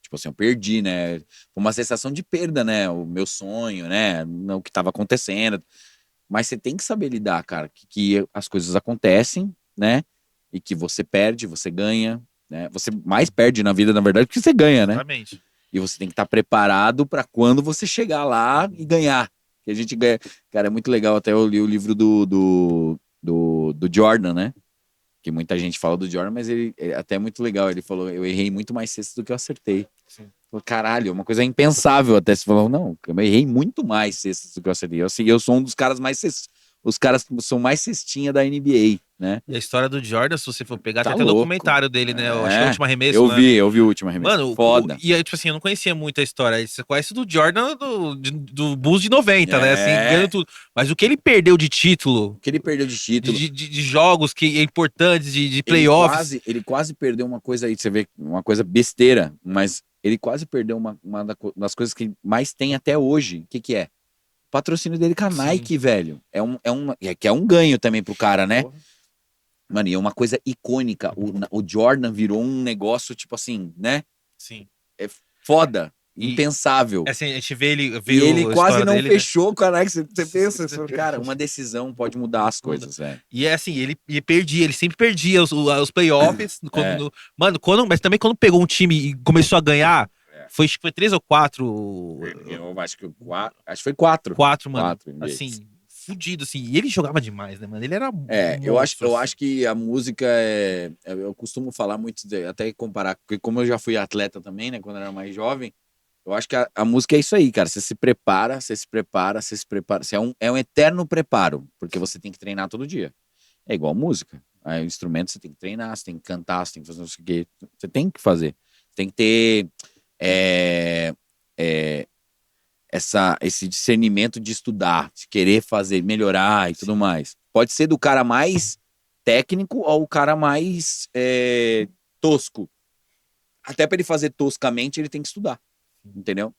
Tipo assim, eu perdi, né? Foi uma sensação de perda, né? O meu sonho, né? O que estava acontecendo. Mas você tem que saber lidar, cara, que as coisas acontecem, né? E que você perde, você ganha, né? Você mais perde na vida, na verdade, porque você ganha, né? Exatamente. E você tem que estar preparado para quando você chegar lá e ganhar. Que a gente ganha. Cara, é muito legal. Até eu li o livro do Jordan, né? Que muita gente fala do Jordan, mas ele até é muito legal. Ele falou: eu errei muito mais cestas do que eu acertei. Sim. Falou, caralho, é uma coisa impensável até. Você falou: não, eu errei muito mais cestas do que eu acertei. Eu sou um dos caras mais os caras que são mais cestinha da NBA, né? E a história do Jordan, se você for pegar, Tá tem até louco. documentário dele, né? Eu acho que é o último arremesso, Eu né? vi o último arremesso. Mano, Foda. e aí, tipo assim, eu não conhecia muito a história. Você conhece do Jordan do Bulls de 90, né? Assim, ganhando tudo. Mas o que ele perdeu de título, O que ele perdeu de título. de jogos que é importantes, de playoffs. Ele quase perdeu uma coisa aí, você vê, uma coisa besteira, mas ele quase perdeu uma das coisas que mais tem até hoje. O que que é? O patrocínio dele com a Nike, velho. Que é um ganho também pro cara, né? Porra. Mano, e é uma coisa icônica. O Jordan virou um negócio, tipo assim, né? Sim. É foda, E impensável. assim, a gente vê ele, E ele a quase história não dele, né? fechou com a Nike. Você pensa, você fala, cara, uma decisão pode mudar as coisas, velho. E é assim, ele perdia, ele sempre perdia os playoffs. Mas também quando pegou um time e começou a ganhar, acho que foi 3 ou 4. Eu acho que foi 4. 4, mano. 4 NBAs. Assim, fudido, assim. E ele jogava demais, né, mano? Ele era Eu monstro, acho que a música eu costumo falar muito, até comparar, porque como eu já fui atleta também, né, quando eu era mais jovem, Eu acho que a música é isso aí, cara. Você se prepara, você se prepara, você se prepara. É um eterno preparo, porque você tem que treinar todo dia. É igual música. Aí, o instrumento você tem que treinar, você tem que cantar, você tem que fazer não sei o quê. Você tem que fazer. Tem que ter é, é, esse discernimento de estudar, de querer fazer, melhorar e tudo mais. Pode ser do cara mais técnico ou o cara mais tosco. Até para ele fazer toscamente, ele tem que estudar. Entendeu?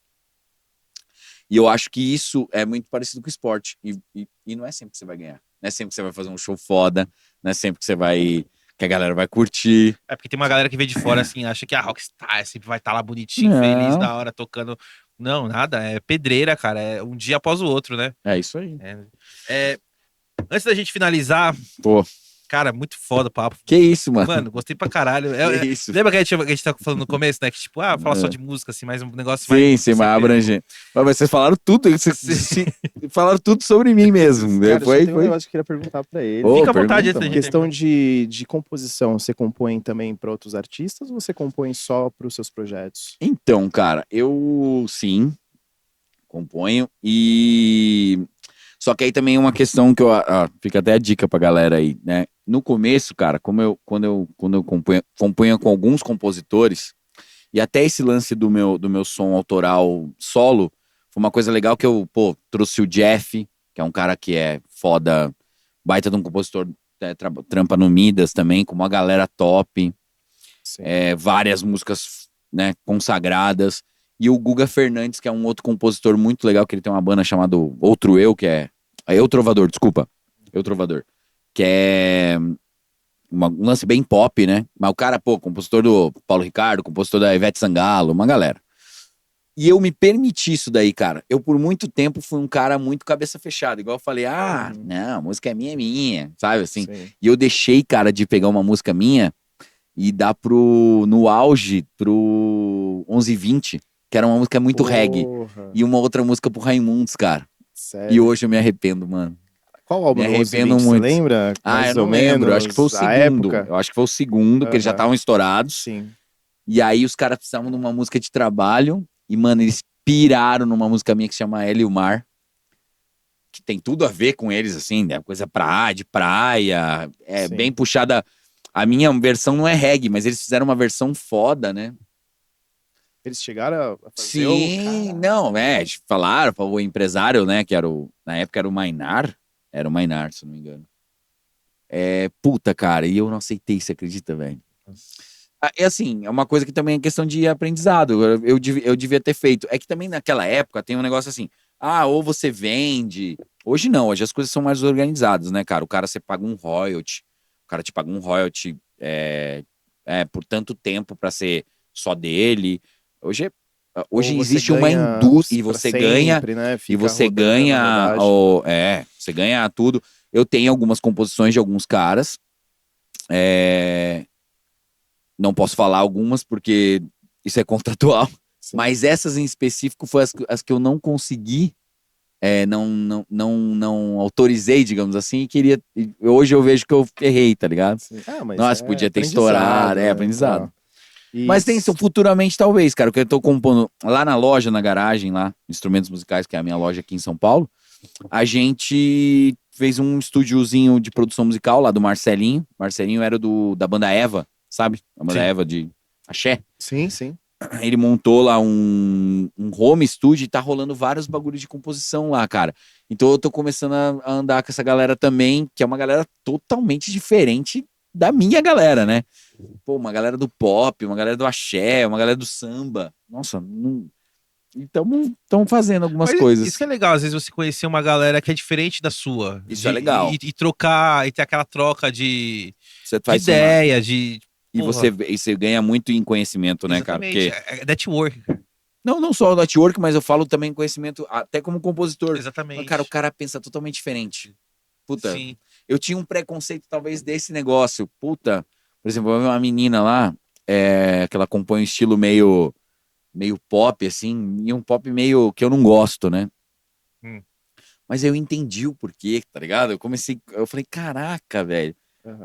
E eu acho que isso é muito parecido com o esporte. E não é sempre que você vai ganhar. Não é sempre que você vai fazer um show foda. Não é sempre que a galera vai curtir. É porque tem uma galera que vem de fora, assim, acha que a Rockstar sempre vai estar lá bonitinho, feliz, Não. da hora, tocando. Não, nada. É pedreira, cara. É um dia após o outro, né? É isso aí. É, antes da gente finalizar, Pô, cara, muito foda o papo. que isso, mano. Mano, gostei pra caralho. Que isso. Lembra que a gente tá falando no começo, né? Que tipo, fala só É. de música, assim, mas um negócio Sim, mais abrangente. Mas vocês falaram tudo. Falaram tudo sobre mim mesmo. Cara, eu só Foi, tenho um negócio que eu queria perguntar pra ele. Ô, Fica à vontade pergunta, antes da mano. gente Questão de composição, você compõe também para outros artistas ou você compõe só para os seus projetos? Então, cara, eu sim componho só que aí também é uma questão que fica até a dica pra galera aí, né? No começo, cara, quando eu componho com alguns compositores, e até esse lance do meu som autoral solo, foi uma coisa legal que eu, trouxe o Jeff, que é um cara que é foda, baita de um compositor, trampa no Midas também, com uma galera top, Sim. várias músicas, né, consagradas. E o Guga Fernandes, que é um outro compositor muito legal, que ele tem uma banda chamada Outro Eu, que é Eu Trovador, desculpa. Eu Trovador. Que é um lance bem pop, né? Mas o cara, compositor do Paulo Ricardo, compositor da Ivete Sangalo, uma galera. E eu me permiti isso daí, cara. Eu, por muito tempo, fui um cara muito cabeça fechada. Igual eu falei, não, a música é minha, sabe assim? Sim. E eu deixei, cara, de pegar uma música minha e dar no auge, pro 1120, que era uma música muito reggae. E uma outra música pro Raimundos, cara. Sério? E hoje eu me arrependo, mano. Qual álbum Me do 11 arrependo 20, muito. você lembra? Mais eu não ou lembro. menos Acho que foi o a segundo. época? Eu acho que foi o segundo, que eles já estavam estourados. Sim. E aí os caras precisavam de uma música de trabalho. E, mano, eles piraram numa música minha que se chama Ela e o Mar. Que tem tudo a ver com eles, assim, né? Coisa de praia. É Sim. bem puxada. A minha versão não é reggae, mas eles fizeram uma versão foda, né? Eles chegaram a fazer Sim, não, falaram, o empresário, né, que na época era o Mainar, se não me engano. Puta, cara, e eu não aceitei, você acredita, velho? É assim, é uma coisa que também é questão de aprendizado, eu devia ter feito. É que também naquela época tem um negócio assim, ou você vende, hoje não, hoje as coisas são mais organizadas, né, cara? O cara, você paga um royalty, o cara te paga um royalty por tanto tempo pra ser só dele. Hoje existe uma indústria e você ganha, né? e você ganha, você ganha tudo. Eu tenho algumas composições de alguns caras, não posso falar algumas porque isso é contratual, mas essas em específico foi as que eu não consegui, não autorizei, digamos assim, e hoje eu vejo que eu errei, tá ligado? Mas nossa, podia ter estourado, aprendizado. Mas tem futuramente, talvez, cara, porque eu tô compondo lá na loja, na garagem, lá, Instrumentos Musicais, que é a minha loja aqui em São Paulo. A gente fez um estúdiozinho de produção musical lá do Marcelinho. Marcelinho era da banda Eva, sabe? A banda Eva de axé. Sim, sim. Ele montou lá um home studio e tá rolando vários bagulhos de composição lá, cara. Então eu tô começando a andar com essa galera também, que é uma galera totalmente diferente da minha galera, né? Uma galera do pop, uma galera do axé, uma galera do samba. Nossa, estamos fazendo algumas coisas. Isso que é legal, às vezes você conhecer uma galera que é diferente da sua. Isso é legal. E trocar, e ter aquela troca de ideia, E você ganha muito em conhecimento, né, cara? Porque é network. Não só o network, mas eu falo também conhecimento até como compositor. Exatamente. Mas, cara, o cara pensa totalmente diferente. Puta, sim. Eu tinha um preconceito talvez desse negócio. Puta, por exemplo, uma menina lá, que ela compõe um estilo meio pop, assim, e um pop meio que eu não gosto, né? Mas eu entendi o porquê, tá ligado? Eu falei, caraca, velho,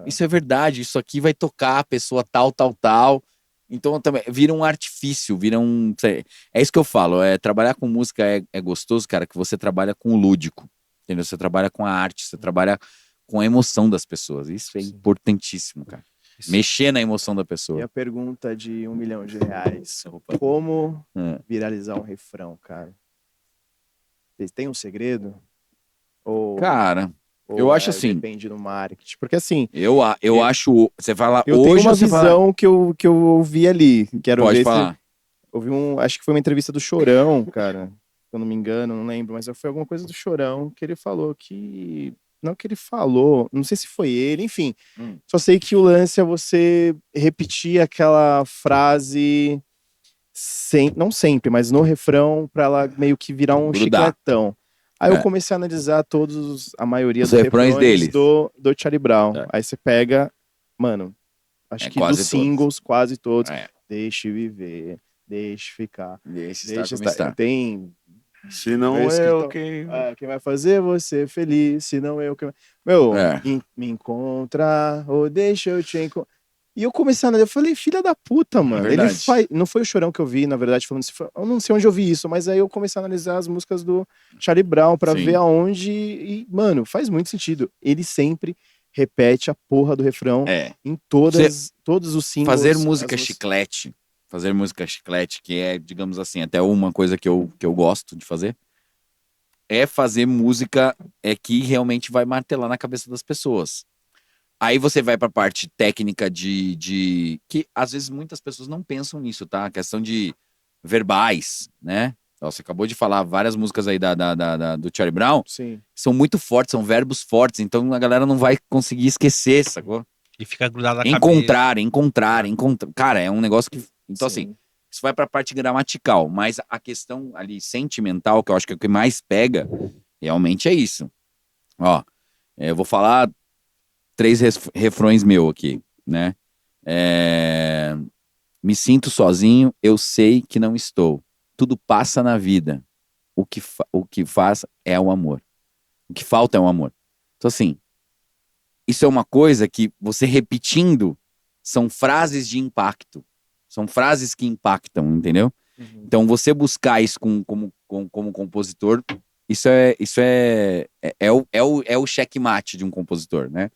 isso é verdade, isso aqui vai tocar a pessoa tal. Então também vira um artifício, vira um. É isso que eu falo. Trabalhar com música é gostoso, cara, que você trabalha com o lúdico. Entendeu? Você trabalha com a arte, você trabalha com a emoção das pessoas. Isso é importantíssimo, cara. Mexer na emoção da E pessoa. a pergunta de R$ 1 milhão. Como viralizar um refrão, cara? Vocês têm um segredo? Cara, eu acho assim. Depende do marketing. Porque assim. Eu acho. Você fala eu hoje. Eu tenho uma visão que eu ouvi ali. Quero Pode ver falar. se. Ouvi acho que foi uma entrevista do Chorão, cara. Se eu não me engano, não lembro, mas foi alguma coisa do Chorão que ele falou que. Não que ele falou, não sei se foi ele, enfim. Só sei que o lance é você repetir aquela frase, não sempre, mas no refrão, pra ela meio que virar um chicletão. Aí eu comecei a analisar a maioria dos refrões deles. do Charlie Brown. Aí você pega, mano, acho que dos singles, quase todos. Deixe viver, deixe ficar, deixe estar. Tem... Se não eu, quem vai fazer você feliz, se não eu, quem... Meu, me encontra, ou deixa eu te encontrar. E eu comecei a analisar, eu falei, filha da puta, mano. Ele não foi o Chorão que eu vi, na verdade, falando assim, eu não sei onde eu vi isso, mas aí eu comecei a analisar as músicas do Charlie Brown pra ver aonde, e, mano, faz muito sentido. Ele sempre repete a porra do refrão em todos os singles. Fazer música chiclete. Fazer música chiclete, que é, digamos assim, até uma coisa que eu gosto de fazer, é fazer música que realmente vai martelar na cabeça das pessoas. Aí você vai pra parte técnica que às vezes muitas pessoas não pensam nisso, tá? A questão de verbais, né? Você acabou de falar várias músicas aí do Charlie Brown. Sim. São muito fortes, são verbos fortes, então a galera não vai conseguir esquecer, sacou? E fica grudado na Encontrar. Cara, é um negócio que... Então, assim, isso vai pra parte gramatical, mas a questão ali sentimental, que eu acho que é o que mais pega, realmente é isso. Ó, eu vou falar 3 refrões meu aqui, né? Me sinto sozinho, eu sei que não estou. Tudo passa na vida. O que faz é o amor. O que falta é o amor. Então, assim, isso é uma coisa que você repetindo são frases de impacto. São frases que impactam, entendeu? Então, você buscar isso como compositor, isso é o checkmate de um compositor, né?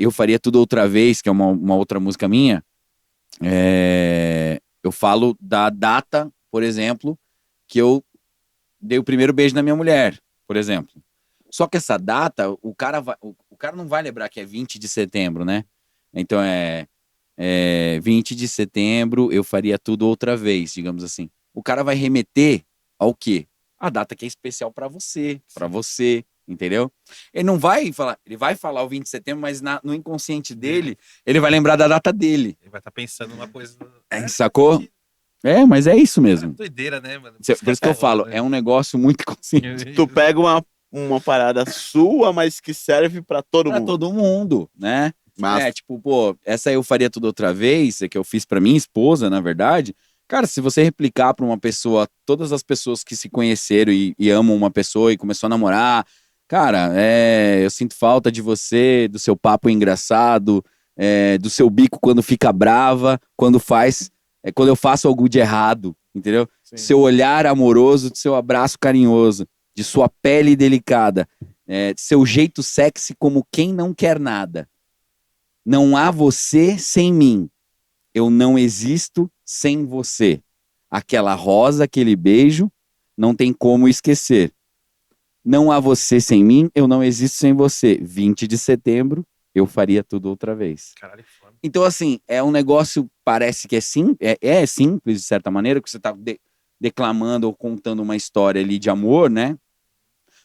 Eu faria tudo outra vez, que é uma outra música minha. Eu falo da data, por exemplo, que eu dei o primeiro beijo na minha mulher, por exemplo. Só que essa data, o cara não vai lembrar que é 20 de setembro, né? Então 20 de setembro, eu faria tudo outra vez, digamos assim. O cara vai remeter ao quê? A data que é especial pra você, entendeu? Ele não vai falar, ele vai falar o 20 de setembro, mas no inconsciente dele, ele vai lembrar da data dele. Ele vai estar pensando numa coisa... Sacou? Mas é isso mesmo. É doideira, né, mano? Por isso que eu falo, é um negócio muito consciente. Tu pega uma parada sua, mas que serve pra todo mundo. Pra todo mundo, né? Tipo, pô, essa eu faria tudo outra vez, que eu fiz pra minha esposa, na verdade. Cara, se você replicar pra uma pessoa, todas as pessoas que se conheceram e amam uma pessoa e começou a namorar, cara, eu sinto falta de você, do seu papo engraçado, do seu bico quando fica brava, quando eu faço algo de errado, entendeu? Sim. Seu olhar amoroso, seu abraço carinhoso, de sua pele delicada, seu jeito sexy como quem não quer nada. Não há você sem mim. Eu não existo sem você. Aquela rosa, aquele beijo, não tem como esquecer. Não há você sem mim, eu não existo sem você. 20 de setembro, eu faria tudo outra vez. Caralho, foda. Então, assim, é um negócio, parece que é simples, de certa maneira, que você tá declamando ou contando uma história ali de amor, né?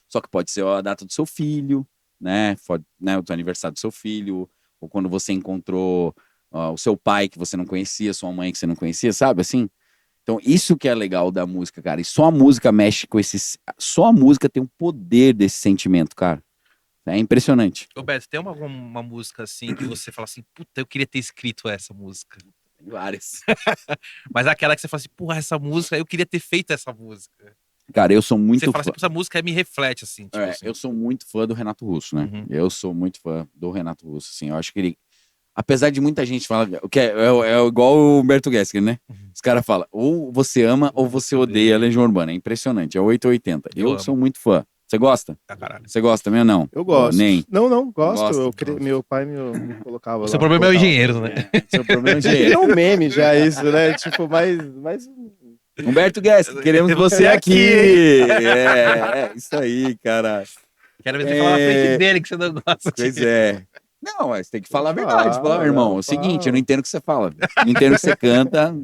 Só que pode ser a data do seu filho, né? O teu aniversário do seu filho, ou quando você encontrou o seu pai que você não conhecia, sua mãe que você não conhecia, sabe assim? Então isso que é legal da música, cara. E só a música mexe com só a música tem um poder desse sentimento, cara. É impressionante. Ô Beto, tem uma música assim que você fala assim, puta, eu queria ter escrito essa música? Várias. Mas aquela que você fala assim, porra, essa música, eu queria ter feito essa música. Cara, eu sou muito Você fala assim, essa música me reflete, assim. Tipo assim. Eu sou muito fã do Renato Russo, né? Eu sou muito fã do Renato Russo, assim. Eu acho que apesar de muita gente falar que é igual o Humberto Gessinger, né? Os caras falam, ou você ama ou você odeia a Legião Urbana. É impressionante, é 880. Eu Eu sou muito fã. Você gosta? Tá, caralho. Você gosta também ou não? Eu gosto. Nem. Não, gosto. Gosta? Meu pai me colocava O lá. seu problema é o colocava. engenheiro, né? Seu problema é É dinheiro. um meme já isso, né? Tipo, mas Humberto Gessinger, queremos você aqui. Isso aí, cara. Quero ver você falar na frente dele que você não gosta. Pois é. Não, mas você tem que falar a verdade. Fala, Falar, irmão, é o fala. seguinte, eu não entendo o que você fala. Não entendo o que você canta.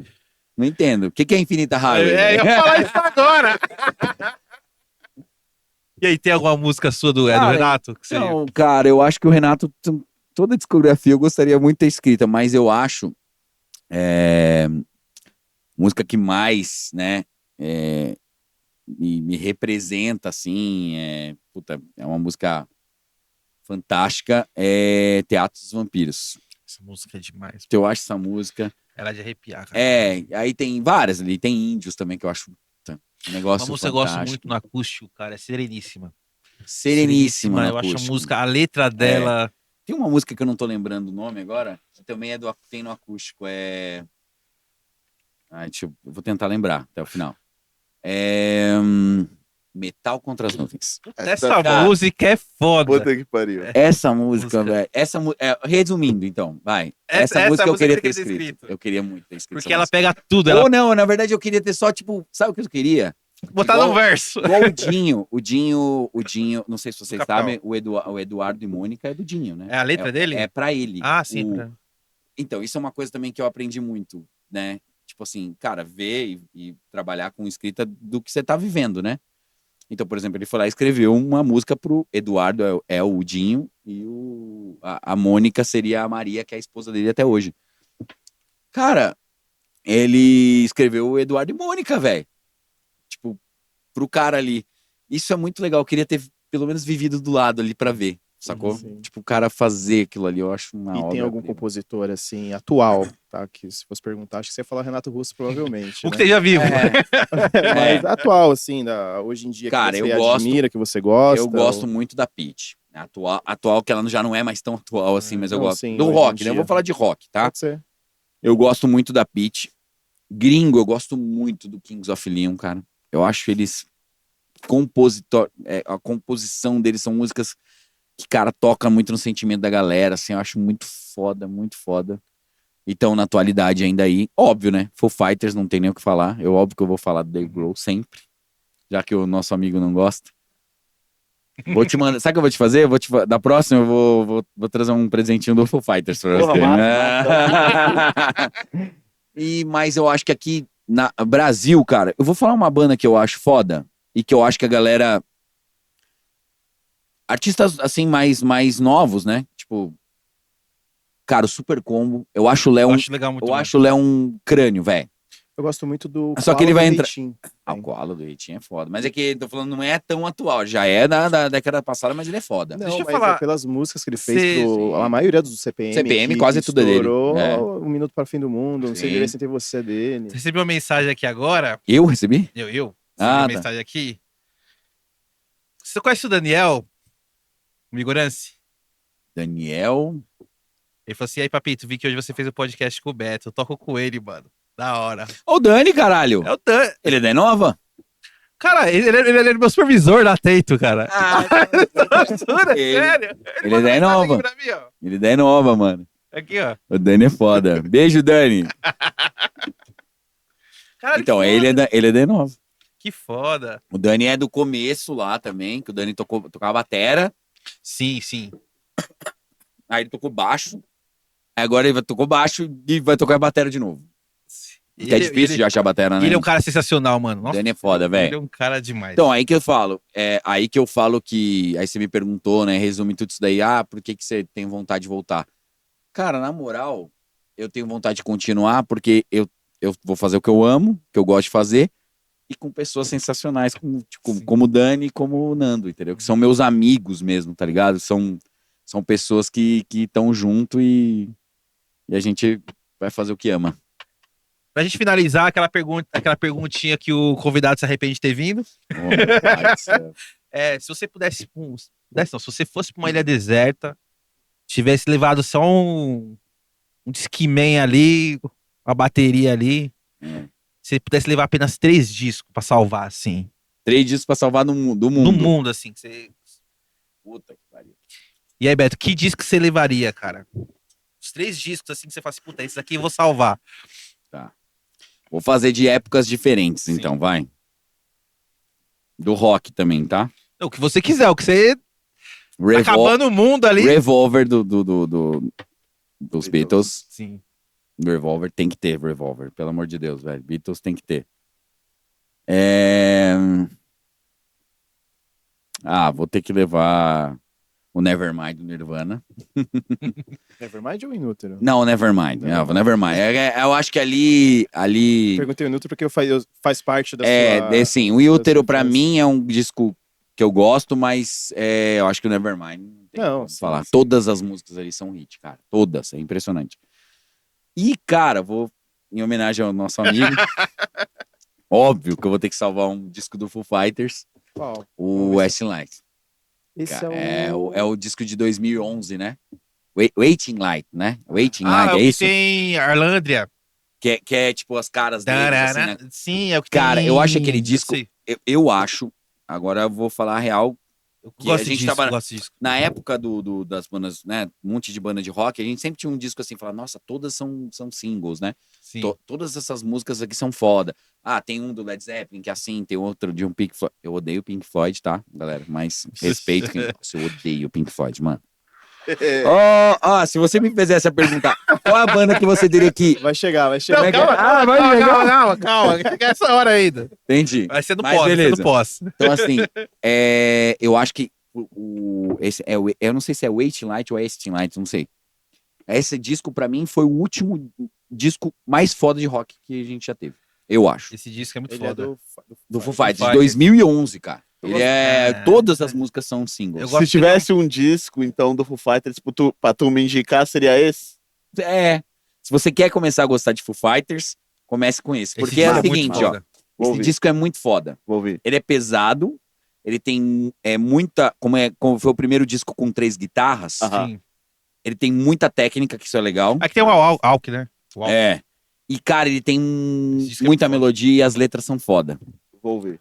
Não entendo. O que é Infinita Highway? Eu ia falar isso agora. E aí, tem alguma música sua do Cara, Renato? Que você... Não, cara, eu acho que o Renato, toda a discografia eu gostaria muito de ter escrita, mas eu acho música que mais, né, me representa, assim, é uma música fantástica, é Teatro dos Vampiros. Essa música é demais. Eu acho essa música... Ela é de arrepiar, cara. Aí tem várias ali, tem Índios também, que eu acho um negócio Uma música que eu gosto fantástico. muito no acústico, cara, é Sereníssima. Sereníssima no Eu acho a acústico. música, a letra dela... Tem uma música que eu não tô lembrando o nome agora, que também tem no acústico, eu vou tentar lembrar até o final. Metal contra as Nuvens. Essa Cara, música é foda. Puta que pariu. Essa música, Música. velho. Resumindo, então, vai. Essa Essa música eu música queria você ter queria ter escrito. escrito. Eu queria muito ter escrito. Porque essa ela música. pega tudo. Ela Ou não, na verdade eu queria ter só, tipo, sabe o que eu queria? botar igual- no verso. Igual o Dinho, não sei se vocês Capital. sabem, o Eduardo e Mônica é do Dinho, né? É a letra dele? É pra ele. Ah, sim. Então, isso é uma coisa também que eu aprendi muito, né? Tipo assim, cara, ver e trabalhar com escrita do que você tá vivendo, né? Então, por exemplo, ele foi lá e escreveu uma música pro Eduardo, é o Dinho, e a Mônica seria a Maria, que é a esposa dele até hoje. Cara, ele escreveu o Eduardo e Mônica, velho. Tipo, pro cara ali. Isso é muito legal, eu queria ter pelo menos vivido do lado ali pra ver, sacou? Sim. Tipo, o cara fazer aquilo ali, eu acho uma E tem algum obra-prima. compositor, assim, atual, tá? Que se fosse perguntar, acho que você ia falar Renato Russo, provavelmente. O que né? esteja vivo. Mas atual, assim, hoje em dia, Cara, que você eu gosto- admira, que você gosta. Eu gosto muito da Pitty. Atual, que ela já não é mais tão atual assim, mas eu não, gosto. sim, Do hoje em rock, né? Eu dia. vou falar de rock, tá? Pode ser. Eu gosto muito da Pitty. Gringo, eu gosto muito do Kings of Leon, cara. Eu acho eles a composição deles são músicas que, cara, toca muito no sentimento da galera, assim, eu acho muito foda, muito foda. Então, na atualidade ainda aí, óbvio, né? Foo Fighters, não tem nem o que falar. Óbvio que eu vou falar do Dave Grohl sempre, já que o nosso amigo não gosta. Vou te mandar, sabe o que eu vou te fazer? Da próxima eu vou trazer um presentinho do Foo Fighters pra Porra, você. massa, Mas eu acho que aqui na Brasil, cara, eu vou falar uma banda que eu acho foda e que eu acho que a galera, artistas assim mais novos, né? Tipo, cara, o Super Combo, eu acho o Léo Eu acho legal muito. eu acho o Léo um crânio, velho. Eu gosto muito do Só que ele vai Koala do entrar- Reitinho. O Koala do Reitinho é foda. Mas é que, tô falando, não é tão atual. Já é da década passada, mas ele é foda. Não, Deixa eu mas falar. é pelas músicas que ele Cê- fez a maioria dos CPM. CPM, quase tudo é dele. estourou, É. Um Minuto para o Fim do Mundo, Não Sei Sim. Viver Sem Ter Você dele. Recebi uma mensagem aqui agora. Eu recebi? Eu. Recebi Ah, uma tá. mensagem aqui. Você conhece o Daniel? O Migorance? Daniel. Ele falou assim: e aí, Papito, vi que hoje você fez o podcast com o Beto. Eu toco com ele, mano. Da hora. Ô, Dani, caralho. É o Dan. Ele é da Nova? Cara, ele é meu supervisor lá atento, cara. Jura? Ele- Sério? ele é mandou da mensagem Nova. aqui pra mim, ó. Ele é da Nova, mano. Aqui, ó. O Dani é foda. Beijo, Dani. Caralho, Então, que ele é da Nova. Que foda. O Dani é do começo lá também, que o Dani tocava batera, Sim, sim. aí ele tocou baixo, aí agora ele tocou baixo e vai tocar batera de novo. Que é difícil de achar batera, né? Ele é um cara sensacional, mano. O Nossa, Dani é foda, ele velho. é um cara demais. Então, aí que eu falo, que, aí você me perguntou, né, resume tudo isso daí, por que você tem vontade de voltar? Cara, na moral, eu tenho vontade de continuar porque eu vou fazer o que eu amo, que eu gosto de fazer, e com pessoas sensacionais, como o Dani e como o Nando, entendeu? Que são meus amigos mesmo, tá ligado? São pessoas que estão junto e a gente vai fazer o que ama. Pra gente finalizar, aquela perguntinha que o convidado se arrepende de ter vindo. Oh, meu pai do céu. Se você pudesse. Se você fosse pra uma ilha deserta, tivesse levado só um um Discman ali, uma bateria ali. Se você pudesse levar apenas 3 discos pra salvar, assim. 3 discos pra salvar do mundo. No mundo, assim. Que você... Puta que pariu. E aí, Beto, que disco você levaria, cara? Os 3 discos, assim, que você fala assim, puta, esse aqui eu vou salvar. Tá. Vou fazer de épocas diferentes, Sim. então, vai. Do rock também, tá? O que você quiser, o que você... Tá acabando o mundo ali. Revolver dos Beatles. Sim. Revolver, tem que ter Revolver, pelo amor de Deus, velho. Beatles tem que ter. Vou ter que levar o Nevermind do Nirvana. Nevermind ou Inútero? Não, Nevermind. Não, Nevermind. Eu acho que ali... Perguntei o Inútero porque faz parte da sua... Sim, o Útero pra mim é um disco que eu gosto, mas eu acho que o Nevermind não tem como falar. Sim. Todas as músicas ali são hit, cara. Todas, é impressionante. E, cara, vou, em homenagem ao nosso amigo, óbvio que eu vou ter que salvar um disco do Foo Fighters, Qual? o Westing Light. Esse É o disco de 2011, né? Waiting Light, né? Waiting Light, é o que isso? tem Arlandria. Que é tipo as caras deles, assim, né? Sim, é o que Cara, tem... eu acho aquele disco, sei. eu acho, agora eu vou falar a real, Eu que a gosto gente disso, tava- eu gosto disso. na época das bandas, né? Um monte de banda de rock, a gente sempre tinha um disco assim, falar, nossa, todas são singles, né? Sim. Todas essas músicas aqui são foda. Ah, tem um do Led Zeppelin que é assim, tem outro de um Pink Floyd. Eu odeio Pink Floyd, tá, galera? Mas respeito quem... Nossa, eu odeio Pink Floyd, mano. Se você me fizesse a perguntar, qual a banda que você diria que... Vai chegar. Não, calma. Essa hora ainda. Entendi. Vai ser no Mas pós, vai ser beleza. no pós. Então, assim, eu acho que eu não sei se é Waiting Light ou Wasting Light, não sei. Esse disco, pra mim, foi o último disco mais foda de rock que a gente já teve. Eu acho. Esse disco é muito Ele é foda. Do Foo Foo Fighters, de Fighters. 2011, cara. Ele todas as É. músicas são singles. Eu gosto Se tivesse um disco, então, do Foo Fighters pra tu me indicar, seria esse? Se você quer começar a gostar de Foo Fighters, comece com esse. Porque é o disco seguinte, muito ó. foda. Vou Esse ouvir. disco é muito foda. Vou ouvir. Ele é pesado, ele tem muita... Como foi o primeiro disco com 3 guitarras, Aham. Sim. ele tem muita técnica, que isso é legal. Aqui tem o Alck, né? O Alck. E, cara, ele tem Esse disco é muita muito foda. melodia e as letras são foda. Vou ouvir.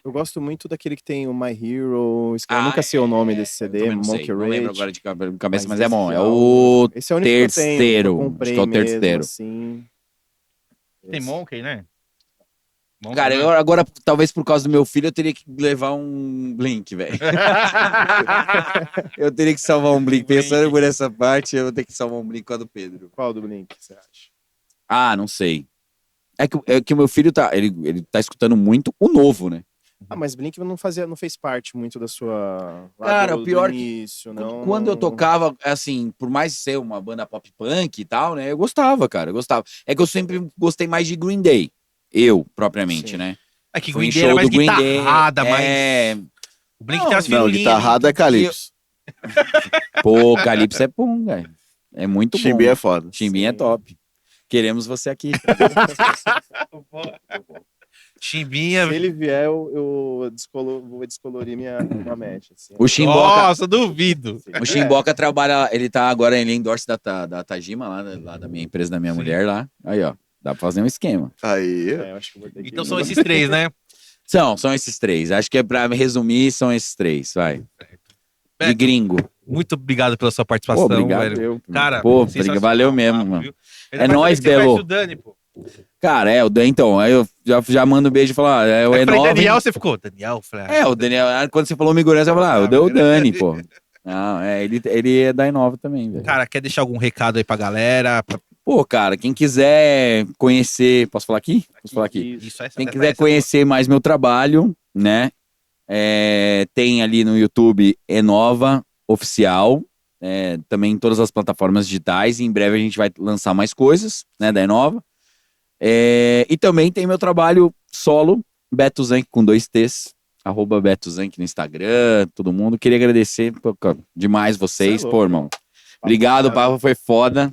Eu gosto muito daquele que tem o My Hero. Eu nunca sei o nome desse CD, Eu também não sei, Monkey não lembro Rage. agora de cabeça, mas esse é bom. É álbum- o Esse é o único que eu tenho, terceiro. que eu comprei Acho que é o mesmo, terceiro. assim. Tem Monkey, né? Monkey, Cara, né? agora, talvez por causa do meu filho, eu teria que levar um Blink, velho. Eu teria que salvar um Blink. Pensando por essa parte, eu vou ter que salvar um Blink com a do Pedro. Qual do Blink você acha? Não sei. É que o meu filho ele tá escutando muito o novo, né? Mas Blink não fez parte muito da sua... lá Cara, do o pior início, não, Quando eu não- tocava, assim, por mais ser uma banda pop punk e tal, né? Eu gostava, cara, eu gostava. É que eu sempre gostei mais de Green Day. Eu, propriamente, Sim. né? É que Fui em Green Day era show mais do Green Day. guitarrada, mais... O Blink tem as Não, violinas. guitarrada é Calypso. Pô, Calypso é pum, velho. É muito bom. Chimbinha é foda. Chimbinha é Sim. top. Queremos você aqui. Chimbinha. Se ele vier, eu vou descolorir minha match. Assim. O Chimboca, Nossa, duvido. Sim. o Chimboca trabalha, ele tá agora, ele endorse da Tajima, lá da minha empresa, da minha Sim. mulher lá. Aí, ó, dá pra fazer um esquema. Aí. Eu acho que eu vou ter que... Então são esses 3, né? São esses 3. Acho que é pra me resumir, são esses 3, vai. De Beto, gringo. Muito obrigado pela sua participação, Pô, obrigado. velho. Eu- Cara, Pô, sensacional, valeu mesmo, papo, mano. viu? É nóis, Você conhece Belo. o Dani, pô. Cara, o Dan, então, aí eu já mando um beijo e falar, o Eu falei, E9. Daniel, você ficou. Daniel, eu falei, O Daniel, quando você falou Migurança, eu falei, o Dani, pô. Não, ele é da E9 também, velho. Cara, quer deixar algum recado aí pra galera? Pô, cara, quem quiser conhecer, posso falar aqui? Posso falar aqui? Isso, essa, Quem essa- quiser essa- conhecer mais meu trabalho, né? Tem ali no YouTube Enova Oficial, também em todas as plataformas digitais. E em breve a gente vai lançar mais coisas, né, da Enova. E também tem meu trabalho solo, Beto Zanck com 2 T's, @Beto Zanck no Instagram, todo mundo. Queria agradecer demais vocês, Cê é louco, pô, irmão. Obrigado, o papo foi foda.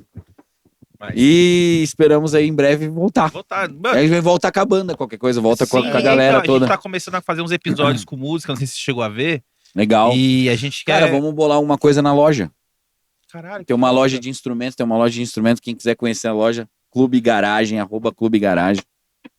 Mas- E esperamos aí em breve voltar. Voltar. A gente vai voltar com a banda, qualquer coisa, volta com a Sim, galera então, toda. A gente tá começando a fazer uns episódios com música, não sei se você chegou a ver. Legal. E a gente quer. Cara, vamos bolar uma coisa na loja. Caralho. Tem uma loja de instrumentos, quem quiser conhecer a loja, Clube Garagem, @Clube Garagem.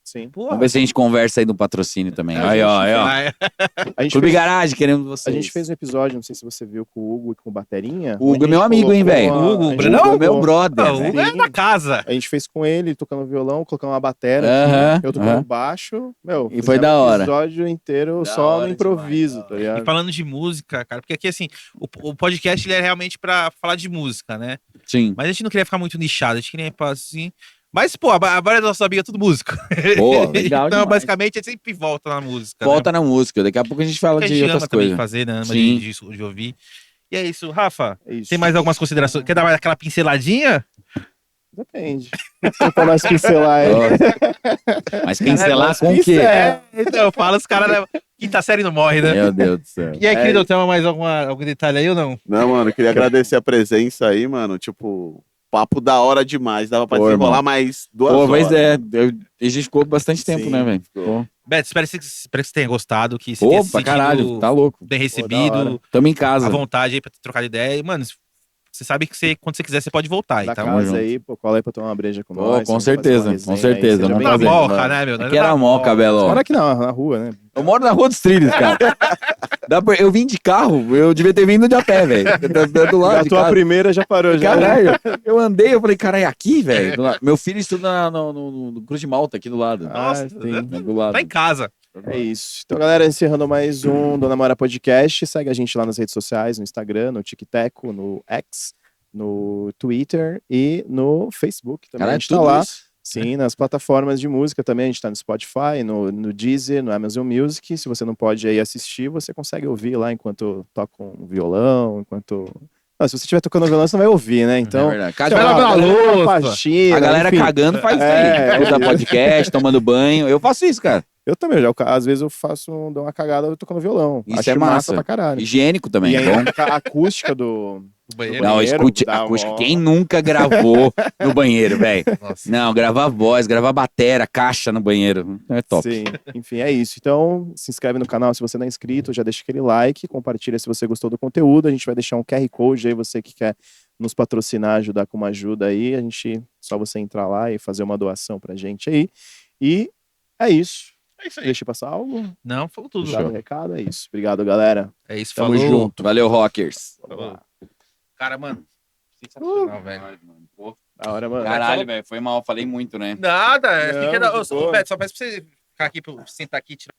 Sim. Vamos ver se a gente conversa aí do patrocínio também. A Aí, ó, gente aí, ó. A gente Clube fez- Garagem, queremos vocês. A gente fez um episódio, não sei se você viu, com o Hugo e com o Baterinha. O Hugo onde a é meu gente amigo, hein, colocou velho? a- O Hugo, a gente Brunão? Hugo é meu colocou- brother, Ah, o velho. Hugo é da casa. A gente fez com ele, tocando violão, colocando uma batera Aham, aqui, eu tocando aham. baixo. Meu, E foi fizemos da hora. o episódio inteiro Da só hora no improviso, demais, da tá hora. E ligado? falando de música, cara, porque aqui, assim, o podcast ele é realmente pra falar de música, né? Sim. Mas a gente não queria ficar muito nichado, a gente queria, assim... Mas, pô, a maioria dos nossos amigos é tudo músico. Pô, legal Então, demais. basicamente, a gente sempre volta na música, né? Volta na música, daqui a pouco a gente fala Porque a de gente outras ama também coisas. fazer, né? Ama Sim. de ouvir. E é isso. Rafa, É isso. tem mais algumas considerações? Quer dar mais aquela pinceladinha? Depende. Pra nós pincelar aí. Mas pincelar Mas com o quê? pincel. Então, eu falo, os caras... Quinta série não morre, né? Meu Deus do céu. E aí, querido, tem mais algum detalhe aí ou não? Não, mano, queria agradecer a presença aí, mano. Tipo, papo da hora demais. Dava pra Pô, desenrolar irmão. mais 2 Pô, horas. mas a gente ficou bastante tempo, Sim, né, velho? ficou. Pô, Beto, espero que você tenha gostado, que você tenha se pra sentido caralho, tá louco. bem da hora. recebido, Tamo em à casa. vontade aí pra trocar ideia. E, mano, você sabe que quando você quiser, você pode voltar. Da Então, Tamo casa junto. aí, pô, cola aí pra tomar uma breja com Pô, nós. com vamos fazer certeza, uma com resenha certeza, Aí, seja vamos na fazer. bem-vindo. moca, né, meu? Aqui era moca, Belo. Mora aqui na rua, né? Eu moro na Rua dos Trilhos, cara. Eu vim de carro, eu devia ter vindo de a pé, velho. Do lado A de tua casa. primeira já parou, já. Caralho, eu andei, eu falei, caralho, é aqui, velho? Do lado. Meu filho estuda no Cruz de Malta, aqui do lado. Nossa, sim. É do lado. tá em casa. É isso. Então, galera, encerrando mais um Dona Mora Podcast. Segue a gente lá nas redes sociais, no Instagram, no TikTok, no X, no Twitter e no Facebook também. Caralho, a gente tá tudo lá. isso? Sim, nas plataformas de música também. A gente tá no Spotify, no Deezer, no Amazon Music. Se você não pode aí assistir, você consegue ouvir lá enquanto toca um violão, enquanto... Não, se você estiver tocando violão, você não vai ouvir, né? É Então... verdade. sei Vai lá, lavar a galera louça. com faxina, A galera enfim. cagando faz isso É, aí. Escuta podcast, tomando banho. Eu faço isso, cara. Eu também, às vezes eu dou uma cagada tocando violão. Isso Acho é massa. pra caralho. Higiênico também, E é aí, bom. a acústica do O banheiro. Não, banheiro, escute dá acústica. uma- Quem nunca gravou no banheiro, velho? Nossa. Não, gravar voz, gravar batera, caixa no banheiro. É top. Sim, enfim, é isso. Então, se inscreve no canal se você não é inscrito, já deixa aquele like, compartilha se você gostou do conteúdo. A gente vai deixar um QR Code aí, você que quer nos patrocinar, ajudar com uma ajuda aí. Só você entrar lá e fazer uma doação pra gente aí. E é isso. É isso aí. Deixa eu passar algo. Não, falou tudo. Dá um recado, é isso. Obrigado, galera. É isso, Tamo falou. junto. Valeu, rockers. Cara, mano, sensacional, velho. Da hora, mano. Caralho, velho, foi mal, falei muito, né? Nada, Não, fica da... de Ô, boa. Beto, só peço pra você ficar aqui, pra eu sentar aqui e tirar